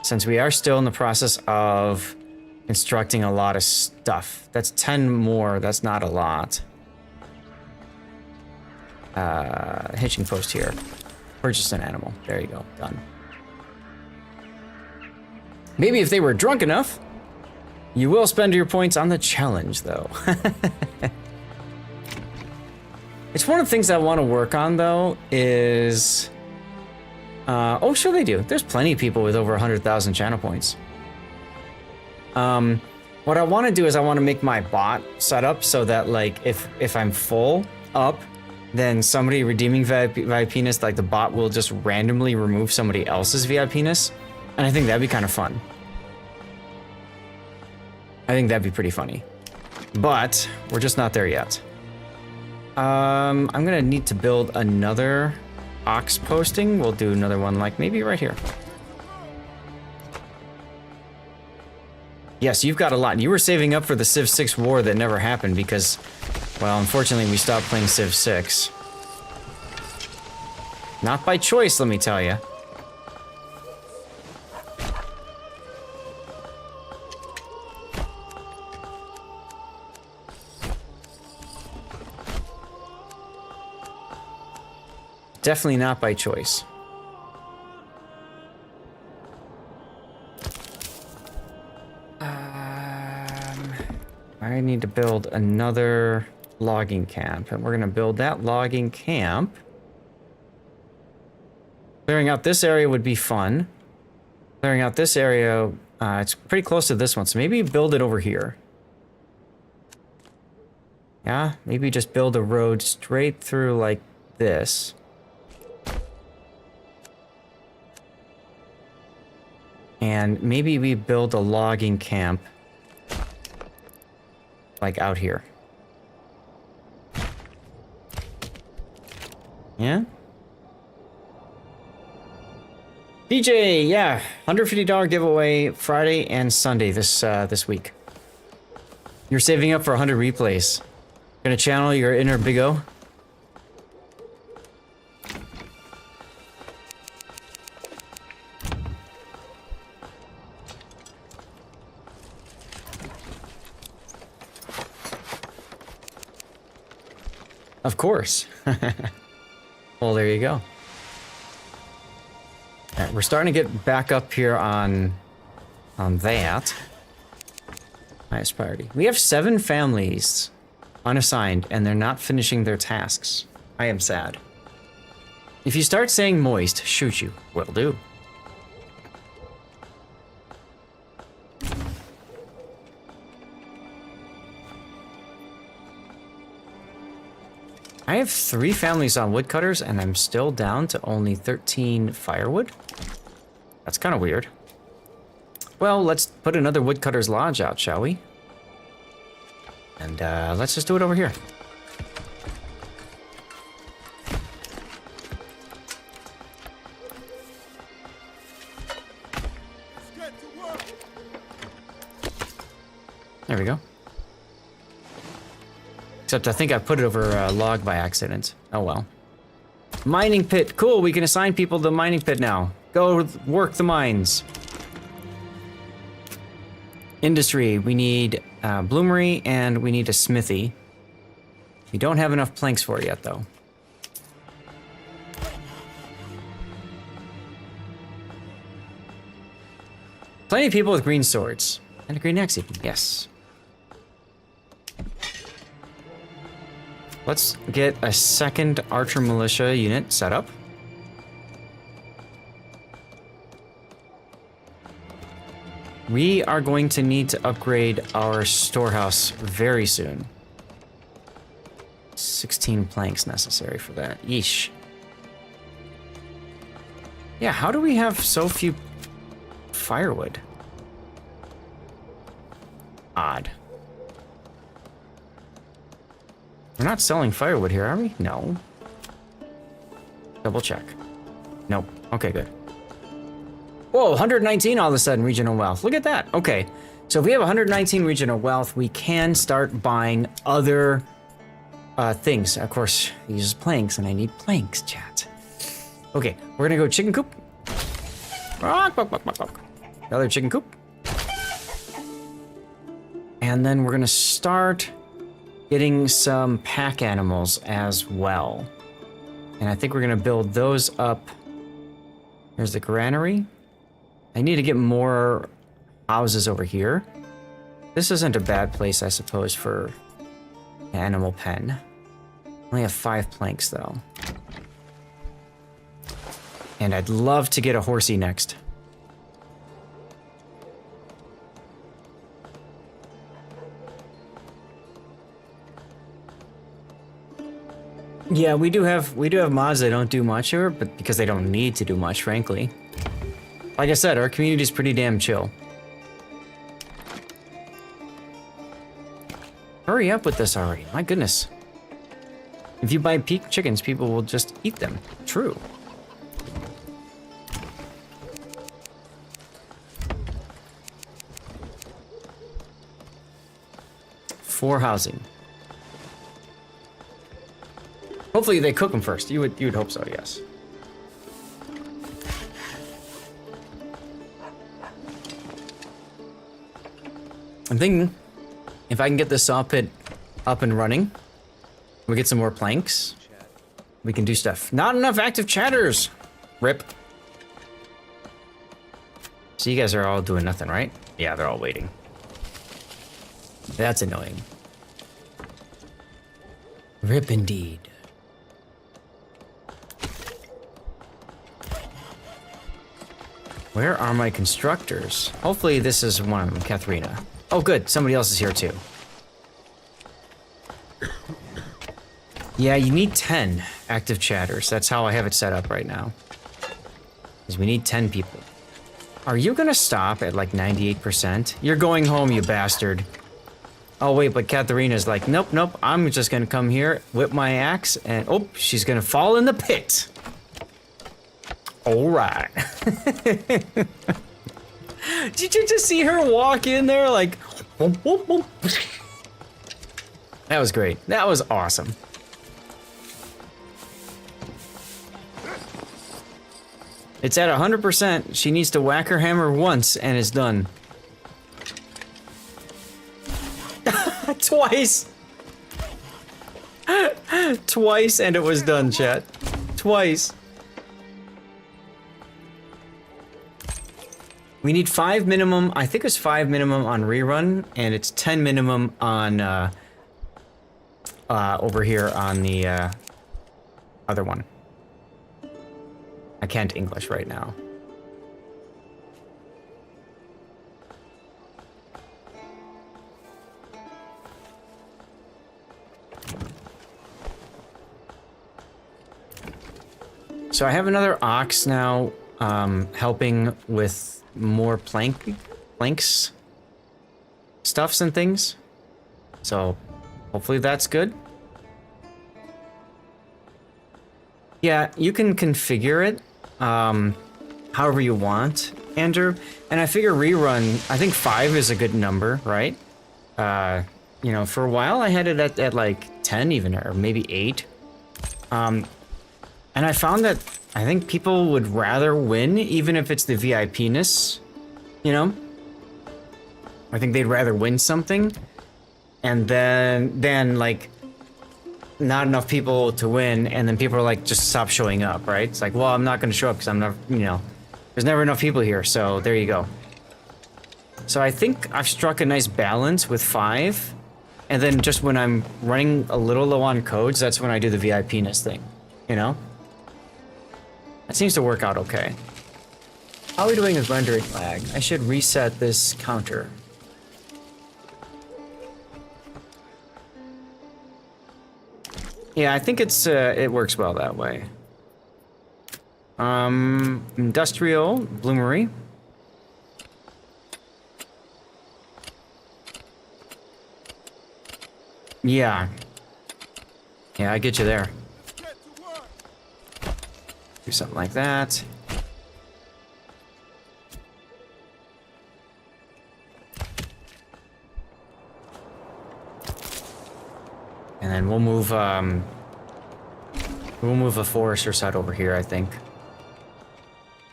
[SPEAKER 3] since we are still in the process of constructing a lot of stuff. That's 10 more, that's not a lot. Hitching post here. Purchase an animal. There you go, done. Maybe if they were drunk enough, you will spend your points on the challenge, though. It's one of the things I want to work on, though, is... oh, sure they do. There's plenty of people with over 100,000 channel points. What I want to do is I want to make my bot set up so that, like, if I'm full up, then somebody redeeming VIPness, like, the bot will just randomly remove somebody else's VIPness. And I think that'd be kind of fun. I think that'd be pretty funny. But we're just not there yet. I'm gonna need to build another ox posting. We'll do another one like maybe right here. Yes, you've got a lot. You were saving up for the Civ 6 war that never happened because, well, unfortunately we stopped playing Civ 6. Not by choice, let me tell you. Definitely not by choice. I need to build another logging camp, and we're gonna build that logging camp. Clearing out this area would be fun. Clearing out this area, it's pretty close to this one, so maybe build it over here. Yeah, maybe just build a road straight through like this. And maybe we build a logging camp like out here. Yeah? DJ, yeah, $150 giveaway Friday and Sunday this week. You're saving up for 100 replays. Gonna channel your inner Big O. Of course. Well, there you go. All right, we're starting to get back up here on that. Highest priority. We have 7 families unassigned, and they're not finishing their tasks. I am sad. If you start saying moist, shoot you. Will do. I have 3 families on woodcutters, and I'm still down to only 13 firewood. That's kind of weird. Well, let's put another woodcutter's lodge out, shall we? And let's just do it over here. There we go. Except I think I put it over a log by accident. Oh well. Mining pit. Cool, we can assign people to the mining pit now. Go work the mines. Industry. We need bloomery and we need a smithy. We don't have enough planks for it yet, though. Plenty of people with green swords. And a green axe even. Yes. Let's get a second archer militia unit set up. We are going to need to upgrade our storehouse very soon. 16 planks necessary for that. Yeesh. Yeah, how do we have so few firewood? Odd. We're not selling firewood here, are we? No. Double check. Nope. Okay, good. Whoa, 119 all of a sudden regional wealth. Look at that. Okay. So if we have 119 regional wealth, we can start buying other things. Of course, he uses planks, and I need planks, chat. Okay, we're gonna go chicken coop. Another chicken coop. And then we're gonna start getting some pack animals as well. And I think we're gonna build those up. There's the granary. I need to get more houses over here. This isn't a bad place, I suppose, for an animal pen. Only have 5 planks, though. And I'd love to get a horsey next. Yeah, we do have mods that don't do much here, but because they don't need to do much, frankly. Like I said, our community is pretty damn chill. Hurry up with this already, my goodness. If you buy peak chickens, people will just eat them. True. For housing. Hopefully they cook them first. You would hope so, yes. I'm thinking if I can get this saw pit up and running, we get some more planks, we can do stuff. Not enough active chatters. Rip. So you guys are all doing nothing, right? Yeah, they're all waiting. That's annoying. Rip indeed. Where are my constructors? Hopefully this is one of them, Katharina. Oh good, somebody else is here too. Yeah, you need 10 active chatters. That's how I have it set up right now. Because we need 10 people. Are you gonna stop at like 98%? You're going home, you bastard. Oh wait, but Katharina's like, nope, nope, I'm just gonna come here, whip my axe, and oh, she's gonna fall in the pit. All right. Did you just see her walk in there like, whoop, whoop, whoop. That was great. That was awesome. It's at 100%. She needs to whack her hammer once and it's done. Twice. Twice and it was done, chat. Twice. We need 5 minimum. I think it's 5 minimum on rerun, and it's 10 minimum on over here on the other one. I can't English right now. So I have another ox now, helping with more planks, stuffs and things. So hopefully that's good. Yeah, you can configure it however you want, Andrew. And I figure rerun, I think 5 is a good number, right? You know, for a while I had it at like 10 even, or maybe 8. And I found that I think people would rather win, even if it's the VIP-ness, you know? I think they'd rather win something, and then like, not enough people to win, and then people are like, just stop showing up, right? It's like, well, I'm not gonna show up because I'm not, you know, there's never enough people here, so there you go. So I think I've struck a nice balance with 5, and then just when I'm running a little low on codes, that's when I do the VIP-ness thing, you know? That seems to work out okay. How are we doing with rendering lag? I should reset this counter. Yeah, I think it's it works well that way. Industrial bloomery. Yeah. Yeah, I get you there. Do something like that. And then we'll move a forester side over here, I think.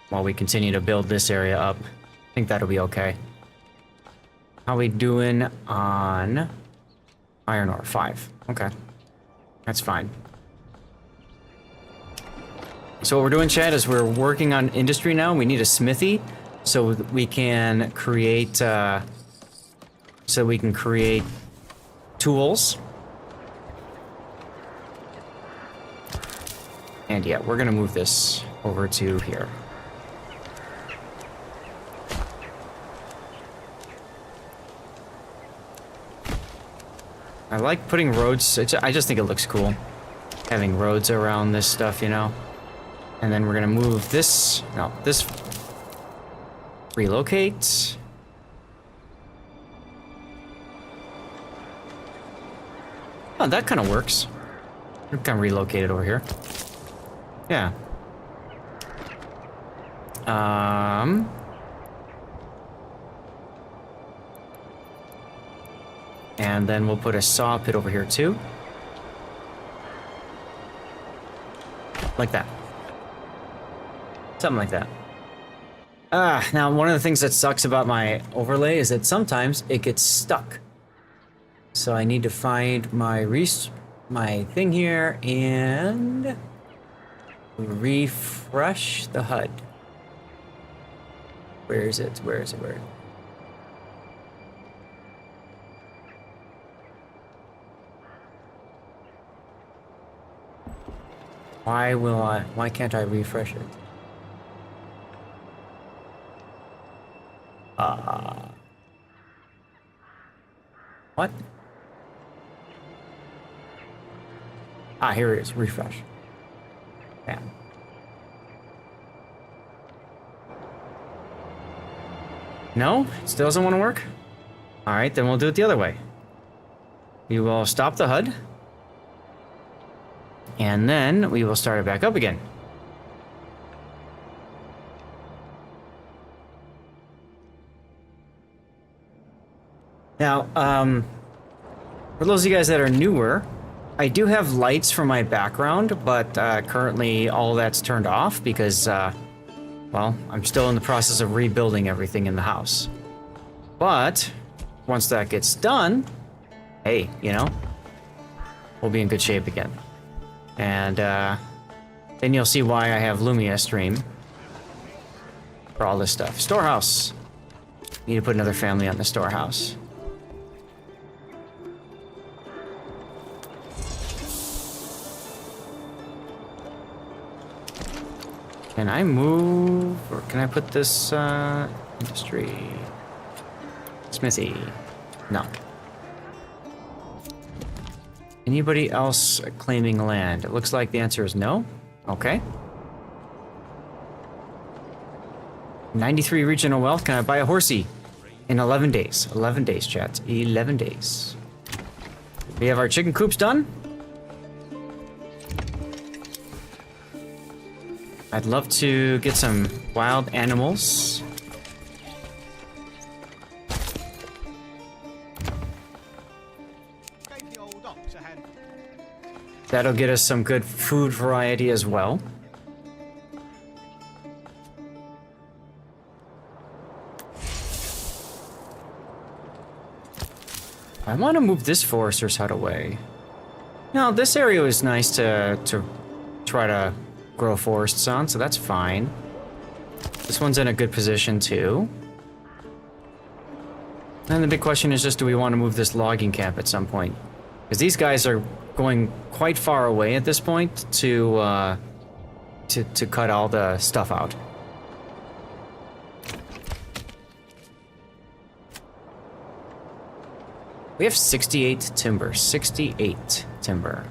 [SPEAKER 3] While we continue to build this area up. I think that'll be okay. How we doing on iron ore? 5. Okay. That's fine. So what we're doing, Chad, is we're working on industry now. We need a smithy so we can create tools. And yeah, we're gonna move this over to here. I like putting roads. I just think it looks cool, having roads around this stuff, you know. And then we're gonna move this. No, this. Relocate. Oh, that kind of works. We can relocate it over here. Yeah. And then we'll put a saw pit over here too. Like that. Something like that. Now one of the things that sucks about my overlay is that sometimes it gets stuck. So I need to find my thing here and refresh the HUD. Where is it? Where is it? Where? Why can't I refresh it? What? Ah, here it is. Refresh. Yeah. No? It still doesn't want to work? Alright, then we'll do it the other way. We will stop the HUD. And then we will start it back up again. Now, for those of you guys that are newer, I do have lights for my background, but currently all that's turned off because, well, I'm still in the process of rebuilding everything in the house. But once that gets done, hey, you know, we'll be in good shape again. And then you'll see why I have Lumia stream for all this stuff. Storehouse. Need to put another family on the storehouse. Can I move, or can I put this industry? Smithy. No. Anybody else claiming land? It looks like the answer is no. Okay. 93 regional wealth. Can I buy a horsey? In 11 days. 11 days, chat. 11 days. We have our chicken coops done. I'd love to get some wild animals.
[SPEAKER 5] Gave the old ox a hand.
[SPEAKER 3] That'll get us some good food variety as well. I want to move this forester's hut away. Now, this area is nice to try to grow forests on, so that's fine. This one's in a good position too. And the big question is just, do we want to move this logging camp at some point? Because these guys are going quite far away at this point to cut all the stuff out. We have 68 timber. 68 timber.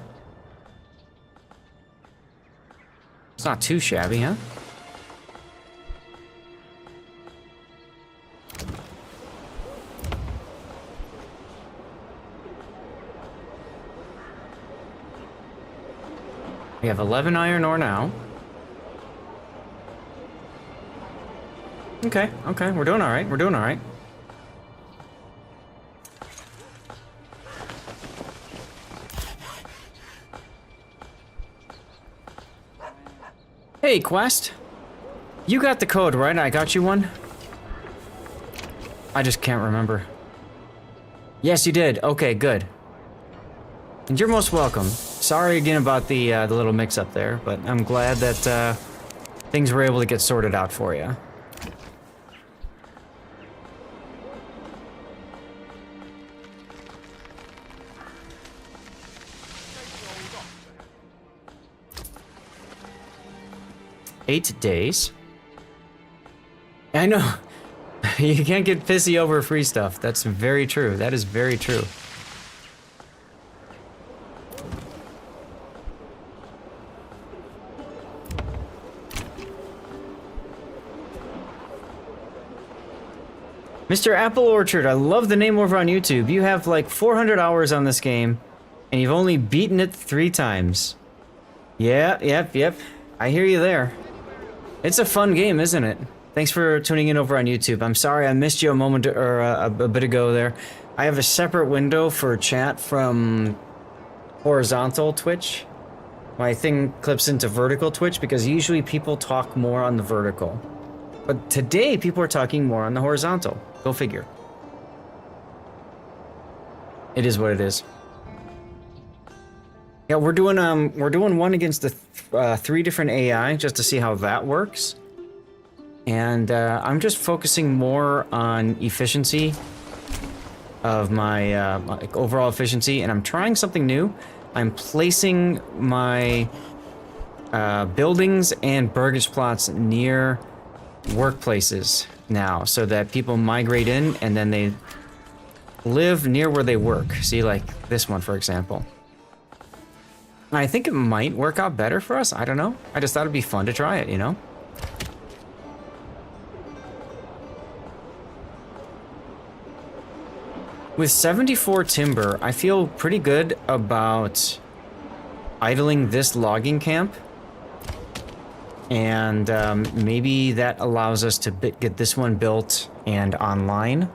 [SPEAKER 3] It's not too shabby, huh? We have 11 iron ore now. Okay, okay, we're doing all right. We're doing all right. Hey, Quest. You got the code, right? I got you one? I just can't remember. Yes, you did. Okay, good. And you're most welcome. Sorry again about the little mix-up there, but I'm glad that things were able to get sorted out for you. $8 days. I know. You can't get pissy over free stuff. That's very true. That is very true. Mr. Apple Orchard, I love the name over on YouTube. You have like 400 hours on this game, and you've only beaten it 3 times. Yeah, yep. I hear you there. It's a fun game, isn't it? Thanks for tuning in over on YouTube. I'm sorry I missed you a moment or a bit ago there. I have a separate window for chat from horizontal Twitch. My thing clips into vertical Twitch because usually people talk more on the vertical. But today people are talking more on the horizontal. Go figure. It is what it is. Yeah, we're doing one against the 3 different AI just to see how that works. And I'm just focusing more on efficiency of my like overall efficiency, and I'm trying something new. I'm placing my buildings and burgage plots near workplaces now, so that people migrate in and then they live near where they work. See, like this one, for example. I think it might work out better for us. I don't know. I just thought it'd be fun to try it, you know? With 74 timber, I feel pretty good about idling this logging camp. And maybe that allows us to get this one built and online.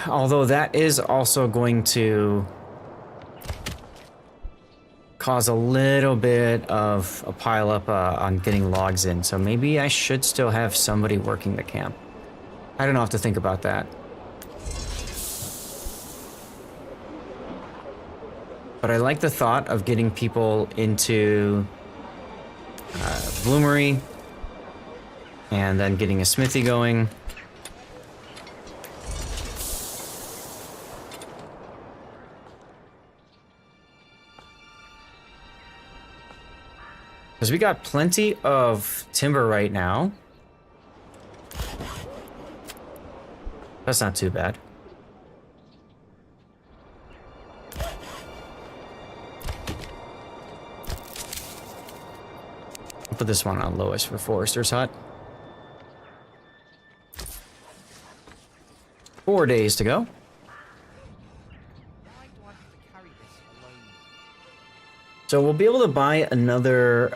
[SPEAKER 3] Although that is also going to cause a little bit of a pile up on getting logs in. So maybe I should still have somebody working the camp. I don't know, have to think about that. But I like the thought of getting people into Bloomery and then getting a smithy going. Because we got plenty of timber right now. That's not too bad. I'll put this one on lowest for Forester's Hut. 4 days to go.
[SPEAKER 8] Why do I have to carry this alone?
[SPEAKER 3] So we'll be able to buy another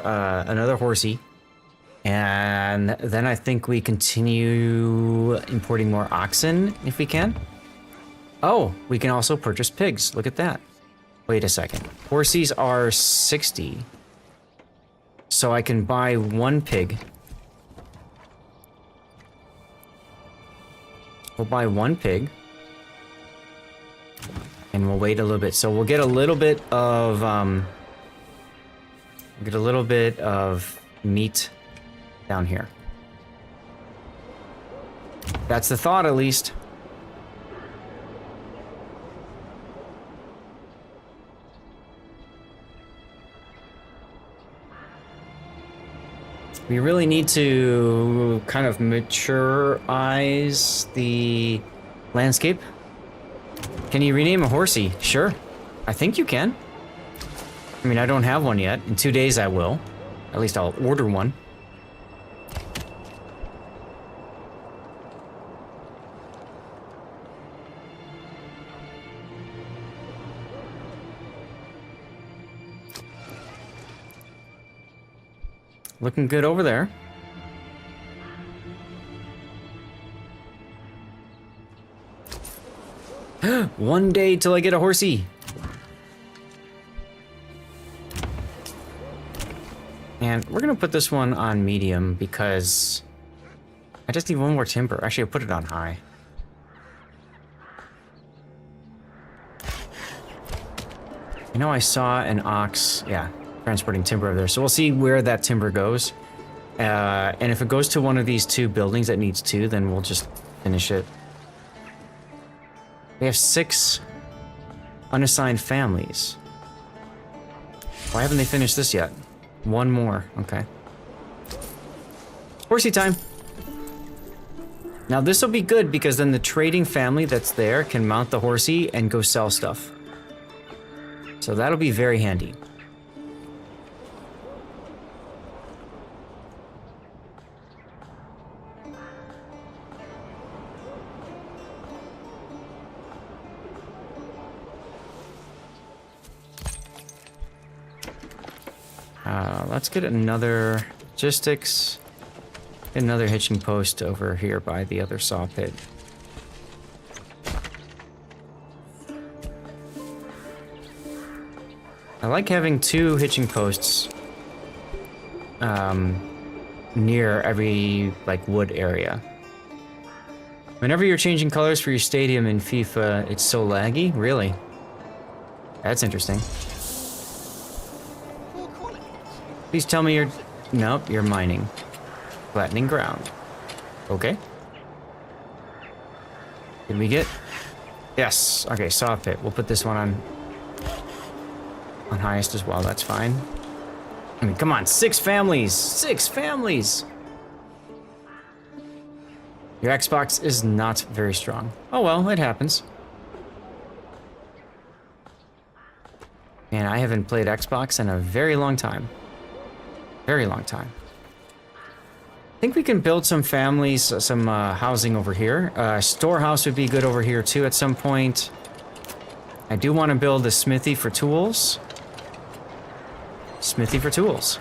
[SPEAKER 3] another horsey, and then I think we continue importing more oxen if we can. Oh, we can also purchase pigs. Look at that. Wait a second. Horsies are 60, so I can buy 1 pig. We'll buy 1 pig, and we'll wait a little bit. So we'll get a little bit of meat down here. That's the thought, at least. We really need to kind of maturize the landscape. Can you rename a horsey? Sure. I think you can. I mean, I don't have one yet. In 2 days I will. At least I'll order one. Looking good over there. One day till I get a horsey. And we're gonna put this one on medium because I just need 1 more timber. Actually, I'll put it on high. I know I saw an ox, yeah, transporting timber over there. So we'll see where that timber goes. And if it goes to one of these 2 buildings that needs 2, then we'll just finish it. We have 6 unassigned families. Why haven't they finished this yet? 1 more, okay. Horsey time. Now this will be good because then the trading family that's there can mount the horsey and go sell stuff. So that'll be very handy. Let's get another logistics, get another hitching post over here by the other saw pit. I like having 2 hitching posts near every like wood area. Whenever you're changing colors for your stadium in FIFA, it's so laggy? Really? That's interesting. Please tell me you're... Nope, you're mining. Flattening ground. Okay. Did we get... Yes. Okay, saw pit. We'll put this one on highest as well. That's fine. I mean, come on. 6 families. 6 families. Your Xbox is not very strong. Oh well, it happens. Man, I haven't played Xbox in a very long time. Very long time. I think we can build some families, some housing over here. Storehouse would be good over here too at some point. I do want to build a smithy for tools. Smithy for tools.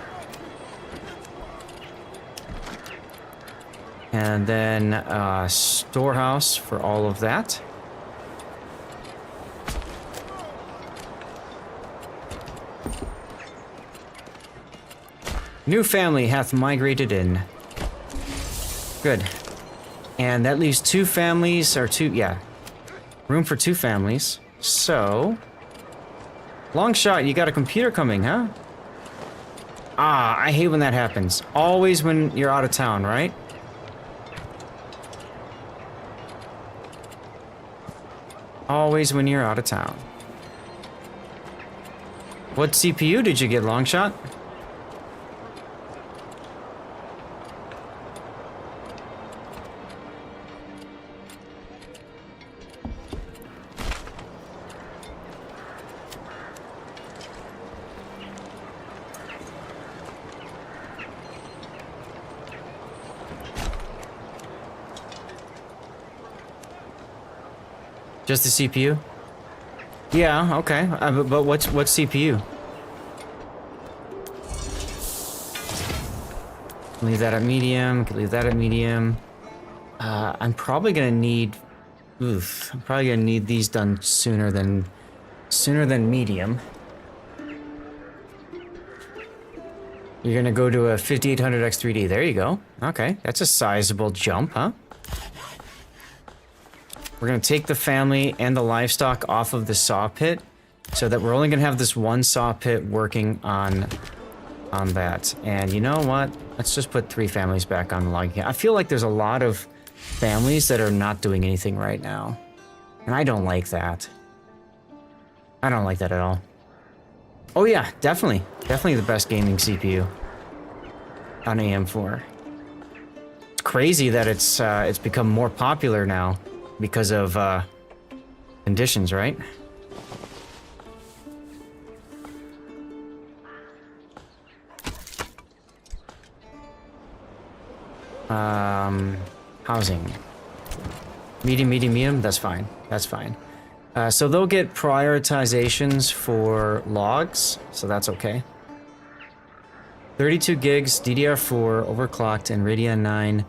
[SPEAKER 3] And then storehouse for all of that. New family hath migrated in. Good. And that leaves 2 families, or 2, yeah. Room for 2 families. So... Long shot, you got a computer coming, huh? Ah, I hate when that happens. Always when you're out of town, right? Always when you're out of town. What CPU did you get, long shot? Just the CPU? Yeah, okay. But what's CPU? Leave that at medium. Could leave that at medium. I'm probably gonna need. Oof. I'm probably gonna need these done sooner than medium. You're gonna go to a 5800X 3D. There you go. Okay, that's a sizable jump, huh? We're gonna take the family and the livestock off of the saw pit, so that we're only gonna have this one saw pit working on that. And you know what? Let's just put 3 families back on the log. I feel like there's a lot of families that are not doing anything right now, and I don't like that. I don't like that at all. Oh yeah, definitely the best gaming CPU on AM4. It's crazy that it's become more popular now. Because of conditions, right? Housing. Medium, that's fine. That's fine. So they'll get prioritizations for logs, so that's okay. 32 gigs, DDR4, overclocked, and Radeon 9,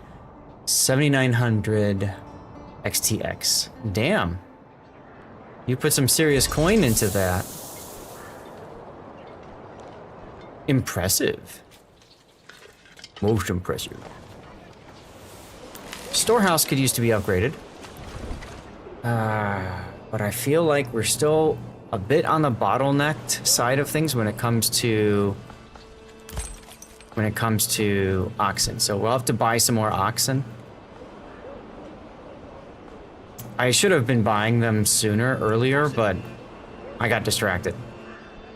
[SPEAKER 3] 7900 XTX. Damn. You put some serious coin into that. Impressive. Most impressive. Storehouse could use to be upgraded. But I feel like we're still a bit on the bottlenecked side of things when it comes to oxen. So we'll have to buy some more oxen. I should have been buying them earlier, but I got distracted.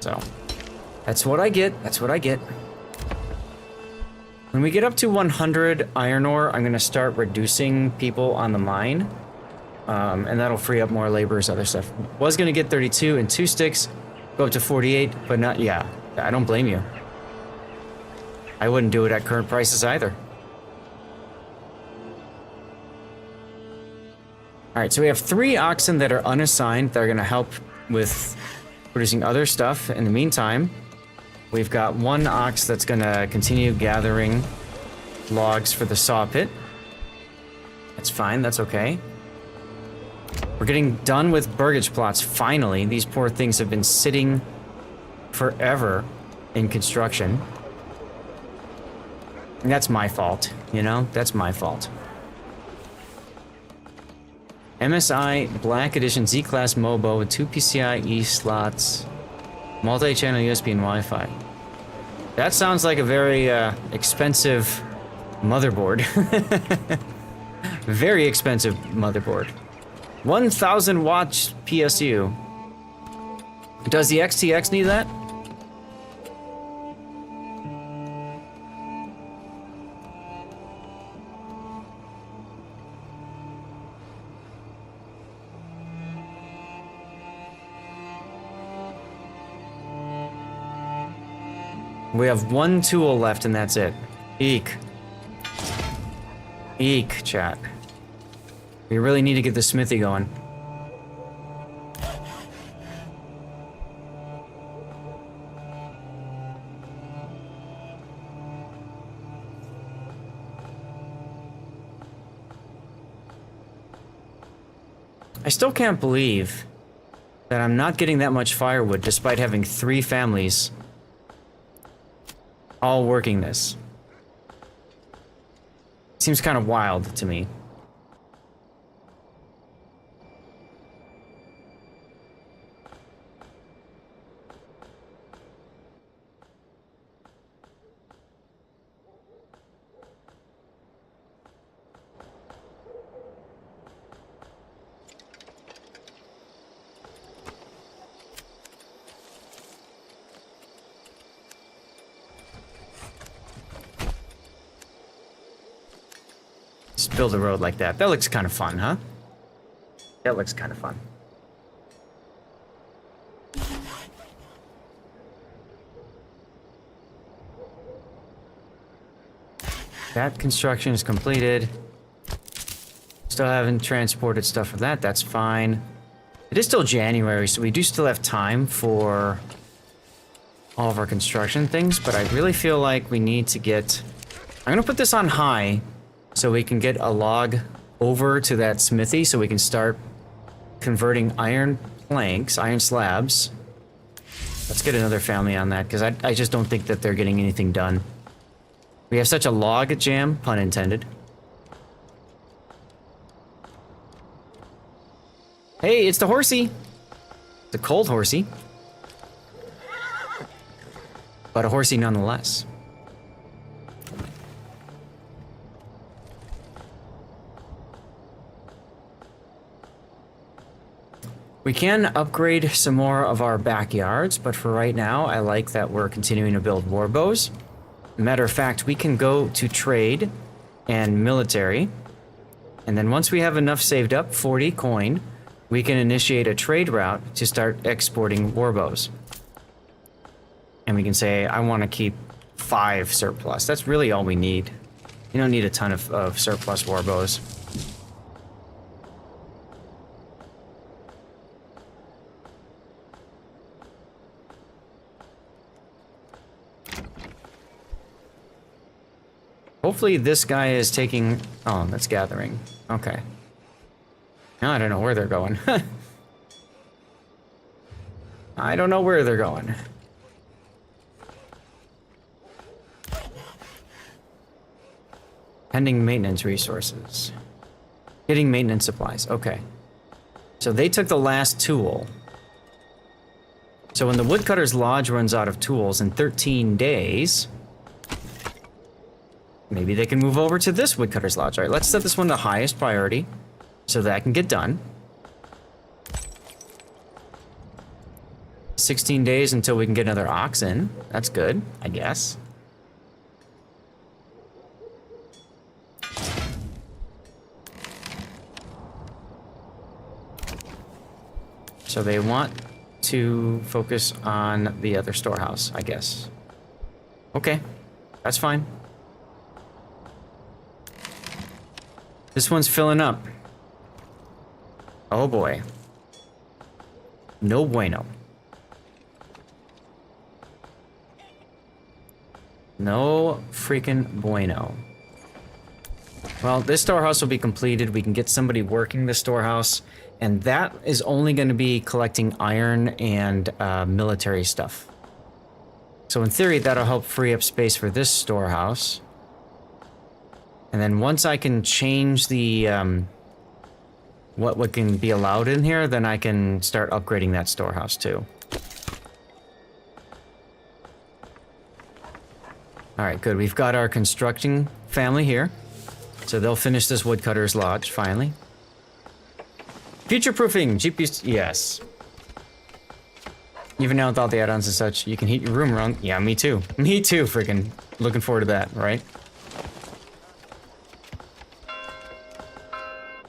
[SPEAKER 3] So, that's what I get. That's what I get. When we get up to 100 iron ore, I'm going to start reducing people on the mine. And that'll free up more laborers, other stuff. Was going to get 32 and 2 sticks, go up to 48, but not, yeah, I don't blame you. I wouldn't do it at current prices either. Alright, so we have 3 oxen that are unassigned that are going to help with producing other stuff. In the meantime, we've got 1 ox that's going to continue gathering logs for the saw pit. That's fine, that's okay. We're getting done with burgage plots, finally. These poor things have been sitting forever in construction. And that's my fault, you know? That's my fault. MSI Black Edition Z-Class MOBO with 2 PCIe slots, multi-channel USB and Wi-Fi. That sounds like a very expensive motherboard. Very expensive motherboard. 1000 watts PSU. Does the XTX need that? We have 1 tool left and that's it. Eek. Eek, chat. We really need to get the smithy going. I still can't believe that I'm not getting that much firewood despite having 3 families all working this. Seems kind of wild to me. just build a road like that. That looks kind of fun, huh? That looks kind of fun. That construction is completed. Still haven't transported stuff for that. That's fine. It is still January, so we do still have time for all of our construction things, but I really feel like we need to get... I'm gonna put this on high so we can get a log over to that smithy so we can start converting iron planks, iron slabs. Let's get another family on that, because I just don't think that they're getting anything done. We have such a log jam, pun intended. Hey, it's the horsey. The cold horsey. But a horsey nonetheless. We can upgrade some more of our backyards, but for right now, I like that we're continuing to build war bows. Matter of fact, we can go to trade and military, and then once we have enough saved up, 40 coin, we can initiate a trade route to start exporting war bows. And we can say, I want to keep 5 surplus. That's really all we need. You don't need a ton of surplus war bows. Hopefully this guy is taking... Oh, that's gathering. Okay. Now I don't know where they're going. I don't know where they're going. Pending maintenance resources. Getting maintenance supplies. Okay. So they took the last tool. So when the Woodcutter's Lodge runs out of tools in 13 days... Maybe they can move over to this Woodcutter's Lodge. All right, let's set this one to highest priority so that can get done. 16 days until we can get another ox in. That's good, I guess. So they want to focus on the other storehouse, I guess. Okay, that's fine. This one's filling up. Oh boy. No bueno. No freaking bueno. Well, this storehouse will be completed. We can get somebody working the storehouse, and that is only going to be collecting iron and military stuff. So in theory, that'll help free up space for this storehouse. And then once I can change the, what can be allowed in here, then I can start upgrading that storehouse too. Alright, good. We've got our constructing family here. So they'll finish this Woodcutter's Lodge, finally. Future-proofing! GPUs... Yes. Even now with all the add-ons and such, you can heat your room around... Yeah, me too. Me too, freaking. Looking forward to that, right?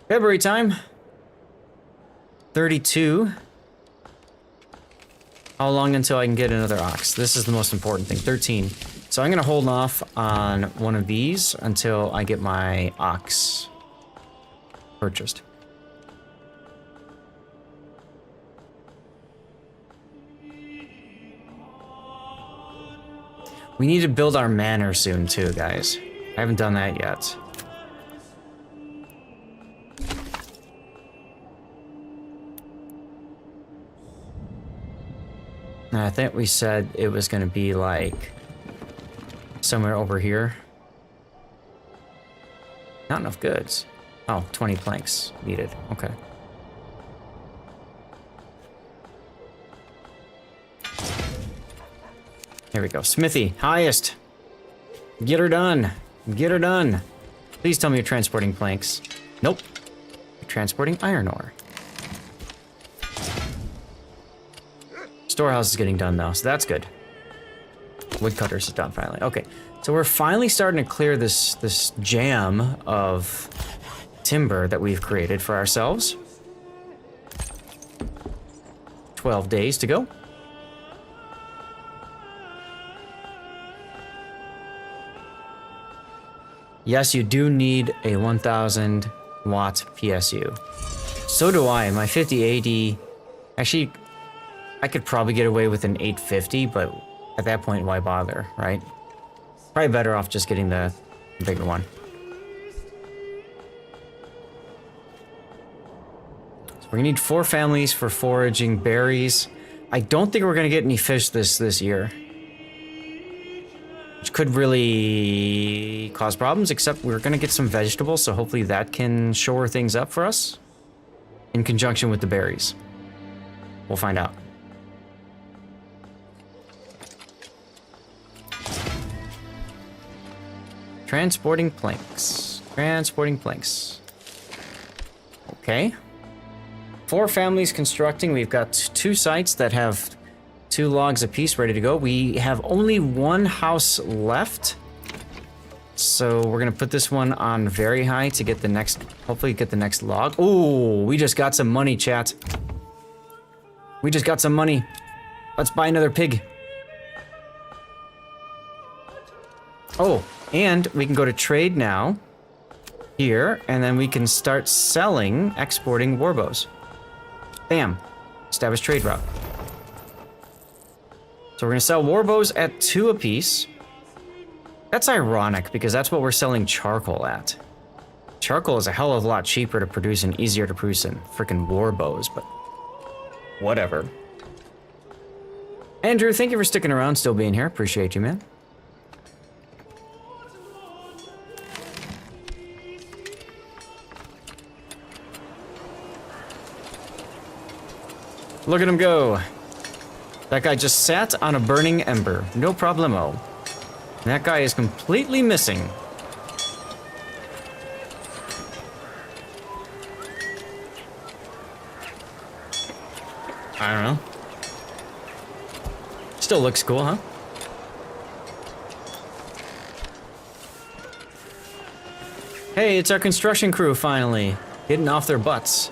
[SPEAKER 3] February time. 32. How long until I can get another ox? This is the most important thing. 13. So I'm going to hold off on one of these until I get my ox purchased. We need to build our manor soon too, guys. I haven't done that yet. I think we said it was going to be like somewhere over here. Not enough goods. Oh, 20 planks needed. Okay. Here we go. Smithy, highest. Get her done. Get her done. Please tell me you're transporting planks. Nope. You're transporting iron ore. Storehouse is getting done though, so that's good. Woodcutters is done finally. Okay, so we're finally starting to clear this jam of timber that we've created for ourselves. 12 days to go. Yes, you do need a 1000 watt PSU. So do I. My 5080... Actually, I could probably get away with an 850, but at that point, why bother, right? Probably better off just getting the bigger one. So we're gonna need 4 families for foraging berries. I don't think we're gonna get any fish this year. Which could really cause problems, except we're gonna get some vegetables, so hopefully that can shore things up for us. In conjunction with the berries. We'll find out. Transporting planks. Transporting planks. Okay. 4 families constructing. We've got 2 sites that have 2 logs apiece ready to go. We have only 1 house left. So we're gonna put this one on very high to get the next, hopefully get the next log. Ooh, we just got some money, chat. We just got some money. Let's buy another pig. Oh, and we can go to trade now. Here, and then we can start selling, exporting warbows. Bam. Establish trade route. So we're gonna sell warbows at 2 apiece. That's ironic, because that's what we're selling charcoal at. Charcoal is a hell of a lot cheaper to produce and easier to produce than freaking warbows, but whatever. Andrew, thank you for sticking around, still being here. Appreciate you, man. Look at him go. That guy just sat on a burning ember. No problemo. That guy is completely missing. I don't know. Still looks cool, huh? Hey, it's our construction crew finally. Getting off their butts.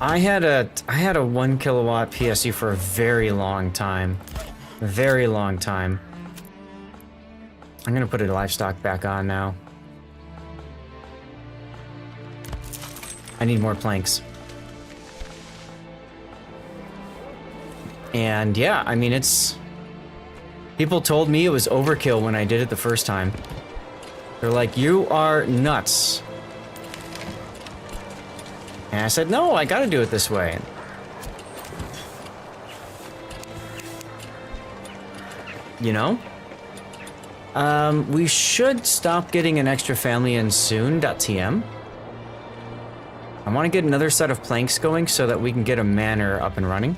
[SPEAKER 3] I had a 1 kilowatt PSU for a very long time. Very long time. I'm gonna put a livestock back on now. I need more planks. And yeah, I mean, it's... People told me it was overkill when I did it the first time. They're like, you are nuts. And I said, no, I gotta do it this way. You know? We should stop getting an extra family in soon.tm. I want to get another set of planks going so that we can get a manor up and running.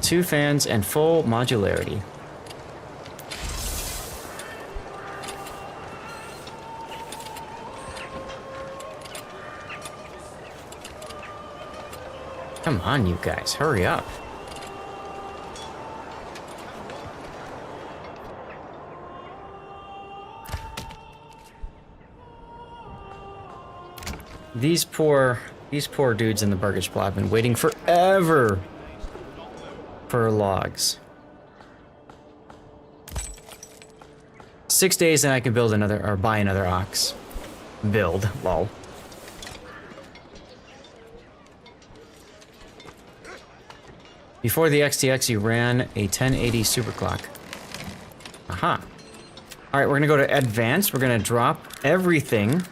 [SPEAKER 3] Two fans and full modularity. Come on, you guys, hurry up. These poor dudes in the burgage plot have been waiting forever for logs. 6 days and I can build another, or buy another ox. Build, lol. Before the XTX, you ran a 1080 superclock. Aha. Alright, we're gonna go to advanced. We're gonna drop everything.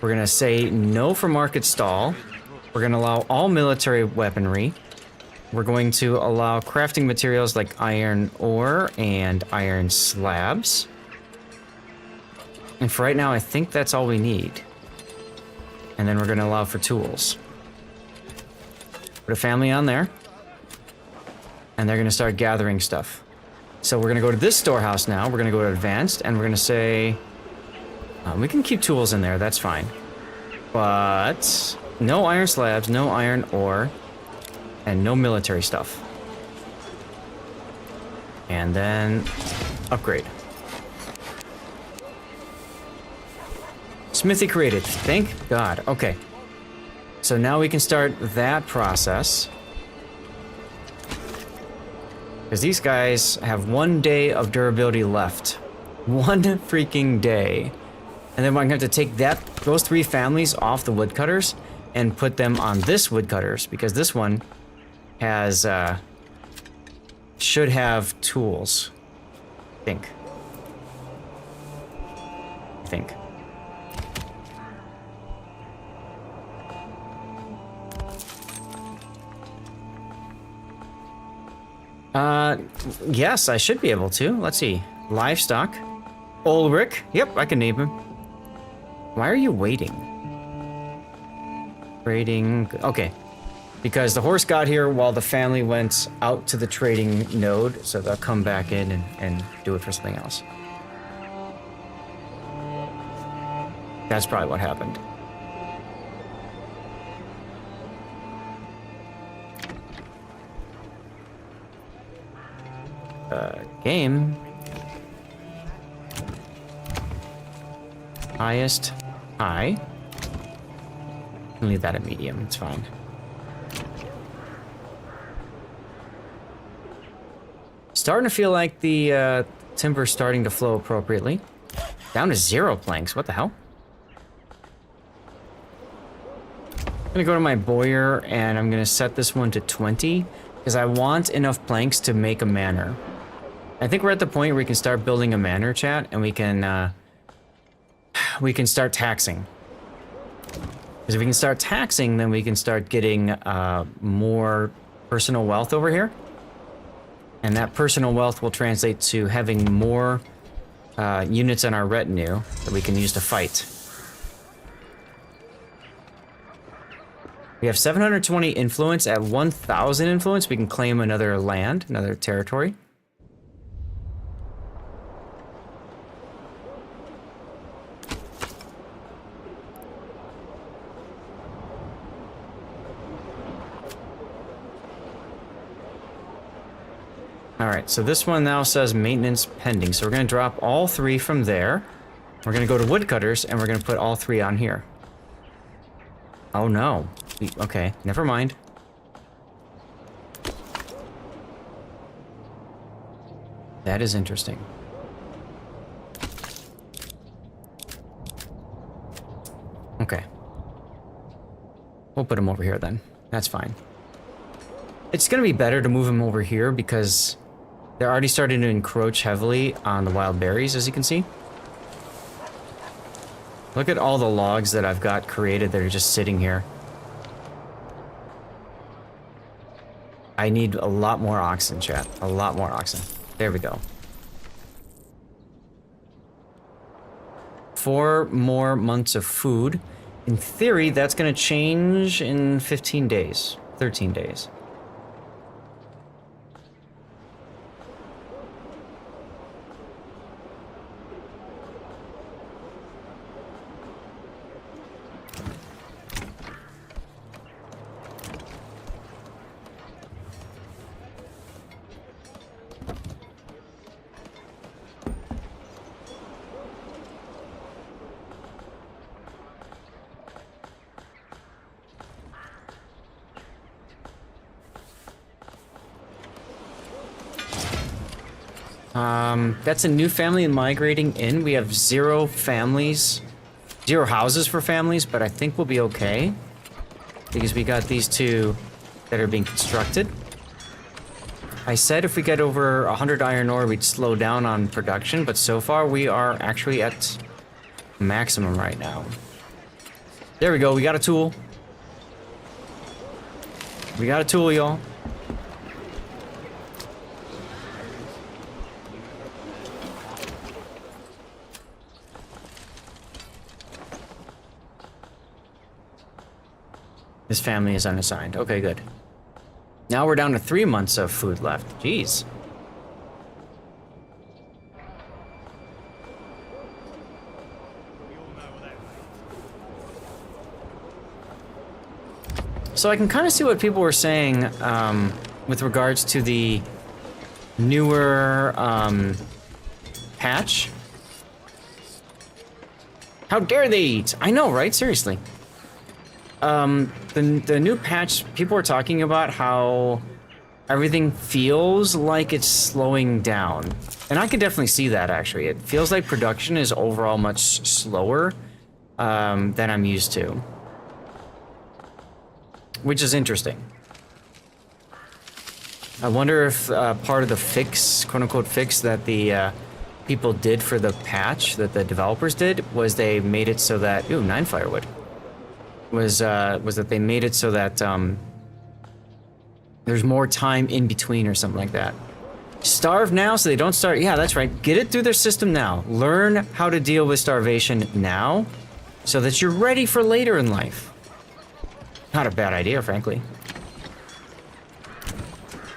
[SPEAKER 3] We're gonna say no for market stall. We're gonna allow all military weaponry. We're going to allow crafting materials like iron ore and iron slabs. And for right now, I think that's all we need. And then we're gonna allow for tools. Put a family on there. And they're gonna start gathering stuff. So we're gonna go to this storehouse now. We're gonna go to advanced and we're gonna say We can keep tools in there, that's fine. But no iron slabs, no iron ore, and no military stuff. And then upgrade. Smithy created, thank God. Okay. So now we can start that process. Because these guys have 1 day of durability left. 1 freaking day. And then I'm going to have to take those 3 families off the woodcutters and put them on this woodcutters, because this one has, should have tools. I think. Yes, I should be able to. Let's see. Livestock. Ulrich. Yep, I can name him. Why are you waiting? Trading. Okay. Because the horse got here while the family went out to the trading node, so they'll come back in and do it for something else. That's probably what happened. Game. Highest. High. Leave that at medium, it's fine. Starting to feel like the timber's starting to flow appropriately. Down to 0 planks, what the hell? I'm gonna go to my boyer and I'm gonna set this one to 20 because I want enough planks to make a manor. I think we're at the point where we can start building a manor, chat, and we can start taxing. Because if we can start taxing, then we can start getting more personal wealth over here. And that personal wealth will translate to having more units in our retinue that we can use to fight. We have 720 influence. At 1,000 influence, we can claim another land, another territory. Alright, so this one now says maintenance pending. So we're going to drop all 3 from there. We're going to go to woodcutters, and we're going to put all 3 on here. Oh no. Okay, never mind. That is interesting. Okay. We'll put him over here then. That's fine. It's going to be better to move him over here because they're already starting to encroach heavily on the wild berries, as you can see. Look at all the logs that I've got created that are just sitting here. I need a lot more oxen, chat. A lot more oxen. There we go. 4 more months of food. In theory, that's going to change in 15 days. 13 days. That's a new family migrating in. We have 0 families, 0 houses for families, but I think we'll be okay. Because we got these 2 that are being constructed. I said if we get over 100 iron ore, we'd slow down on production, but so far we are actually at maximum right now. There we go, we got a tool. We got a tool, y'all. This family is unassigned. Okay, good. Now we're down to 3 months of food left. Jeez. So I can kind of see what people were saying with regards to the newer patch. How dare they eat? I know, right? Seriously. The new patch, people were talking about how everything feels like it's slowing down. And I can definitely see that, actually. It feels like production is overall much slower than I'm used to. Which is interesting. I wonder if part of the fix, quote-unquote fix, that the people did for the patch, that the developers did, was they made it so that... Ooh, 9 firewood. Was that they made it so that there's more time in between or something like that. Starve now so they don't start... Yeah, that's right. Get it through their system now. Learn how to deal with starvation now so that you're ready for later in life. Not a bad idea, frankly.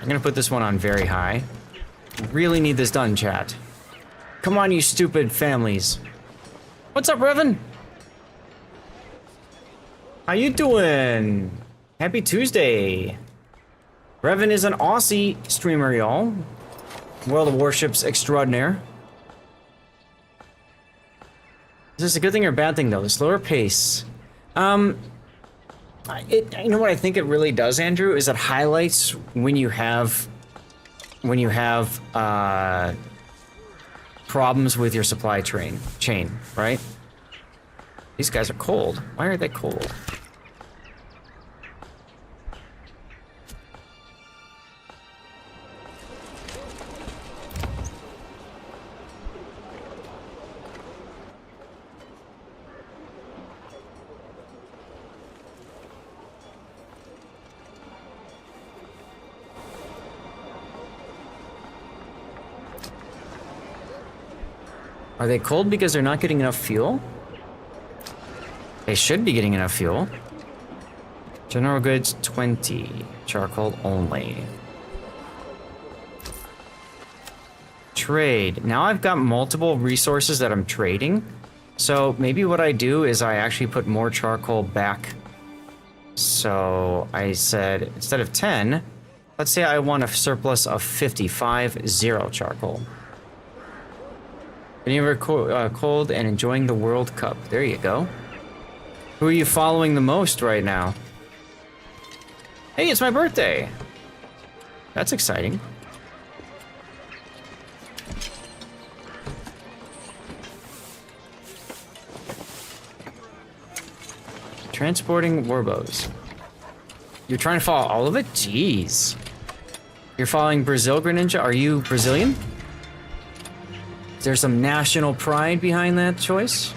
[SPEAKER 3] I'm gonna put this one on very high. Really need this done, chat. Come on, you stupid families. What's up, Revan? How you doing? Happy Tuesday. Revan is an Aussie streamer, y'all. World of Warships extraordinaire. Is this a good thing or a bad thing, though? The slower pace. You know what I think it really does, Andrew, is it highlights when you have problems with your supply chain, right? These guys are cold. Why are they cold? Are they cold because they're not getting enough fuel? They should be getting enough fuel. General goods 20. Charcoal only. Trade. Now I've got multiple resources that I'm trading. So maybe what I do is I actually put more charcoal back. So I said instead of 10, let's say I want a surplus of 55, 0 charcoal. Been ever cold and enjoying the World Cup. There you go. Who are you following the most right now? Hey, it's my birthday. That's exciting. Transporting warbows. You're trying to follow all of it? Jeez. You're following Brazil, Greninja? Are you Brazilian? Is there some national pride behind that choice?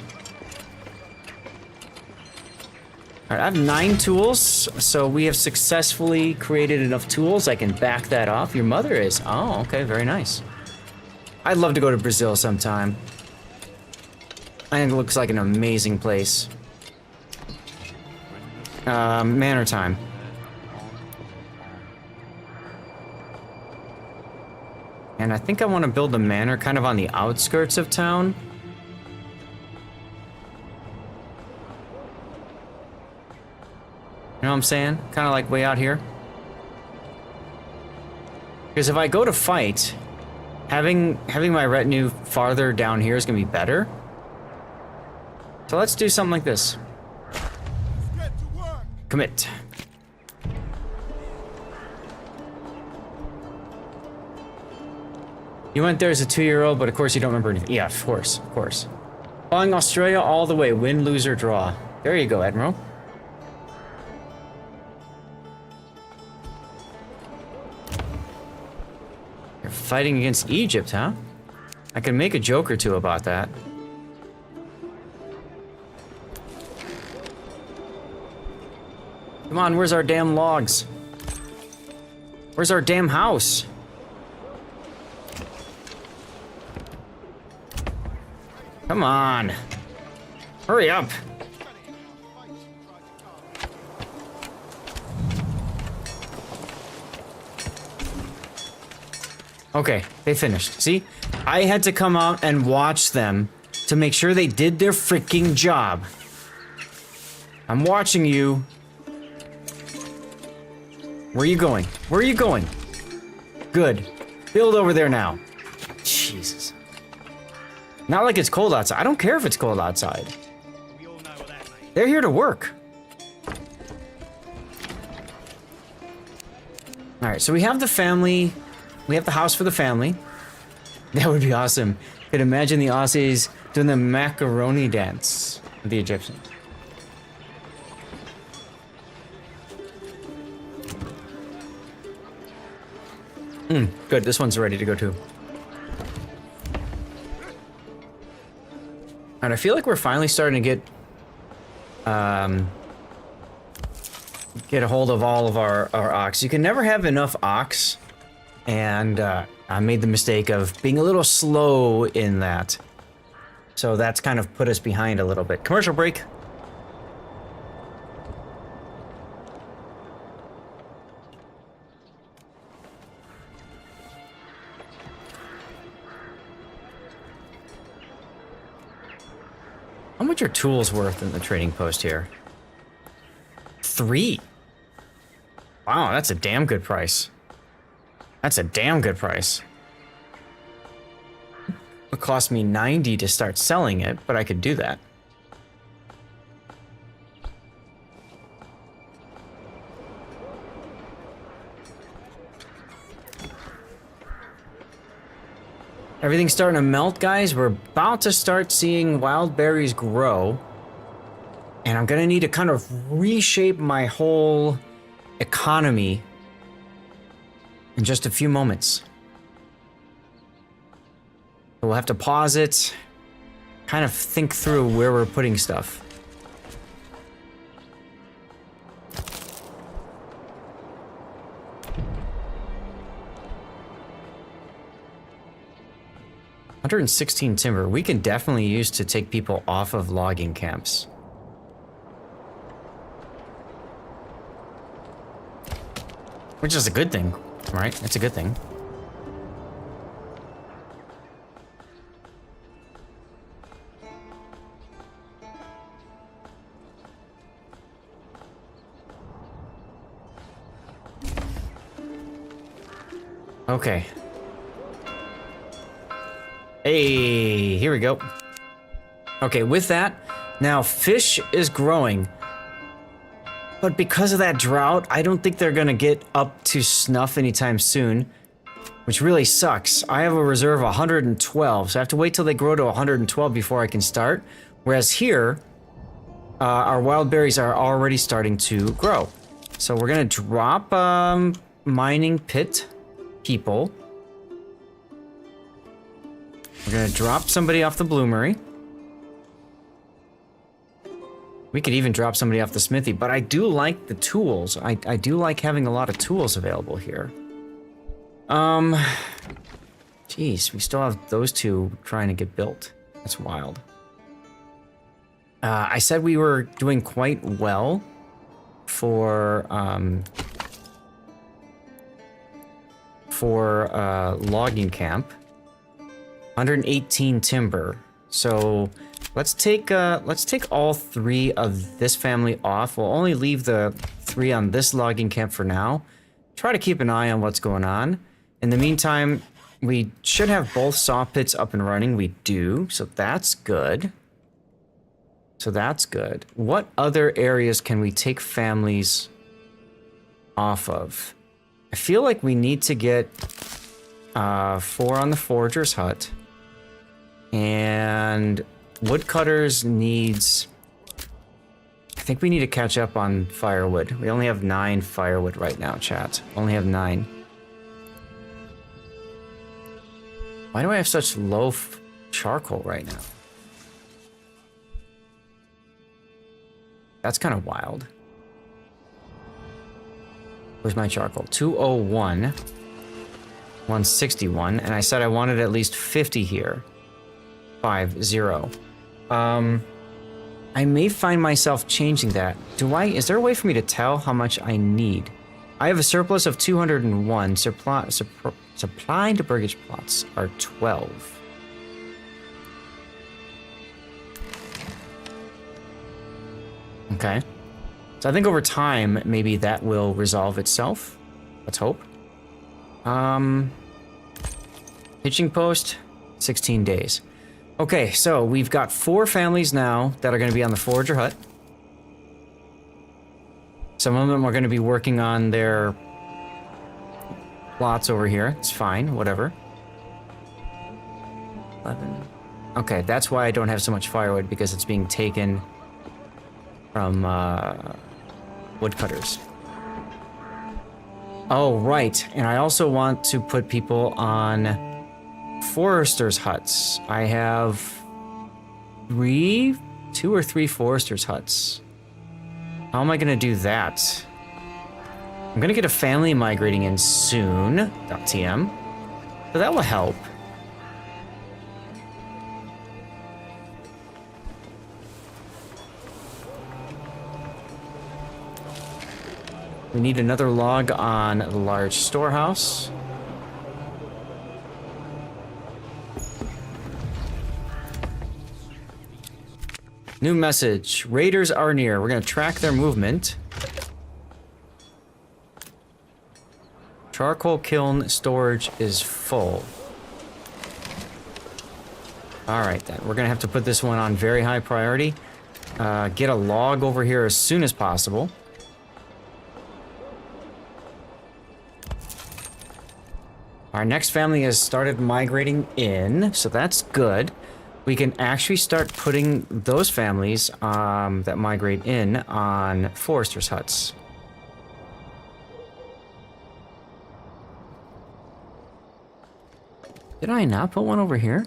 [SPEAKER 3] Alright, I have 9 tools, so we have successfully created enough tools. I can back that off. Your mother is. Oh, okay, very nice. I'd love to go to Brazil sometime. I think it looks like an amazing place. Manor time. And I think I want to build a manor kind of on the outskirts of town. You know what I'm saying? Kind of like way out here. Because if I go to fight, having my retinue farther down here is going to be better. So let's do something like this. Commit. You went there as a 2-year-old, but of course you don't remember anything. Yeah, of course, of course. Following Australia all the way, win, lose, or draw. There you go, Admiral. You're fighting against Egypt, huh? I can make a joke or two about that. Come on, where's our damn logs? Where's our damn house? Come on. Hurry up. Okay, they finished. See? I had to come out and watch them to make sure they did their freaking job. I'm watching you. Where are you going? Where are you going? Good. Build over there now. Jesus. Not like it's cold outside. I don't care if it's cold outside.
[SPEAKER 5] We all know what that means.
[SPEAKER 3] They're here to work. Alright, so we have the family. We have the house for the family. That would be awesome. Could imagine the Aussies doing the macaroni dance with the Egyptians. Good, this one's ready to go too. And I feel like we're finally starting to get a hold of all of our ox. You can never have enough ox, and I made the mistake of being a little slow in that. So that's kind of put us behind a little bit. Commercial break. How much are tools worth in the trading post here? 3. Wow, that's a damn good price. That's a damn good price. It cost me 90 to start selling it, but I could do that. Everything's starting to melt, guys. We're about to start seeing wild berries grow. And I'm gonna need to kind of reshape my whole economy in just a few moments. We'll have to pause it, kind of think through where we're putting stuff. $116 timber. We can definitely use to take people off of logging camps. Which is a good thing, right? It's a good thing. Okay. Hey, here we go. Okay, with that, now fish is growing. But because of that drought, I don't think they're gonna get up to snuff anytime soon, which really sucks. I have a reserve of 112, so I have to wait till they grow to 112 before I can start. Whereas here, our wild berries are already starting to grow. So we're gonna drop mining pit people. We're gonna drop somebody off the bloomery. We could even drop somebody off the smithy, but I do like the tools. I do like having a lot of tools available here. Jeez, we still have those two trying to get built. That's wild. I said we were doing quite well for logging camp. 118 timber. So let's take all 3 of this family off. We'll only leave the 3 on this logging camp for now. Try to keep an eye on what's going on. In the meantime, we should have both saw pits up and running. We do, so that's good. So that's good. What other areas can we take families off of? I feel like we need to get 4 on the forager's hut. And woodcutters needs... I think we need to catch up on firewood. We only have 9 firewood right now, chat. Only have 9. Why do I have such low charcoal right now? That's kind of wild. Where's my charcoal? 201. 161. And I said I wanted at least 50 here. 50. I may find myself changing that. Is there a way for me to tell how much I need? I have a surplus of 201. Supply to burgage plots are 12. Okay. So I think over time, maybe that will resolve itself. Let's hope. Hitching post, 16 days. Okay, so we've got 4 families now that are going to be on the forager hut. Some of them are going to be working on their plots over here. It's fine, whatever. 11. Okay, that's why I don't have so much firewood, because it's being taken from woodcutters. Oh, right. And I also want to put people on foresters' huts. I have 2 or 3 foresters' huts. How am I going to do that? I'm going to get a family migrating in soon. .tm. So that will help. We need another log on the large storehouse. New message. Raiders are near. We're going to track their movement. Charcoal kiln storage is full. Alright then. We're going to have to put this one on very high priority. Get a log over here as soon as possible. Our next family has started migrating in, so that's good. We can actually start putting those families that migrate in on foresters' huts. Did I not put one over here?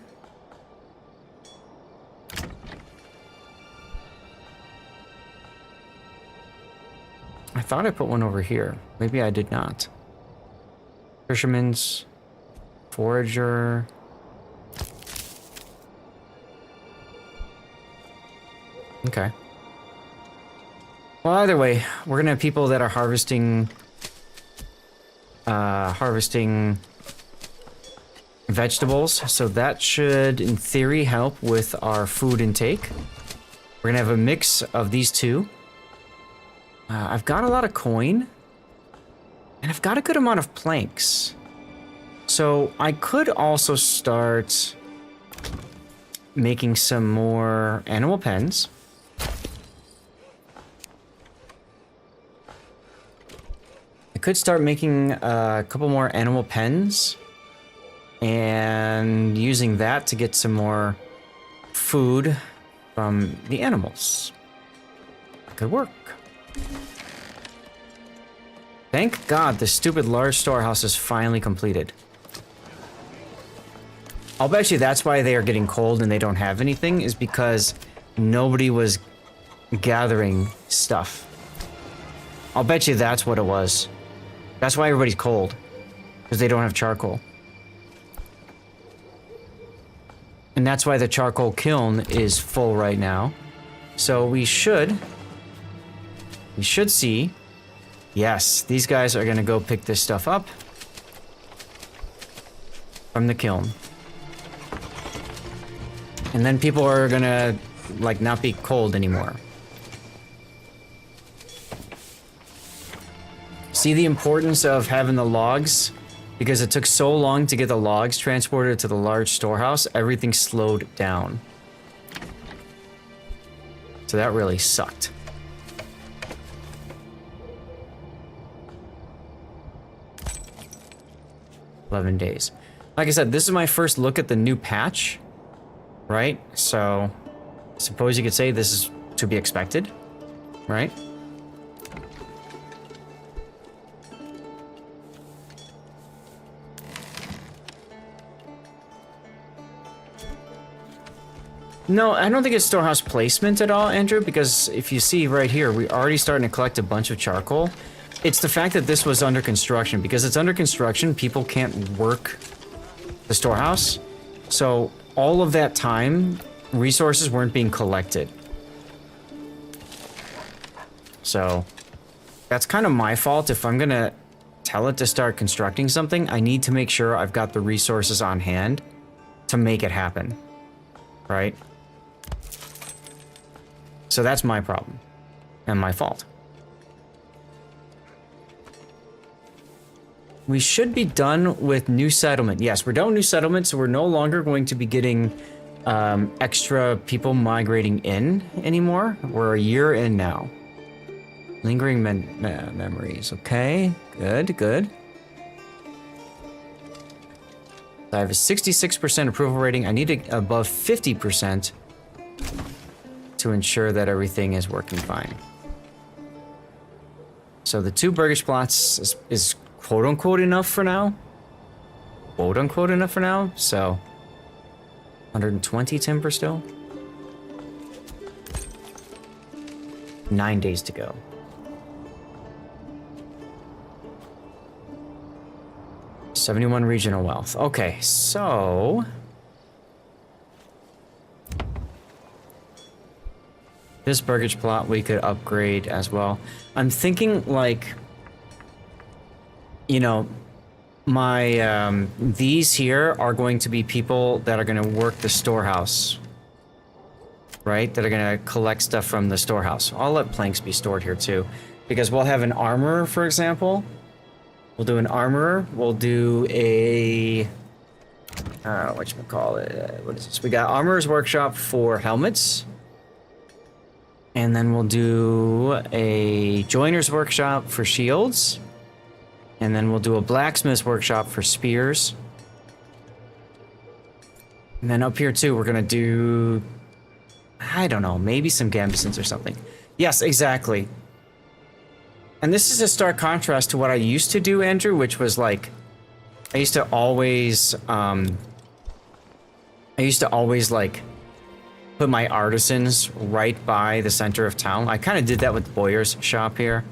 [SPEAKER 3] I thought I put one over here. Maybe I did not. Fisherman's... Forager. Okay. Well, either way, we're gonna have people that are harvesting vegetables, so that should, in theory, help with our food intake. We're gonna have a mix of these two. I've got a lot of coin, and I've got a good amount of planks. So I could also start making some more animal pens. I could start making a couple more animal pens and using that to get some more food from the animals. That could work. Thank God the stupid large storehouse is finally completed. I'll bet you that's why they are getting cold and they don't have anything, is because nobody was gathering stuff. I'll bet you that's what it was. That's why everybody's cold. Because they don't have charcoal. And that's why the charcoal kiln is full right now. So we should see... Yes, these guys are gonna go pick this stuff up from the kiln. And then people are gonna, like, not be cold anymore. See the importance of having the logs? Because it took so long to get the logs transported to the large storehouse, everything slowed down. So that really sucked. $11 days. Like I said, this is my first look at the new patch. Right? So, I suppose you could say this is to be expected. Right? No, I don't think it's storehouse placement at all, Andrew, because if you see right here, we're already starting to collect a bunch of charcoal. It's the fact that this was under construction. Because it's under construction, people can't work the storehouse. So, all of that time, resources weren't being collected. So, that's kind of my fault. If I'm gonna tell it to start constructing something, I need to make sure I've got the resources on hand to make it happen. Right? So that's my problem. And my fault. We should be done with New Settlement. Yes, we're done with New Settlement, so we're no longer going to be getting extra people migrating in anymore. We're a year in now. Lingering memories. Okay, good, good. I have a 66% approval rating. I need it above 50% to ensure that everything is working fine. So the 2 burgage plots is quote-unquote enough for now. Quote-unquote enough for now. So 120 timber still. 9 days to go. $71 regional wealth. Okay, so this burgage plot we could upgrade as well. I'm thinking like, you know, my these here are going to be people that are going to work the storehouse, right? That are going to collect stuff from the storehouse. I'll let planks be stored here too, because we'll have an armorer, for example. We'll do an armorer. We'll do a whatchamacallit, what is this? We got armorer's workshop for helmets. And then we'll do a joiner's workshop for shields. And then we'll do a blacksmith's workshop for spears. And then up here too, we're gonna do, I don't know, maybe some gambesons or something. Yes, exactly. And this is a stark contrast to what I used to do, Andrew, which was like, I used to always like put my artisans right by the center of town. I kind of did that with Boyer's shop here.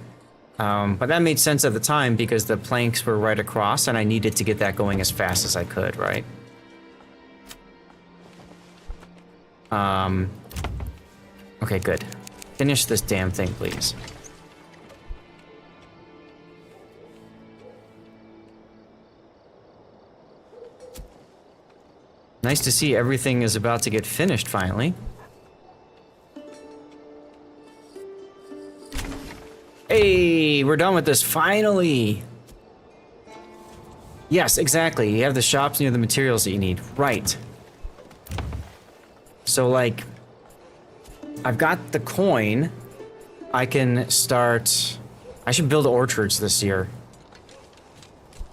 [SPEAKER 3] But that made sense at the time because the planks were right across and I needed to get that going as fast as I could, right? Okay, good. Finish this damn thing, please. Nice to see everything is about to get finished finally. Hey, we're done with this finally. Yes, exactly. You have the shops near the materials that you need. Right. So like, I've got the coin. I can start, I should build orchards this year.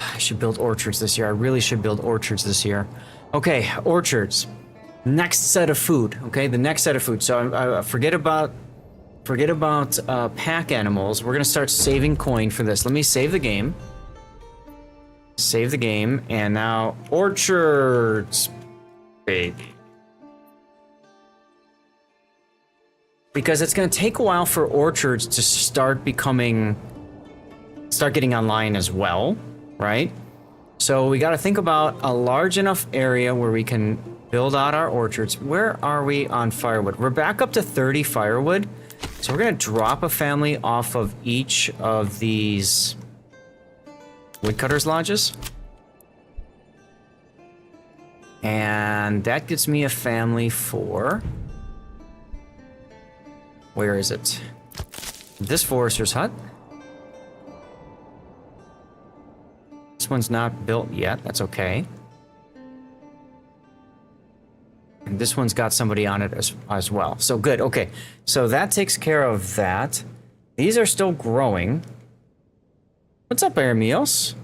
[SPEAKER 3] I should build orchards this year. I really should build orchards this year. Okay, orchards. Next set of food. Okay, the next set of food. So forget about pack animals. We're gonna start saving coin for this. Let me save the game. Save the game, and now orchards, baby. Because it's gonna take a while for orchards to start getting online as well, right? So we got to think about a large enough area where we can build out our orchards. Where are we on firewood? We're back up to 30 firewood. So we're going to drop a family off of each of these woodcutters lodges. And that gets me a family for... Where is it? This forester's hut. This one's not built yet, that's okay. And this one's got somebody on it as well. So good, okay. So that takes care of that. These are still growing. What's up, Ermios?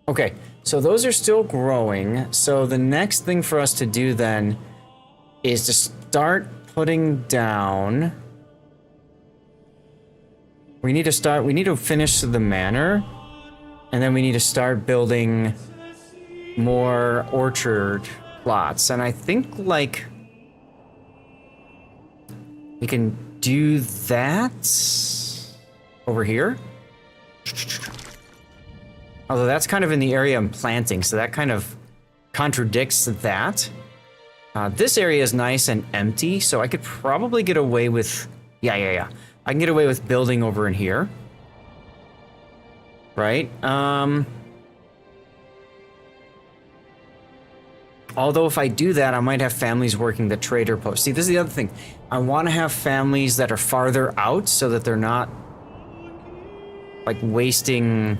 [SPEAKER 3] Okay, so those are still growing. So the next thing for us to do then is to start putting down... We need to finish the manor, and then we need to start building more orchard plots. And I think, like, we can do that over here. Although that's kind of in the area I'm planting, so that kind of contradicts that. This area is nice and empty, so I could probably get away with... Yeah. I can get away with building over in here. Right? Although if I do that, I might have families working the trader post. See, this is the other thing. I want to have families that are farther out so that they're not like wasting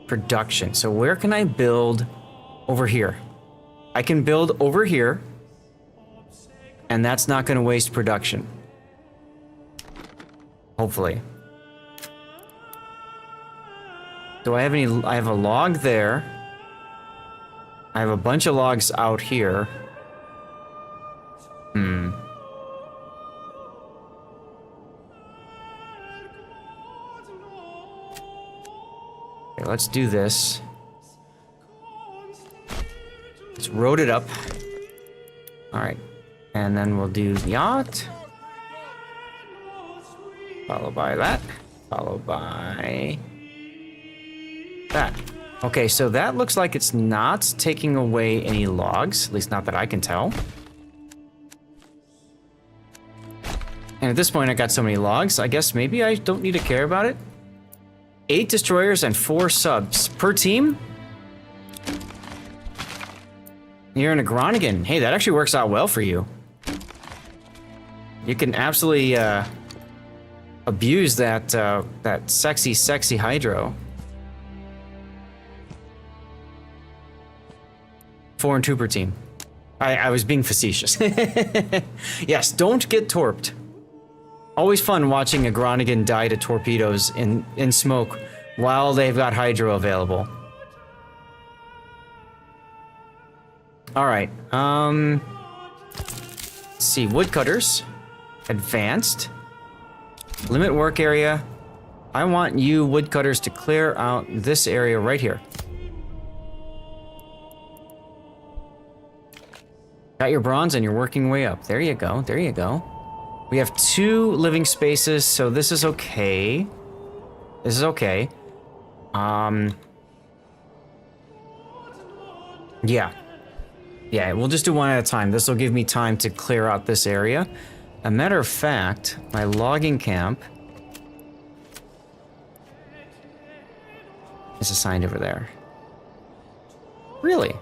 [SPEAKER 3] production. So where can I build? Over here. I can build over here, and that's not going to waste production. Hopefully. Do I have any? I have a log there. I have a bunch of logs out here. Okay, let's do this. Let's road it up. Alright. And then we'll do yacht. Followed by that. Followed by that. Okay, so that looks like it's not taking away any logs. At least not that I can tell. And at this point I got so many logs, I guess maybe I don't need to care about it. 8 destroyers and 4 subs per team? You're in a Groningen. Hey, that actually works out well for you. You can absolutely abuse that that sexy hydro. 4 and 2 per team. I was being facetious. Yes, don't get torped. Always fun watching a Groningen die to torpedoes in smoke while they've got hydro available. All right. Let's see. Woodcutters. Advanced. Limit work area. I want you woodcutters to clear out this area right here. Got your bronze and you're working way up. There you go. There you go. We have 2 living spaces, so this is okay. This is okay. Yeah. Yeah, we'll just do one at a time. This will give me time to clear out this area. A matter of fact, my logging camp is assigned over there. Really?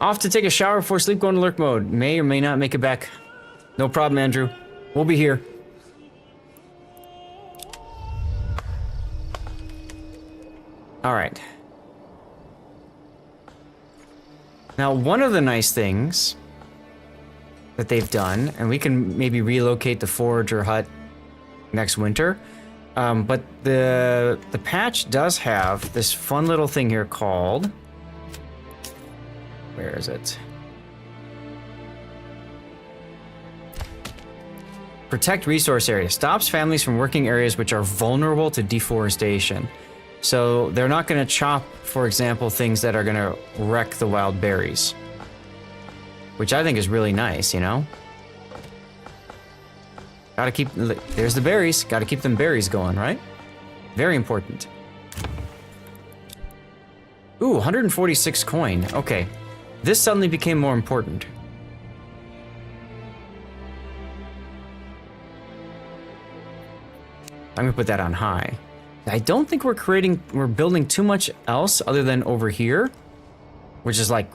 [SPEAKER 3] Off to take a shower before sleep, going to lurk mode. May or may not make it back. No problem, Andrew. We'll be here. All right. Now, one of the nice things that they've done, and we can maybe relocate the forager hut next winter, but the patch does have this fun little thing here called... Where is it? Protect resource area. Stops families from working areas which are vulnerable to deforestation. So they're not going to chop, for example, things that are going to wreck the wild berries. Which I think is really nice, you know? Gotta keep... There's the berries. Gotta keep them berries going, right? Very important. Ooh, 146 coin. Okay. This suddenly became more important. I'm gonna put that on high. I don't think we're building too much else other than over here, which is like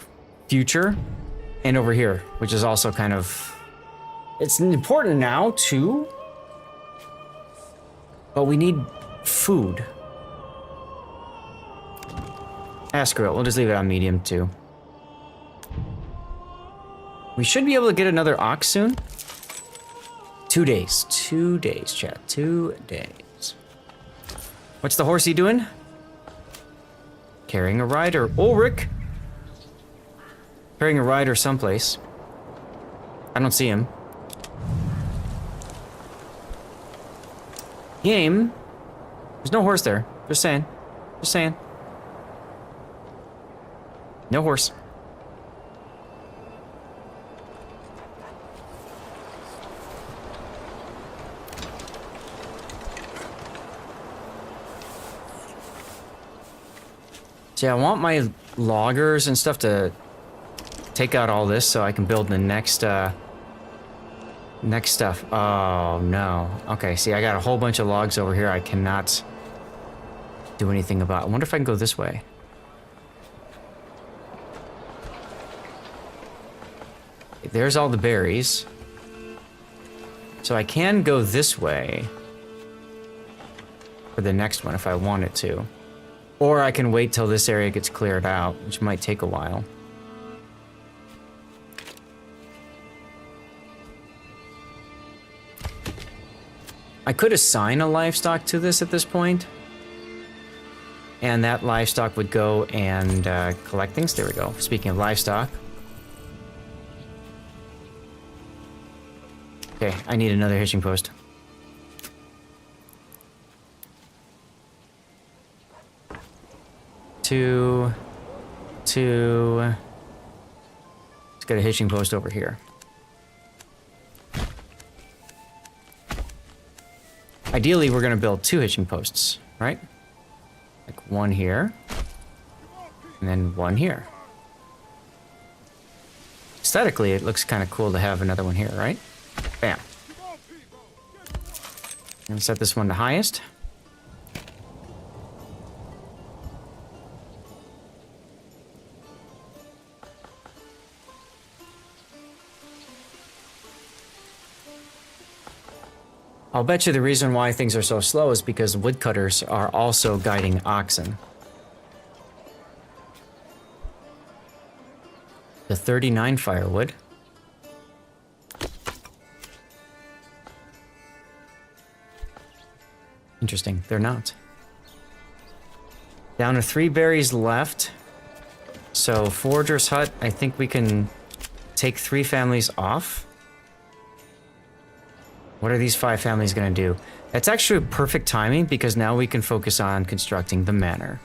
[SPEAKER 3] future, and over here, which is also kind of... It's important now, too. But we need food. Screw it, we'll just leave it on medium, too. We should be able to get another ox soon. 2 days. 2 days, chat. 2 days. What's the horsey doing? Carrying a rider. Ulrich! Carrying a rider someplace. I don't see him. Game? There's no horse there. Just saying. Just saying. No horse. See, I want my loggers and stuff to take out all this so I can build the next, next stuff. Oh, no. Okay, see, I got a whole bunch of logs over here I cannot do anything about. I wonder if I can go this way. there's all the berries. So I can go this way for the next one if I wanted to. Or I can wait till this area gets cleared out, which might take a while. I could assign a livestock to this at this point. And that livestock would go and collect things. There we go. Speaking of livestock. Okay, I need another hitching post. Two. Let's get a hitching post over here. Ideally, we're gonna build 2 hitching posts, right? Like one here, and then one here. Aesthetically, it looks kind of cool to have another one here, right? Bam. I'm gonna set this one to highest. I'll bet you the reason why things are so slow is because woodcutters are also guiding oxen. The 39 firewood. Interesting, they're not. Down to 3 berries left. So, Forager's Hut, I think we can take 3 families off. What are these 5 families gonna do? That's actually perfect timing because now we can focus on constructing the manor.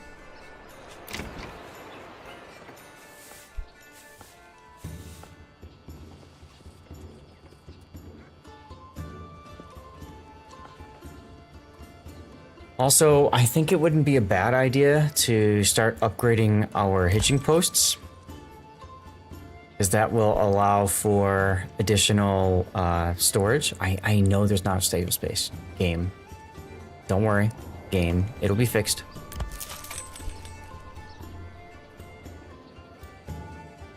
[SPEAKER 3] Also, I think it wouldn't be a bad idea to start upgrading our hitching posts, because that will allow for additional storage. I know there's not a stable space. Game. Don't worry. Game. It'll be fixed.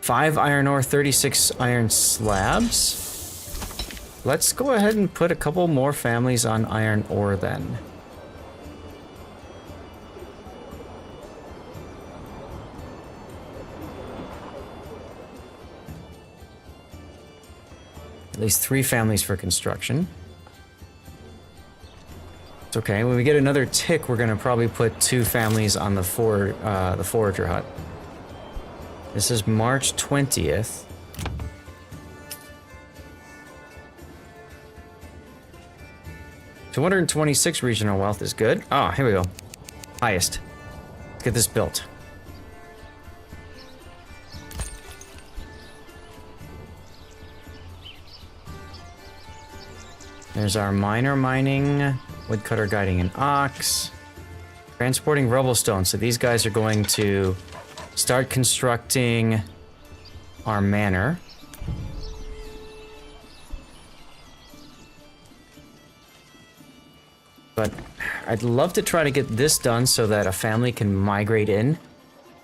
[SPEAKER 3] 5 iron ore, 36 iron slabs. Let's go ahead and put a couple more families on iron ore then. At least 3 families for construction. It's okay. When we get another tick, we're gonna probably put 2 families on the Forager Hut. This is March 20th. $226 regional wealth is good. Ah, here we go. Highest. Let's get this built. There's our miner mining, woodcutter guiding an ox, transporting rubble stone. So these guys are going to start constructing our manor. But I'd love to try to get this done so that a family can migrate in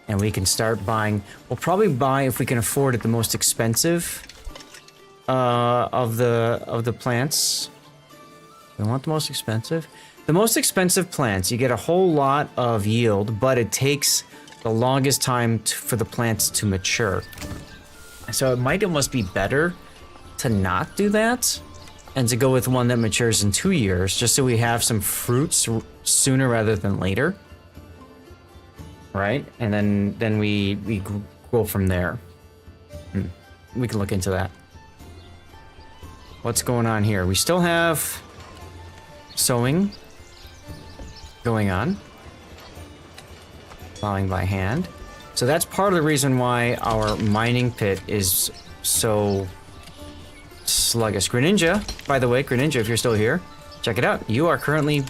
[SPEAKER 3] and we can start buying. We'll probably buy, if we can afford it, the most expensive of the plants. We want the most expensive. The most expensive plants, you get a whole lot of yield, but it takes the longest time for the plants to mature. So it might almost be better to not do that and to go with one that matures in 2 years, just so we have some fruits sooner rather than later. Right? And then we go from there. We can look into that. What's going on here? We still have sowing going on. Plowing by hand. So that's part of the reason why our mining pit is so sluggish. Greninja, by the way, Greninja, if you're still here, check it out. You are currently...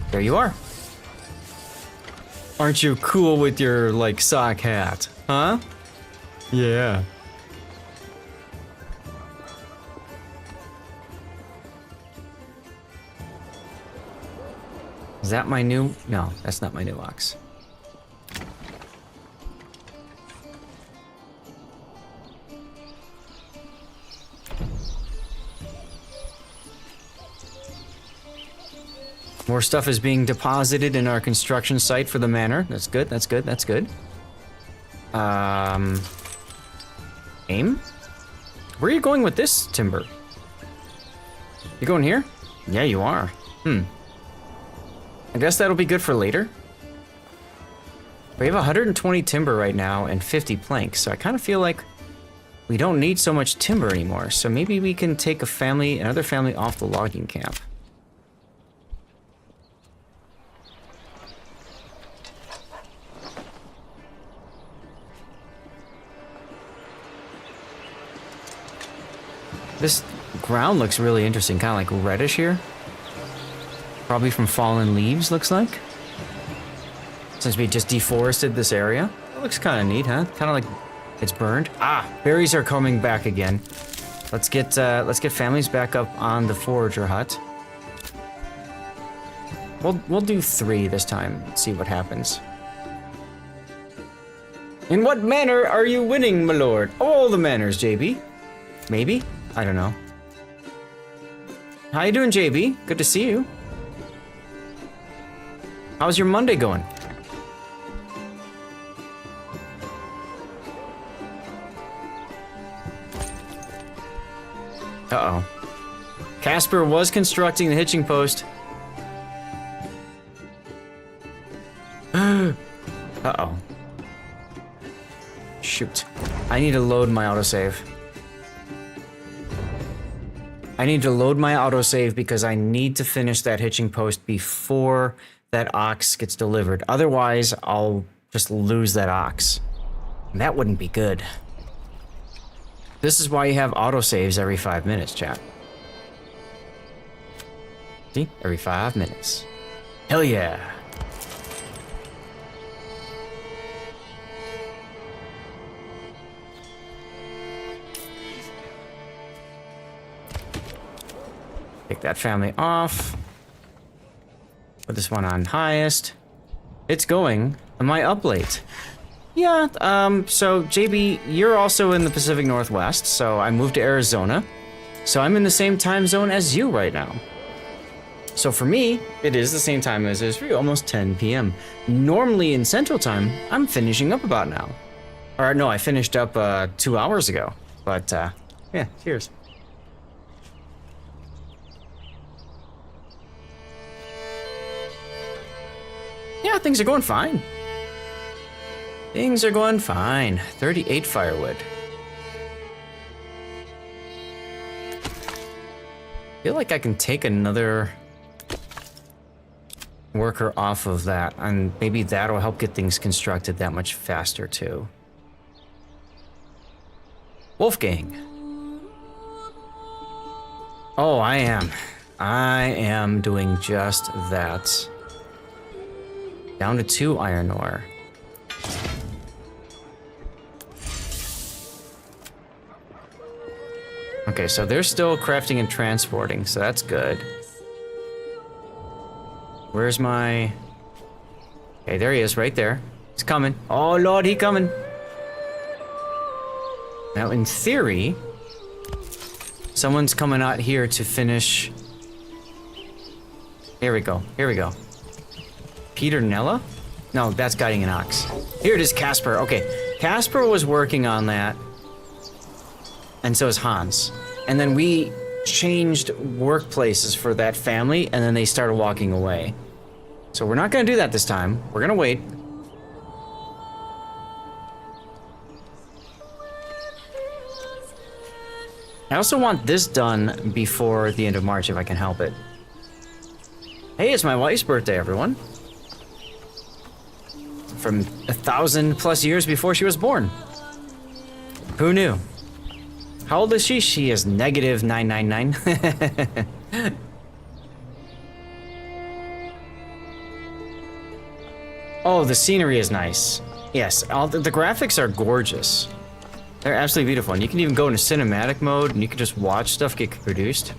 [SPEAKER 3] There you are. Aren't you cool with your, like, sock hat? Huh? Yeah. Is that my new... No, that's not my new ox. More stuff is being deposited in our construction site for the manor. That's good, that's good, that's good. Aim? Where are you going with this timber? You going here? Yeah, you are. I guess that'll be good for later. We have 120 timber right now and 50 planks, so I kind of feel like we don't need so much timber anymore. So maybe we can take another family off the logging camp. This ground looks really interesting, kind of like reddish here. Probably from fallen leaves, looks like. Since we just deforested this area. It looks kind of neat, huh? Kind of like it's burned. Ah, berries are coming back again. Let's get families back up on the forager hut. We'll do 3 this time. Let's see what happens. In what manner are you winning, my lord? All the manners, JB. Maybe? I don't know. How you doing, JB? Good to see you. How's your Monday going? Uh-oh. Casper was constructing the hitching post. Uh-oh. Shoot. I need to load my autosave. I need to load my autosave because I need to finish that hitching post before that ox gets delivered. Otherwise, I'll just lose that ox. And that wouldn't be good. This is why you have autosaves every 5 minutes, chat. See? Every 5 minutes. Hell yeah. Take that family off. Put this one on highest. It's going. Am I up late? Yeah, so JB, you're also in the Pacific Northwest, so I moved to Arizona. So I'm in the same time zone as you right now. So for me, it is the same time as it is for you, almost 10 p.m. Normally in Central Time, I'm finishing up about now. Or no, I finished up 2 hours ago. But, yeah, cheers. Yeah, things are going fine. Things are going fine. 38 firewood. I feel like I can take another worker off of that, and maybe that'll help get things constructed that much faster too. Wolfgang. Oh, I am doing just that. Down to 2 iron ore. Okay, so they're still crafting and transporting, so that's good. Where's my... Okay, there he is, right there. He's coming. Oh, Lord, he coming. Now, in theory, someone's coming out here to finish... Here we go, here we go. Peter Nella? No, that's guiding an ox. Here it is, Casper. Okay, Casper was working on that. And so is Hans. And then we changed workplaces for that family, and then they started walking away. So we're not gonna do that this time. We're gonna wait. I also want this done before the end of March, if I can help it. Hey, it's my wife's birthday, everyone. From 1,000+ years before she was born. Who knew? How old is she? She is negative 999. Oh, the scenery is nice. Yes, the graphics are gorgeous. They're absolutely beautiful. And you can even go into cinematic mode and you can just watch stuff get produced.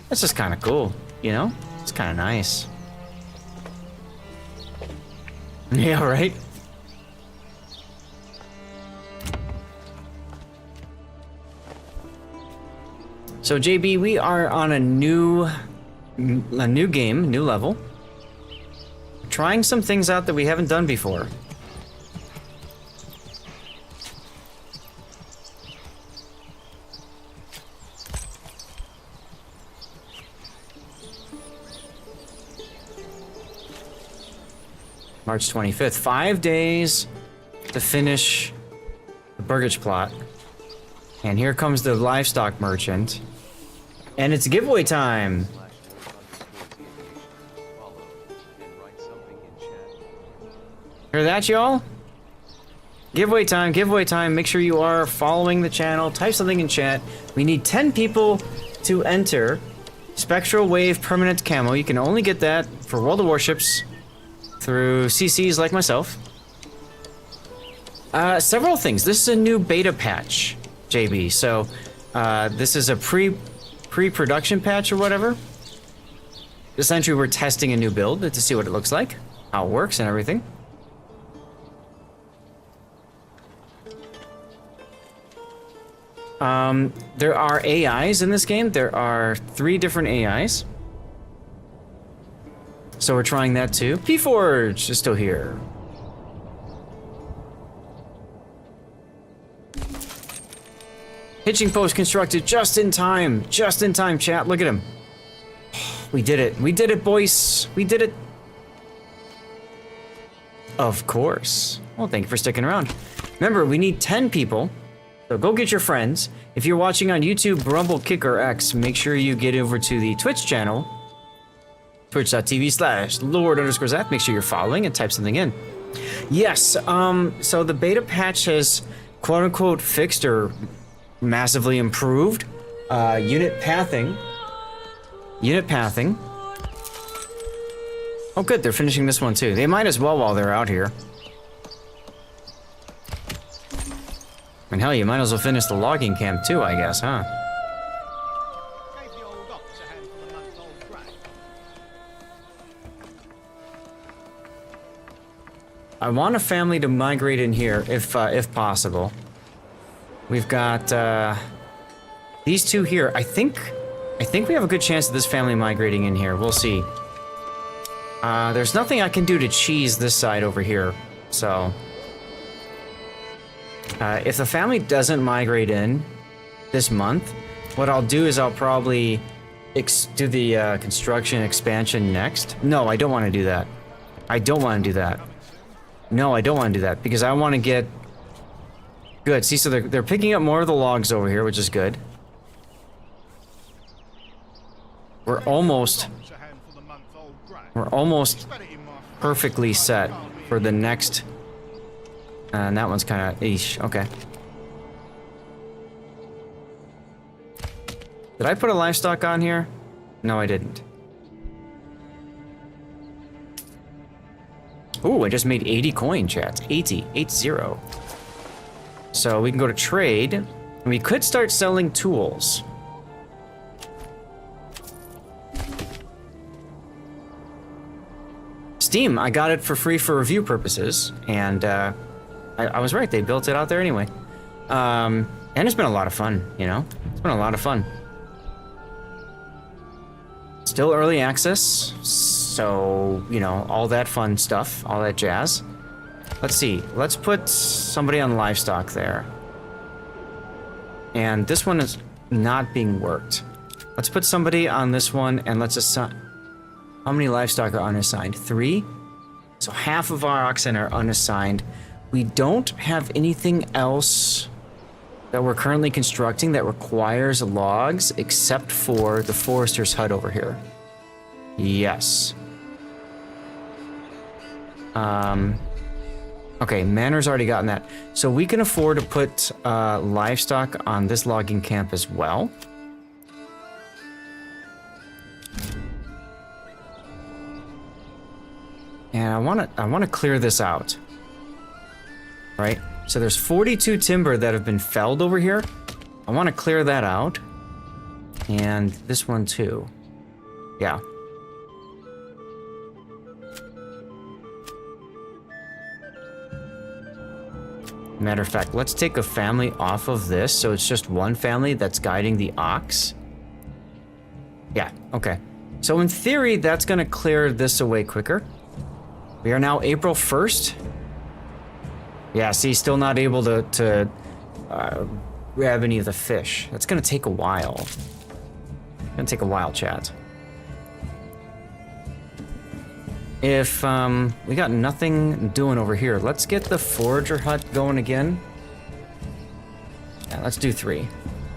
[SPEAKER 3] That's just kind of cool, you know? It's kind of nice. Yeah, right? So JB, we are on a new A new game, new level. Trying some things out that we haven't done before. March 25th. 5 days to finish the Burgage plot. And here comes the livestock merchant. And it's giveaway time! Hear that, y'all? Giveaway time, giveaway time. Make sure you are following the channel. Type something in chat. We need 10 people to enter Spectral Wave Permanent Camo. You can only get that for World of Warships through CCs like myself. Several things. This is a new beta patch, JB. So, this is a pre-production patch or whatever. Essentially, we're testing a new build to see what it looks like, how it works and everything. There are AIs in this game. There are 3 different AIs. So we're trying that too. P-Forge is still here. Hitching post constructed just in time. Just in time, chat. Look at him. We did it. We did it, boys. We did it. Of course. Well, thank you for sticking around. Remember, we need 10 people. So go get your friends. If you're watching on YouTube, Rumble, Kick, or X, make sure you get over to the Twitch channel. Twitch.tv/Lord_Zap. Make sure you're following and type something in. Yes, so the beta patch has quote-unquote fixed or massively improved unit pathing. Unit pathing. Oh good, they're finishing this one too. They might as well while they're out here. And hell, you might as well finish the logging camp too, I guess, huh?
[SPEAKER 5] Gave the old ox a handful of month-old grain.
[SPEAKER 3] I want a family to migrate in here, if possible. We've got these 2 here. I think we have a good chance of this family migrating in here. We'll see. There's nothing I can do to cheese this side over here, so if the family doesn't migrate in this month, what I'll do is I'll probably do the construction expansion next. No, I don't want to do that. I don't want to do that. No, I don't want to do that because I want to get good. See, so they're picking up more of the logs over here, which is good. We're almost perfectly set for the next. And that one's kind of eesh. Okay. Did I put a livestock on here? No, I didn't. Ooh, I just made 80 coin, chat. 80. 80. So we can go to trade. And we could start selling tools. Steam, I got it for free for review purposes. And I was right, they built it out there anyway. And it's been a lot of fun, you know? It's been a lot of fun. Still early access, so, you know, all that fun stuff, all that jazz. Let's see, let's put somebody on livestock there. And this one is not being worked. Let's put somebody on this one and let's assign... How many livestock are unassigned? 3? So half of our oxen are unassigned. We don't have anything else that we're currently constructing that requires logs except for the forester's hut over here. Yes. Okay, Manor's already gotten that. So we can afford to put livestock on this logging camp as well. And I want to clear this out. Right? So there's 42 timber that have been felled over here. I want to clear that out. And this one too. Yeah. Matter of fact, let's take a family off of this so it's just one family that's guiding the ox. Yeah, okay. So in theory, that's gonna clear this away quicker. We are now April 1st. Yeah, see, still not able to grab any of the fish. That's gonna take a while. Gonna take a while, chat. If we got nothing doing over here, let's get the forager hut going again. Yeah, let's do 3.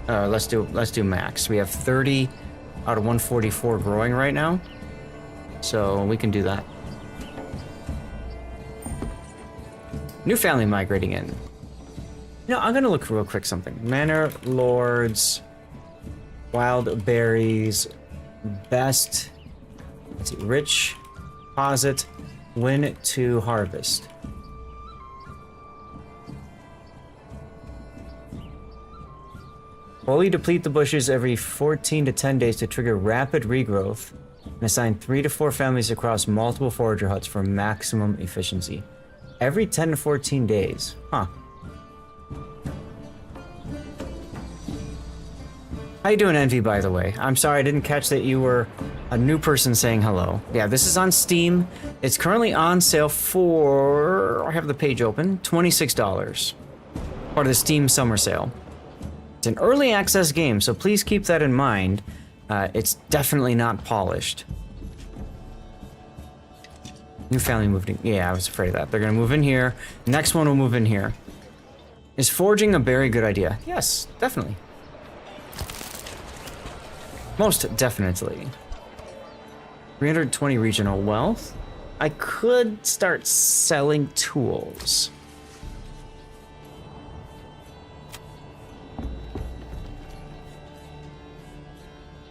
[SPEAKER 3] Let's do max. We have 30 out of 144 growing right now, so we can do that. New family migrating in. You know, I'm gonna look real quick something. Manor Lords, wild berries, best. Let's see, rich, deposit, win to harvest. Fully deplete the bushes every 14 to 10 days to trigger rapid regrowth, and assign 3 to 4 families across multiple forager huts for maximum efficiency. Every 10 to 14 days. Huh. How you doing, Envy, by the way? I'm sorry I didn't catch that you were a new person saying hello. Yeah, this is on Steam. It's currently on sale for... I have the page open. $26. Part of the Steam summer sale. It's an early access game, so please keep that in mind. It's definitely not polished. New family moved in. Yeah, I was afraid of that. They're gonna move in here. Next one will move in here. Is foraging a very good idea? Yes, definitely. Most definitely. 320 regional wealth. I could start selling tools.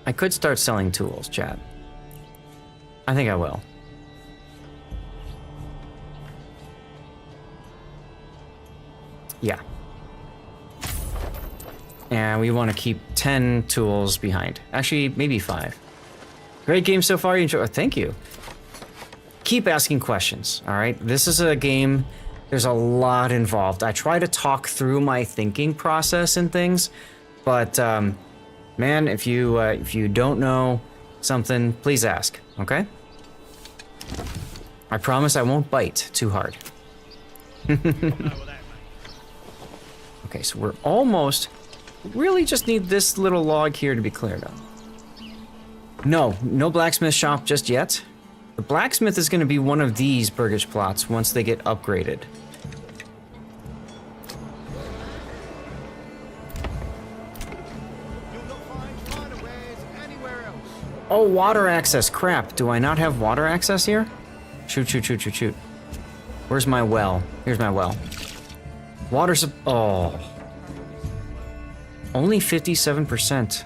[SPEAKER 3] I could start selling tools, chat. I think I will. Yeah. And we want to keep 10 tools behind. Actually, maybe 5. Great game so far. You enjoy. Thank you. Keep asking questions. All right. This is a game. There's a lot involved. I try to talk through my thinking process and things, but man, if you don't know something, please ask. Okay. I promise I won't bite too hard. Okay, so we're almost. Really just need this little log here to be cleared up. No blacksmith shop just yet. The blacksmith is going to be one of these burgage plots once they get upgraded. Oh, water access. Crap. Do I not have water access here? Shoot. Where's my well? Here's my well. Oh. Only 57%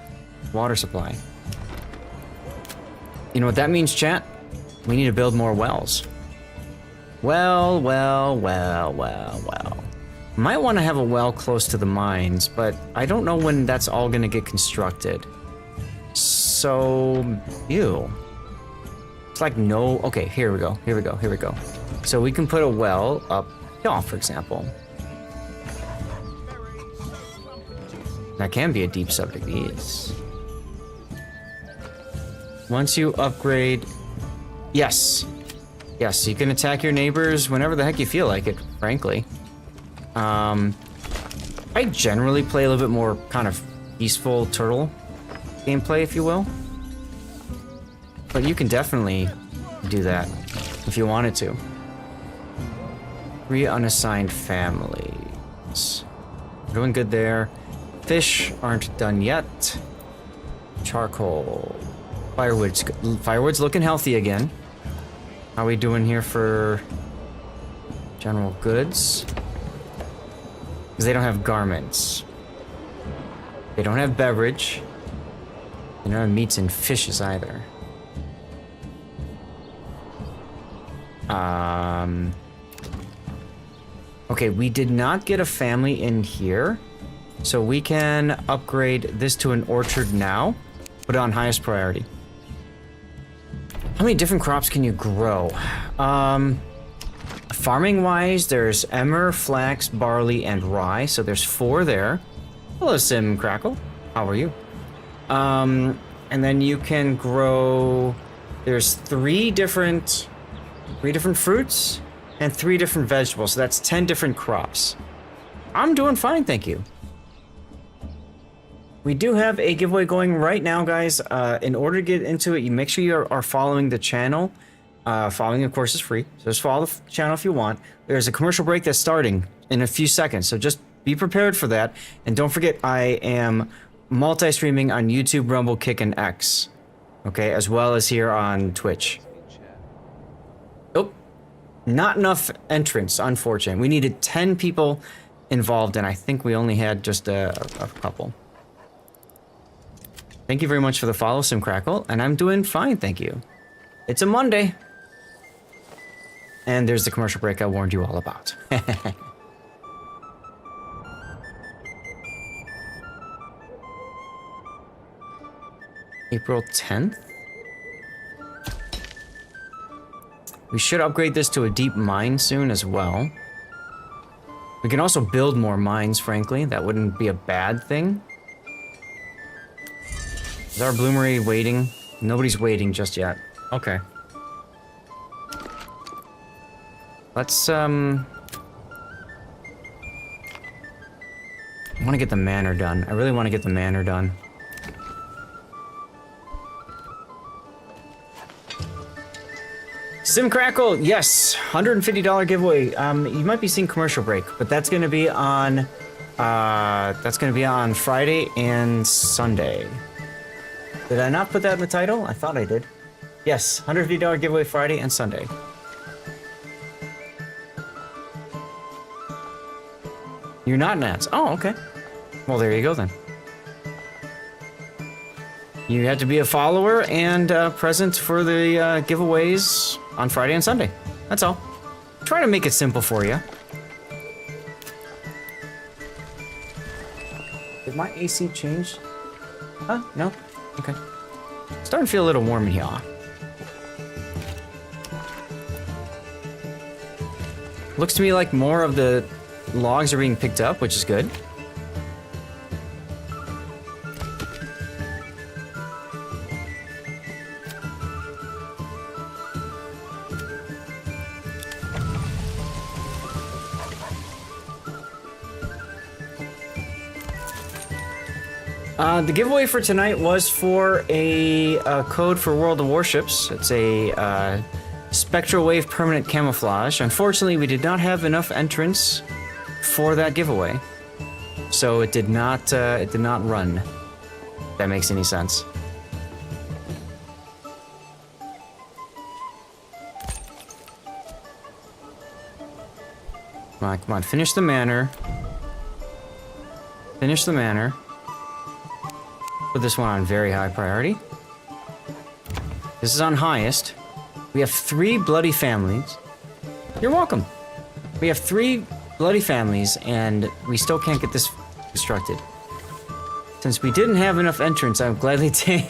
[SPEAKER 3] water supply. You know what that means, chat? We need to build more wells. Well. Might want to have a well close to the mines, but I don't know when that's all going to get constructed. So, ew. It's like no... Okay, here we go. So we can put a well up here, for example. That can be a deep subject, yes. Once you upgrade... Yes, you can attack your neighbors whenever the heck you feel like it, frankly. I generally play a little bit more kind of peaceful turtle gameplay, if you will. But you can definitely do that if you wanted to. 3 unassigned families. We're doing good there. Fish aren't done yet. Charcoal. Firewood's looking healthy again. How are we doing here for general goods? Because they don't have garments. They don't have beverage. They don't have meats and fishes either. Okay, we did not get a family in here. So we can upgrade this to an orchard now. Put it on highest priority. How many different crops can you grow? Farming-wise, there's emmer, flax, barley, and rye. So there's 4 there. Hello, Sim Crackle. How are you? and then you can grow. There's three different fruits and 3 different vegetables. So that's 10 different crops. I'm doing fine, thank you. We do have a giveaway going right now, guys. In order to get into it, you make sure you are following the channel. Following, of course, is free. So just follow the channel if you want. There's a commercial break that's starting in a few seconds. So just be prepared for that. And don't forget, I am multi-streaming on YouTube, Rumble, Kick, and X. Okay, as well as here on Twitch. Oh, not enough entrants, unfortunately. We needed 10 people involved, and I think we only had just a couple. Thank you very much for the follow, SimCrackle, and I'm doing fine, thank you. It's a Monday. And there's the commercial break I warned you all about. April 10th? We should upgrade this to a deep mine soon as well. We can also build more mines, frankly. That wouldn't be a bad thing. Is our bloomery waiting? Nobody's waiting just yet. Okay. Let's, I want to get the manor done. I really want to get the manor done. SimCrackle, yes, $150 giveaway. You might be seeing commercial break, but that's gonna be on Friday and Sunday. Did I not put that in the title? I thought I did. Yes, $150 giveaway Friday and Sunday. You're not Nats. Oh, okay. Well, there you go then. You had to be a follower and present for the giveaways on Friday and Sunday. That's all. Try to make it simple for you. Did my AC change? Huh? No? Okay. Starting to feel a little warm in here. Looks to me like more of the logs are being picked up, which is good. The giveaway for tonight was for a code for World of Warships. It's a Spectral Wave Permanent Camouflage. Unfortunately, we did not have enough entrants for that giveaway, so it did not run. If that makes any sense. Come on, finish the manor. Finish the manor. Put this one on very high priority. This is on highest. We have 3 bloody families. You're welcome. We have 3 bloody families, and we still can't get this constructed. Since we didn't have enough entrants, I would gladly take...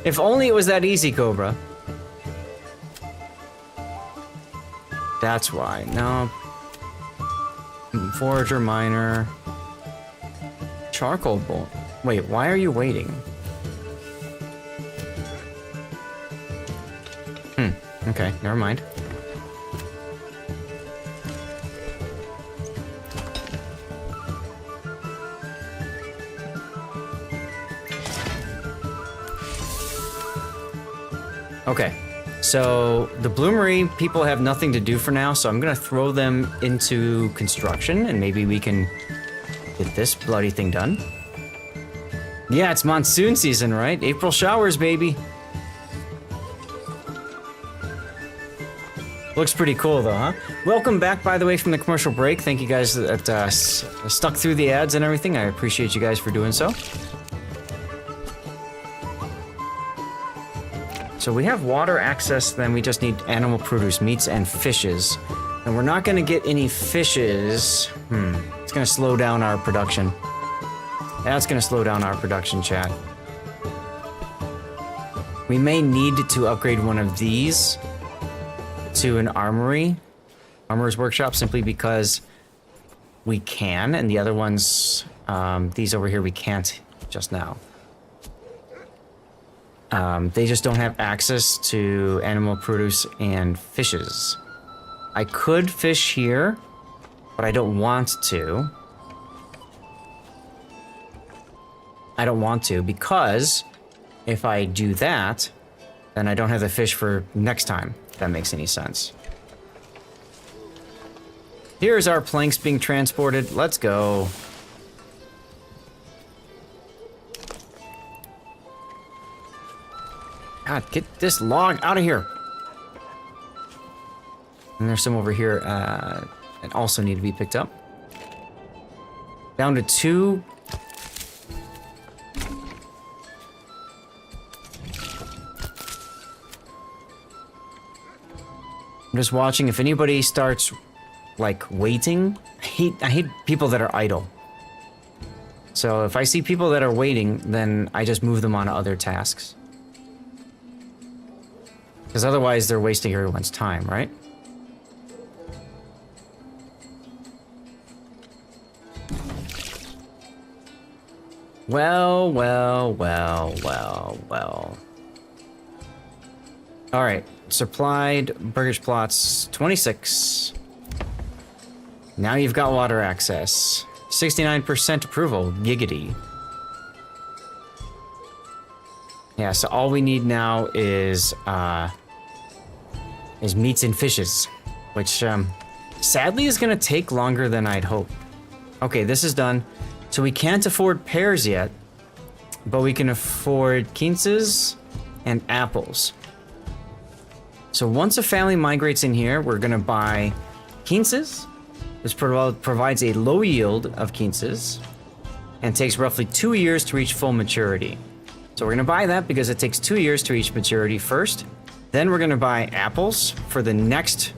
[SPEAKER 3] If only it was that easy, Cobra. That's why. No. Forager, miner. Charcoal bolt. Wait, why are you waiting? Okay, never mind. Okay, so the bloomery people have nothing to do for now, so I'm gonna throw them into construction, and maybe we can get this bloody thing done. Yeah, it's monsoon season, right? April showers, baby. Looks pretty cool, though, huh? Welcome back, by the way, from the commercial break. Thank you guys that stuck through the ads and everything. I appreciate you guys for doing so. So we have water access, then we just need animal produce, meats and fishes. And we're not gonna get any fishes. It's gonna slow down our production. That's gonna slow down our production, chat. We may need to upgrade one of these to an armory, armorer's workshop, simply because we can, and the other ones, these over here, we can't just now. They just don't have access to animal produce and fishes. I could fish here, but I don't want to. I don't want to because if I do that, then I don't have the fish for next time, if that makes any sense. Here's our planks being transported. Let's go. God, get this log out of here. And there's some over here that also need to be picked up. Down to 2. I'm just watching if anybody starts like waiting. I hate people that are idle. So if I see people that are waiting, then I just move them on to other tasks. Because otherwise they're wasting everyone's time, right? Well. Alright, supplied burgage plots 26. Now you've got water access. 69% approval, giggity. Yeah, so all we need now is meats and fishes, which sadly is gonna take longer than I'd hope. Okay, this is done. So we can't afford pears yet, but we can afford quinces and apples. So once a family migrates in here, we're gonna buy quinces, which provides a low yield of quinces, and takes roughly 2 years to reach full maturity. So we're gonna buy that because it takes 2 years to reach maturity first. Then we're gonna buy apples for the next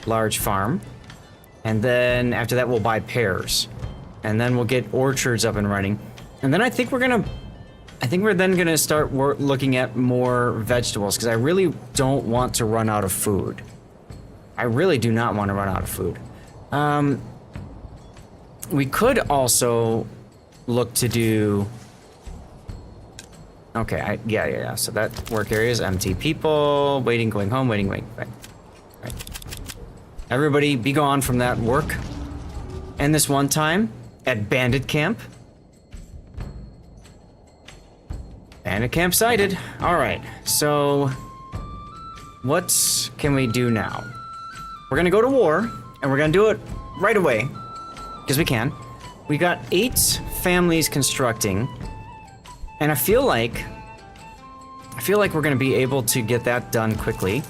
[SPEAKER 3] large farm. And then after that, we'll buy pears. And then we'll get orchards up and running. And then I think we're then gonna start looking at more vegetables because I really don't want to run out of food. I really do not want to run out of food. We could also look to do. Okay, yeah. So that work area is empty. People waiting, going home, waiting. Right. Everybody, be gone from that work. And this one time at Bandit Camp. Bandit Camp sighted. All right. So, what can we do now? We're gonna go to war, and we're gonna do it right away, because we can. We got 8 families constructing. And I feel like we're gonna be able to get that done quickly.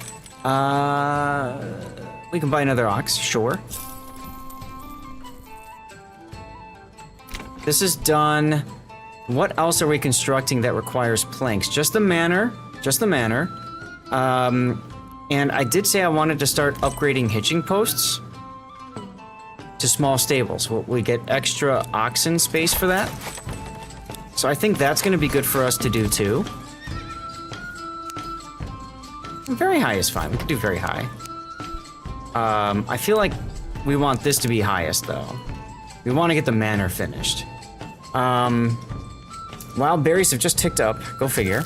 [SPEAKER 3] We can buy another ox, sure. This is done. What else are we constructing that requires planks? Just the manor. And I did say I wanted to start upgrading hitching posts to small stables. We get extra oxen space for that. So I think that's going to be good for us to do too. Very high is fine. We can do very high. I feel like we want this to be highest though. We want to get the manor finished. Wild berries have just ticked up. Go figure.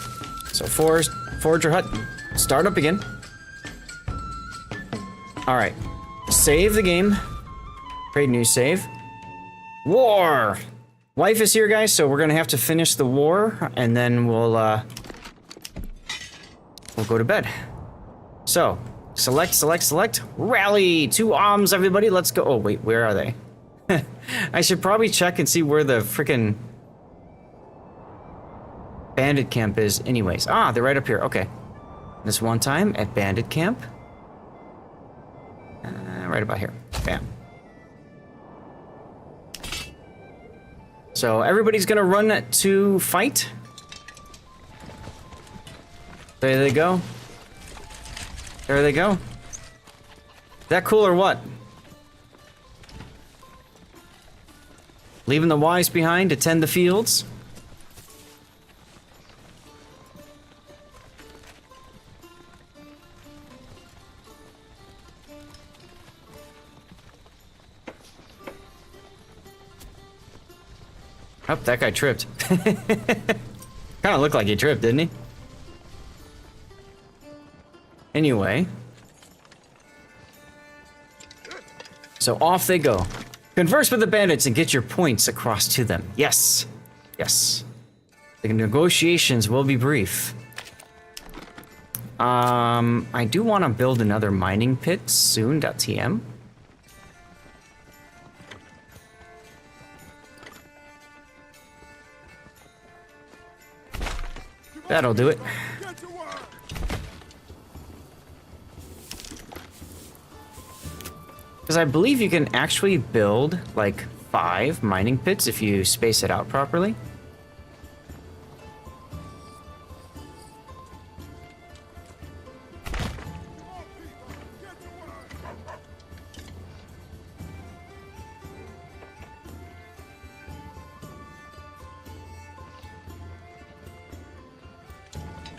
[SPEAKER 3] So forager hut, start up again. All right, save the game. Create new save. War. Wife is here, guys, so we're gonna have to finish the war, and then we'll go to bed. So, select. Rally! 2 arms, everybody, let's go. Oh, wait, where are they? I should probably check and see where the frickin' bandit camp is anyways. Ah, they're right up here, okay. This one time at bandit camp. Right about here, bam. So everybody's gonna run to fight. There they go. There they go. That cool or what? Leaving the wise behind to tend the fields. Oh, that guy tripped. Kind of looked like he tripped, didn't he? Anyway. So off they go. Converse with the bandits and get your points across to them. Yes. Yes. The negotiations will be brief. I do want to build another mining pit soon.tm. That'll do it. Because I believe you can actually build, like, 5 mining pits if you space it out properly.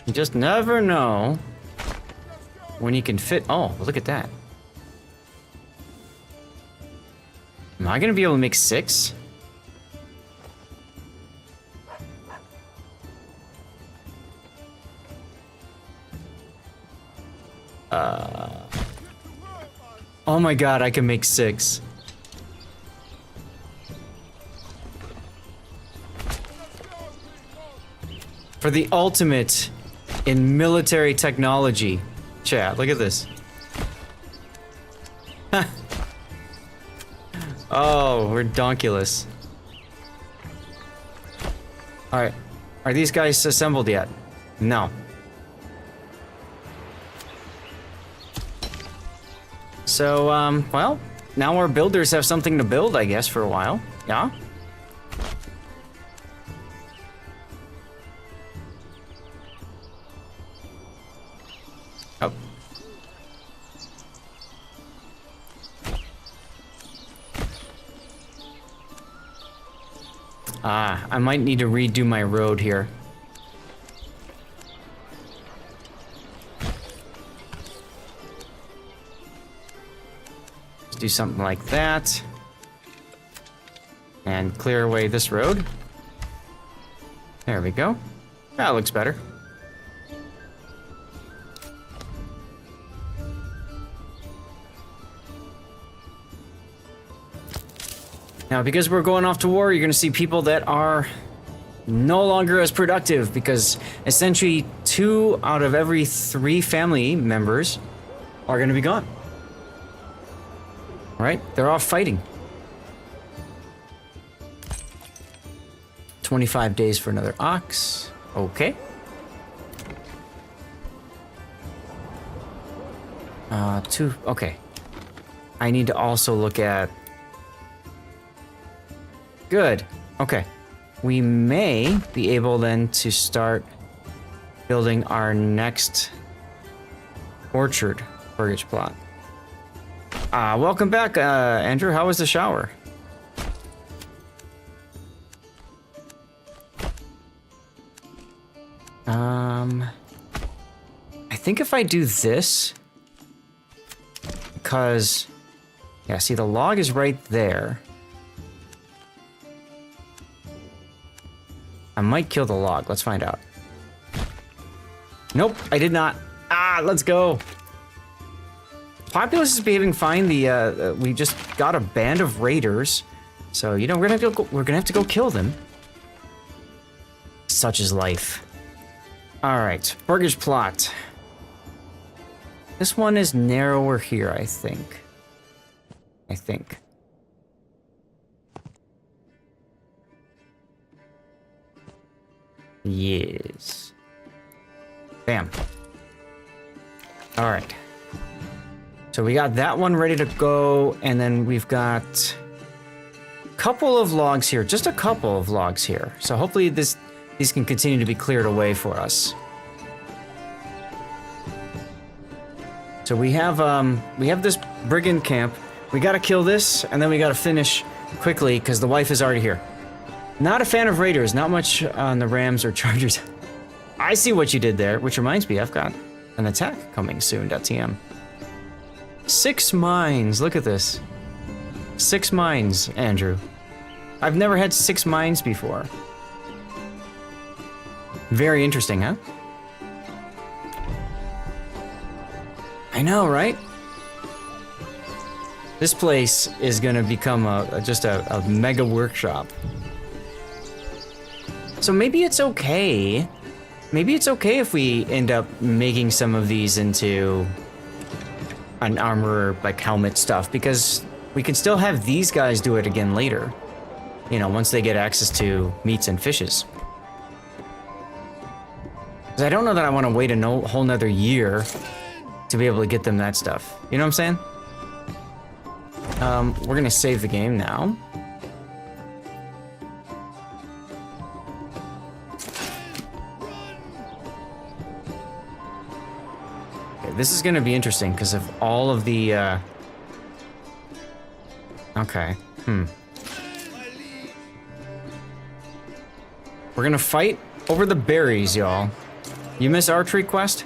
[SPEAKER 3] You just never know when you can fit. Oh, look at that. Am I gonna be able to make 6? Oh my god, I can make 6. For the ultimate in military technology. Chat, look at this. Oh, we're donkulous. Alright. Are these guys assembled yet? No. So, well, now our builders have something to build, I guess, for a while. Yeah? Oh. Ah, I might need to redo my road here. Let's do something like that. And clear away this road. There we go. That looks better. Now, because we're going off to war, you're going to see people that are no longer as productive because essentially 2 out of every 3 family members are going to be gone. Right? They're off fighting. 25 days for another ox. Okay. Okay. I need to also look at... Good. Okay. We may be able then to start building our next orchard mortgage plot. Welcome back, Andrew. How was the shower? I think if I do this, because, yeah, see, the log is right there. I might kill the log. Let's find out. Nope, I did not. Let's go. Populace is behaving fine. We just got a band of raiders, so you know we're gonna have to go kill them. Such is life. All right, mortgage plot. This one is narrower here, I think. Yes. Bam. All right. So we got that one ready to go, and then we've got a couple of logs here, just a couple of logs here. So hopefully these can continue to be cleared away for us. So we have this brigand camp. We gotta kill this, and then we gotta finish quickly because the wife is already here. Not a fan of raiders, not much on the Rams or Chargers. I see what you did there, which reminds me, I've got an attack coming soon.tm. 6 mines, look at this. 6 mines, Andrew. I've never had 6 mines before. Very interesting, huh? I know, right? This place is gonna become just a mega workshop. So maybe it's okay. Maybe it's okay if we end up making some of these into an armor, like helmet stuff, because we can still have these guys do it again later. You know, once they get access to meats and fishes. Because I don't know that I want to wait a whole nother year to be able to get them that stuff. You know what I'm saying? We're gonna save the game now. Okay, this is gonna be interesting because of all of the, okay, We're gonna fight over the berries, y'all. You miss archery quest?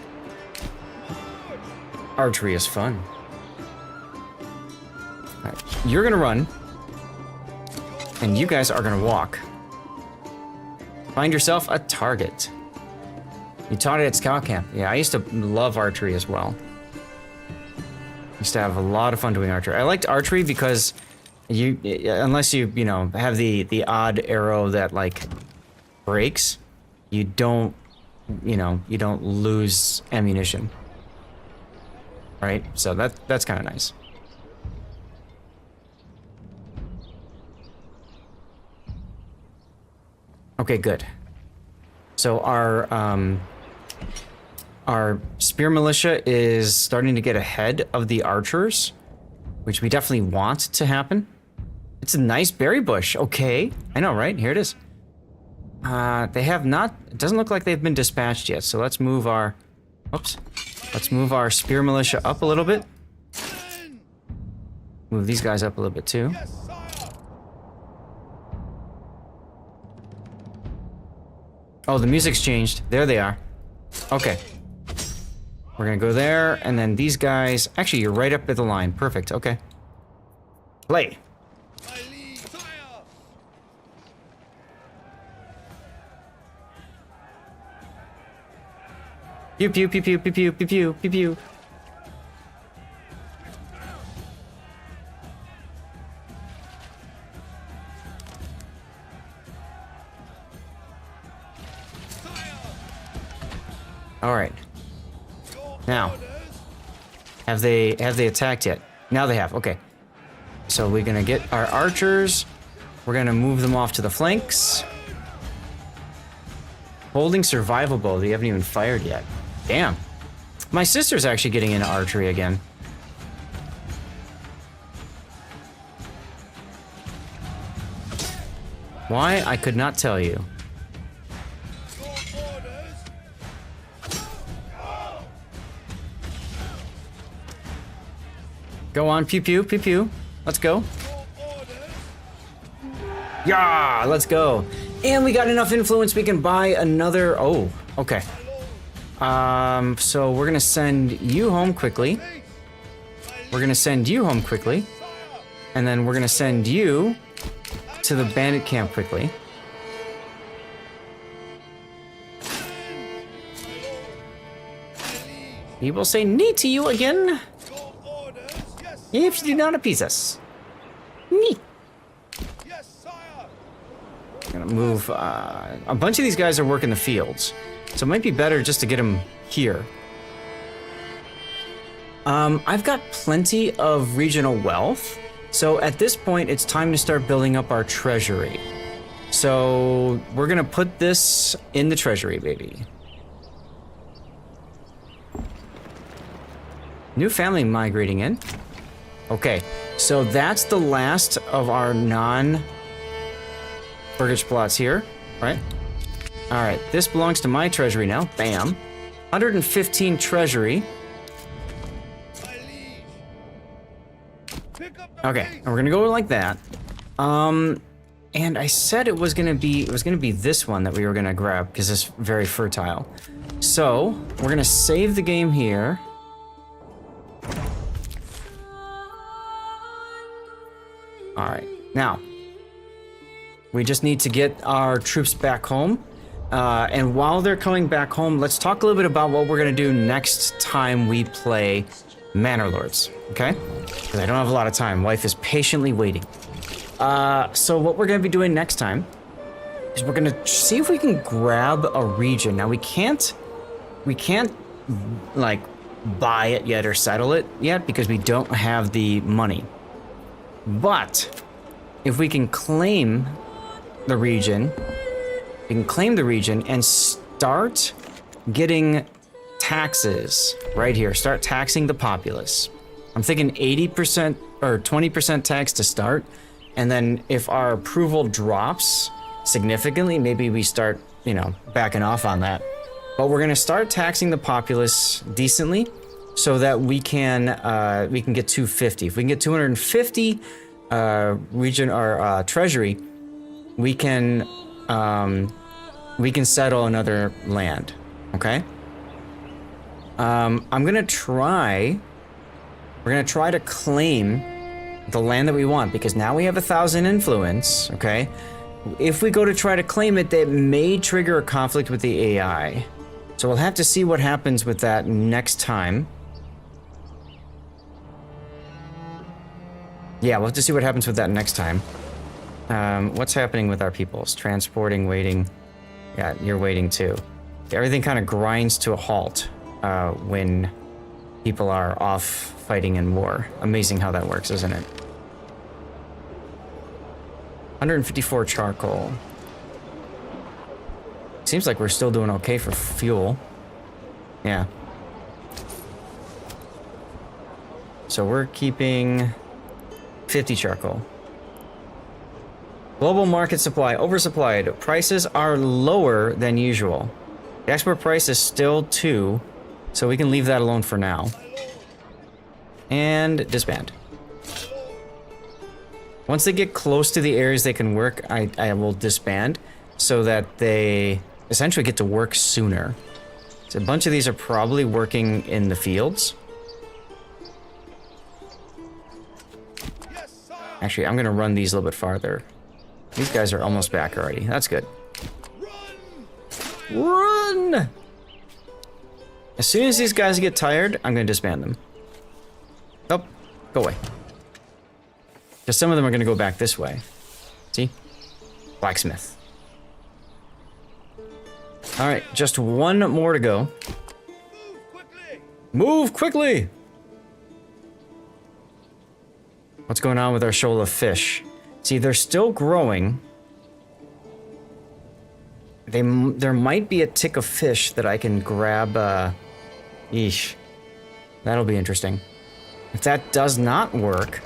[SPEAKER 3] Archery is fun. Alright, you're gonna run. And you guys are gonna walk. Find yourself a target. You taught it at scout camp. Yeah, I used to love archery as well. Used to have a lot of fun doing archery. I liked archery because you, unless you know, have the odd arrow that like breaks, you don't, you know, you don't lose ammunition. Right? So that's kind of nice. Okay, good. So our spear militia is starting to get ahead of the archers, which we definitely want to happen. It's a nice berry bush. Okay, I know, right? Here it is. They have not. It doesn't look like they've been dispatched yet. So let's move our. Oops. Let's move our spear militia up a little bit. Move these guys up a little bit too. Oh, the music's changed. There they are. Okay. We're gonna go there, and then these guys... Actually, you're right up at the line. Perfect, okay. Play. Pew pew pew pew pew pew pew pew pew pew. All right. Now, have they attacked yet? Now they have. Okay. So we're gonna get our archers. We're gonna move them off to the flanks. Holding survivable. They haven't even fired yet. Damn. My sister's actually getting into archery again. Why? I could not tell you. Go on, pew pew, pew pew. Let's go. Yeah, let's go. And we got enough influence we can buy another. Oh, okay. So we're gonna send you home quickly. We're gonna send you home quickly. And then we're gonna send you to the bandit camp quickly. People say knee to you again. If you do not appease us. Knee. I'm gonna move, a bunch of these guys are working the fields. So it might be better just to get them here. I've got plenty of regional wealth. So at this point, it's time to start building up our treasury. So we're gonna put this in the treasury, baby. New family migrating in. Okay, so that's the last of our non-burgage plots here, right? All right, this belongs to my treasury now. Bam. 115 treasury. Okay, and we're gonna go like that. And I said it was gonna be this one that we were gonna grab because it's very fertile. So we're gonna save the game here. All right, now we just need to get our troops back home. And while they're coming back home, let's talk a little bit about what we're gonna do next time we play Manor Lords, okay? Because I don't have a lot of time. Wife is patiently waiting. So what we're gonna be doing next time is we're gonna see if we can grab a region. Now we can't like buy it yet or settle it yet because we don't have the money. But if we can claim the region, and start getting taxes right here. Start taxing the populace. I'm thinking 80% or 20% tax to start. And then if our approval drops significantly, maybe we start, you know, backing off on that. But we're gonna start taxing the populace decently so that we can get 250. If we can get 250 region or treasury, we can settle another land. Okay. We're gonna try to claim the land that we want because now we have 1,000 influence. Okay. If we go to try to claim it, that may trigger a conflict with the AI. So we'll have to see what happens with that next time. Yeah, we'll have to see what happens with that next time. What's happening with our peoples? Transporting, waiting. Yeah, you're waiting too. Everything kind of grinds to a halt when people are off fighting in war. Amazing how that works, isn't it? 154 charcoal. Seems like we're still doing okay for fuel. Yeah. So we're keeping 50 charcoal. Global market supply oversupplied. Prices are lower than usual. The export price is still 2, so we can leave that alone for now. And disband. Once they get close to the areas they can work, I will disband so that they essentially get to work sooner. So a bunch of these are probably working in the fields. Actually, I'm gonna run these a little bit farther. These guys are almost back already. That's good. Run! As soon as these guys get tired, I'm gonna disband them. Oh, go away. Because some of them are gonna go back this way. See? Blacksmith. Alright, just one more to go. Move quickly! What's going on with our shoal of fish? See, they're still growing. There might be a tick of fish that I can grab, yeesh. That'll be interesting. If that does not work,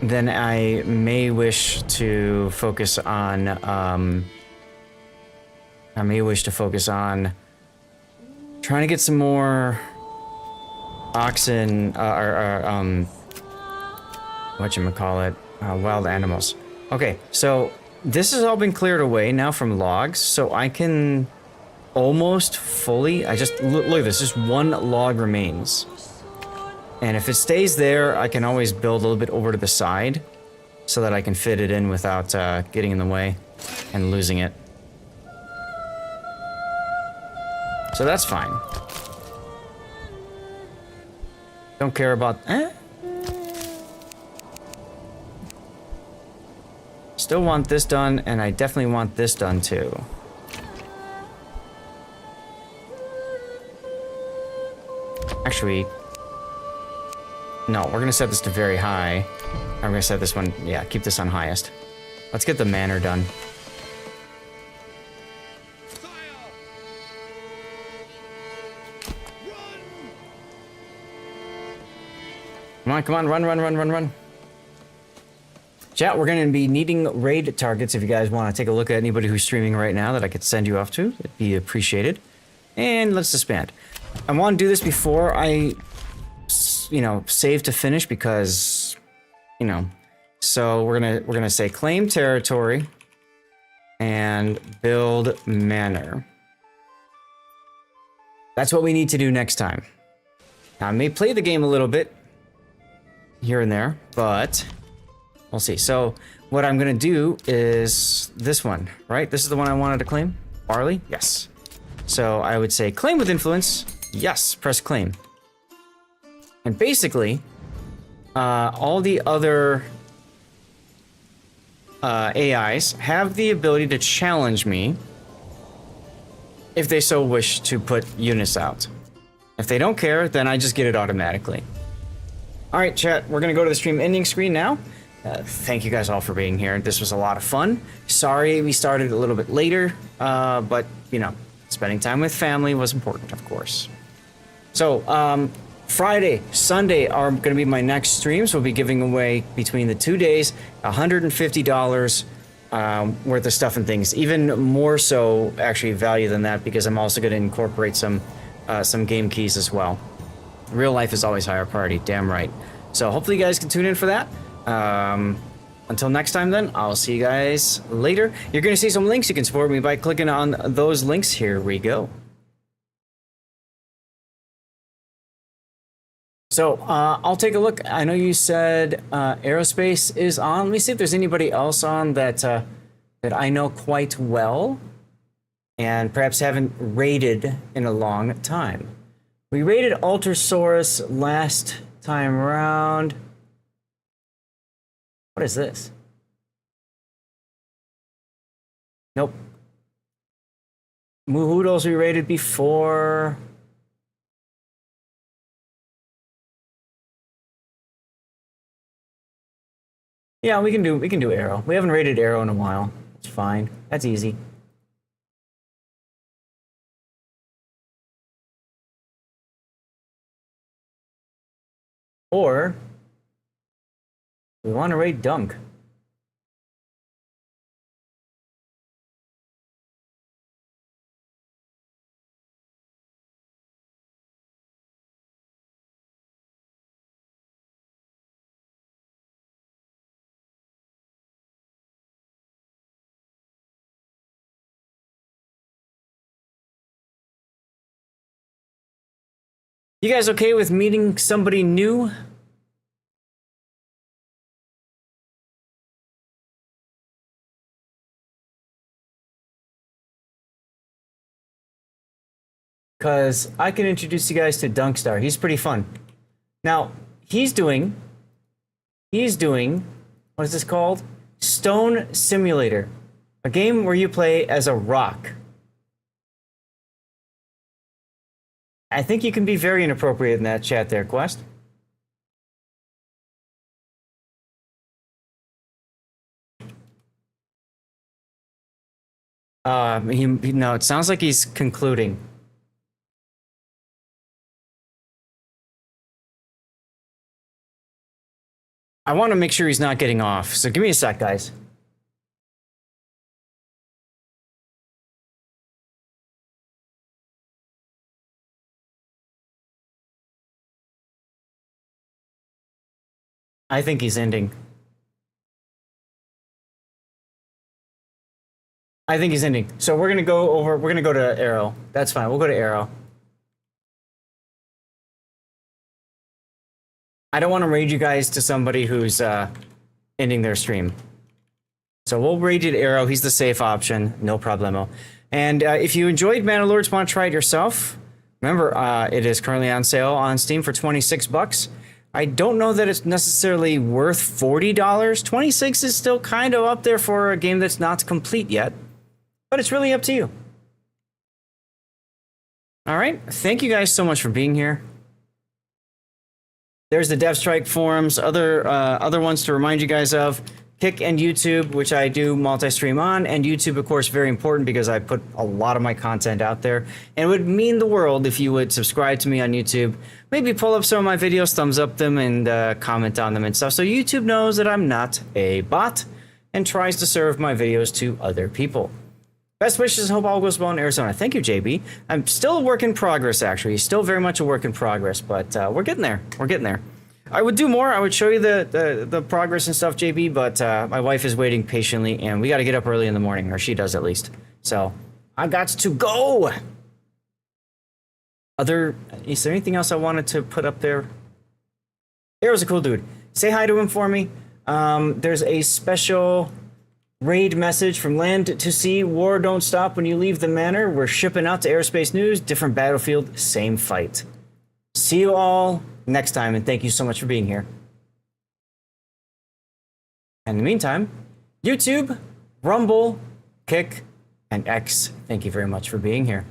[SPEAKER 3] then I may wish to focus on, trying to get some more oxen, whatchamacallit, wild animals. Okay, so this has all been cleared away now from logs, so I can almost fully, look at this, just one log remains. And if it stays there, I can always build a little bit over to the side so that I can fit it in without getting in the way and losing it. So that's fine. Don't care about... Still want this done, and I definitely want this done too. Actually... No, we're gonna set this to very high. I'm gonna set this one... Yeah, keep this on highest. Let's get the manor done. Come on, run. Chat, we're going to be needing raid targets if you guys want to take a look at anybody who's streaming right now that I could send you off to. It'd be appreciated. And let's disband. I want to do this before I, save to finish because, so we're gonna say claim territory and build manor. That's what we need to do next time. Now, I may play the game a little bit here and there, but we'll see. So what I'm gonna do is this one, right? This is the one I wanted to claim. Barley? Yes. So I would say claim with influence, Yes, press claim. And basically, all the other AIs have the ability to challenge me if they so wish to put units out. If they don't care, then I just get it automatically. Alright, chat, we're gonna go to the stream ending screen now. Thank you guys all for being here. This was a lot of fun. Sorry we started a little bit later, but, you know, spending time with family was important, of course. So, Friday, Sunday are going to be my next streams. We'll be giving away, between the 2 days, $150 worth of stuff and things. Even more so, actually, value than that, because I'm also going to incorporate some game keys as well. Real life is always higher priority, damn right. So hopefully you guys can tune in for that. Until next time then, I'll see you guys later. You're going to see some links. You can support me by clicking on those links. Here we go. So, I'll take a look. I know you said aerospace is on. Let me see if there's anybody else on that that I know quite well and perhaps haven't raided in a long time. We raided Altersaurus last time around. What is this? Nope. Muhoodles we raided before. Yeah, we can do Arrow. We haven't rated Arrow in a while. It's fine. That's easy. Or we want to raid Dunk. You guys okay with meeting somebody new? Because I can introduce you guys to Dunkstar. He's pretty fun. Now, he's doing, what is this called? Stone Simulator. A game where you play as a rock. I think you can be very inappropriate in that chat there, Quest. No, it sounds like he's concluding. I want to make sure he's not getting off, so give me a sec, guys. I think he's ending. I think he's ending. So we're gonna go to Arrow. That's fine, we'll go to Arrow. I don't want to raid you guys to somebody who's ending their stream. So we'll raid you to Arrow, he's the safe option, no problemo. And if you enjoyed Manor Lords, want to try it yourself, remember, it is currently on sale on Steam for 26 bucks. I don't know that it's necessarily worth $40. 26 is still kind of up there for a game that's not complete yet, but it's really up to you. All right, thank you guys so much for being here. There's the DevStrike forums, other ones to remind you guys of. Kick and YouTube, which I do multi-stream on, and YouTube, of course, very important because I put a lot of my content out there. And it would mean the world if you would subscribe to me on YouTube, maybe pull up some of my videos, thumbs up them, and comment on them and stuff, so YouTube knows that I'm not a bot and tries to serve my videos to other people. Best wishes, hope all goes well in Arizona. Thank you, JB. I'm still a work in progress, actually. Still very much a work in progress, but we're getting there. We're getting there. I would do more. I would show you the progress and stuff, JB, but my wife is waiting patiently, and we got to get up early in the morning, or she does at least. So I got to go. Is there anything else I wanted to put up there? Arrow's a cool dude. Say hi to him for me. There's a special Raid message from land to sea. War don't stop when you leave the manor. We're shipping out to airspace news. Different battlefield, same fight. See you all next time, and thank you so much for being here. And in the meantime, YouTube, Rumble, Kick, and X, thank you very much for being here.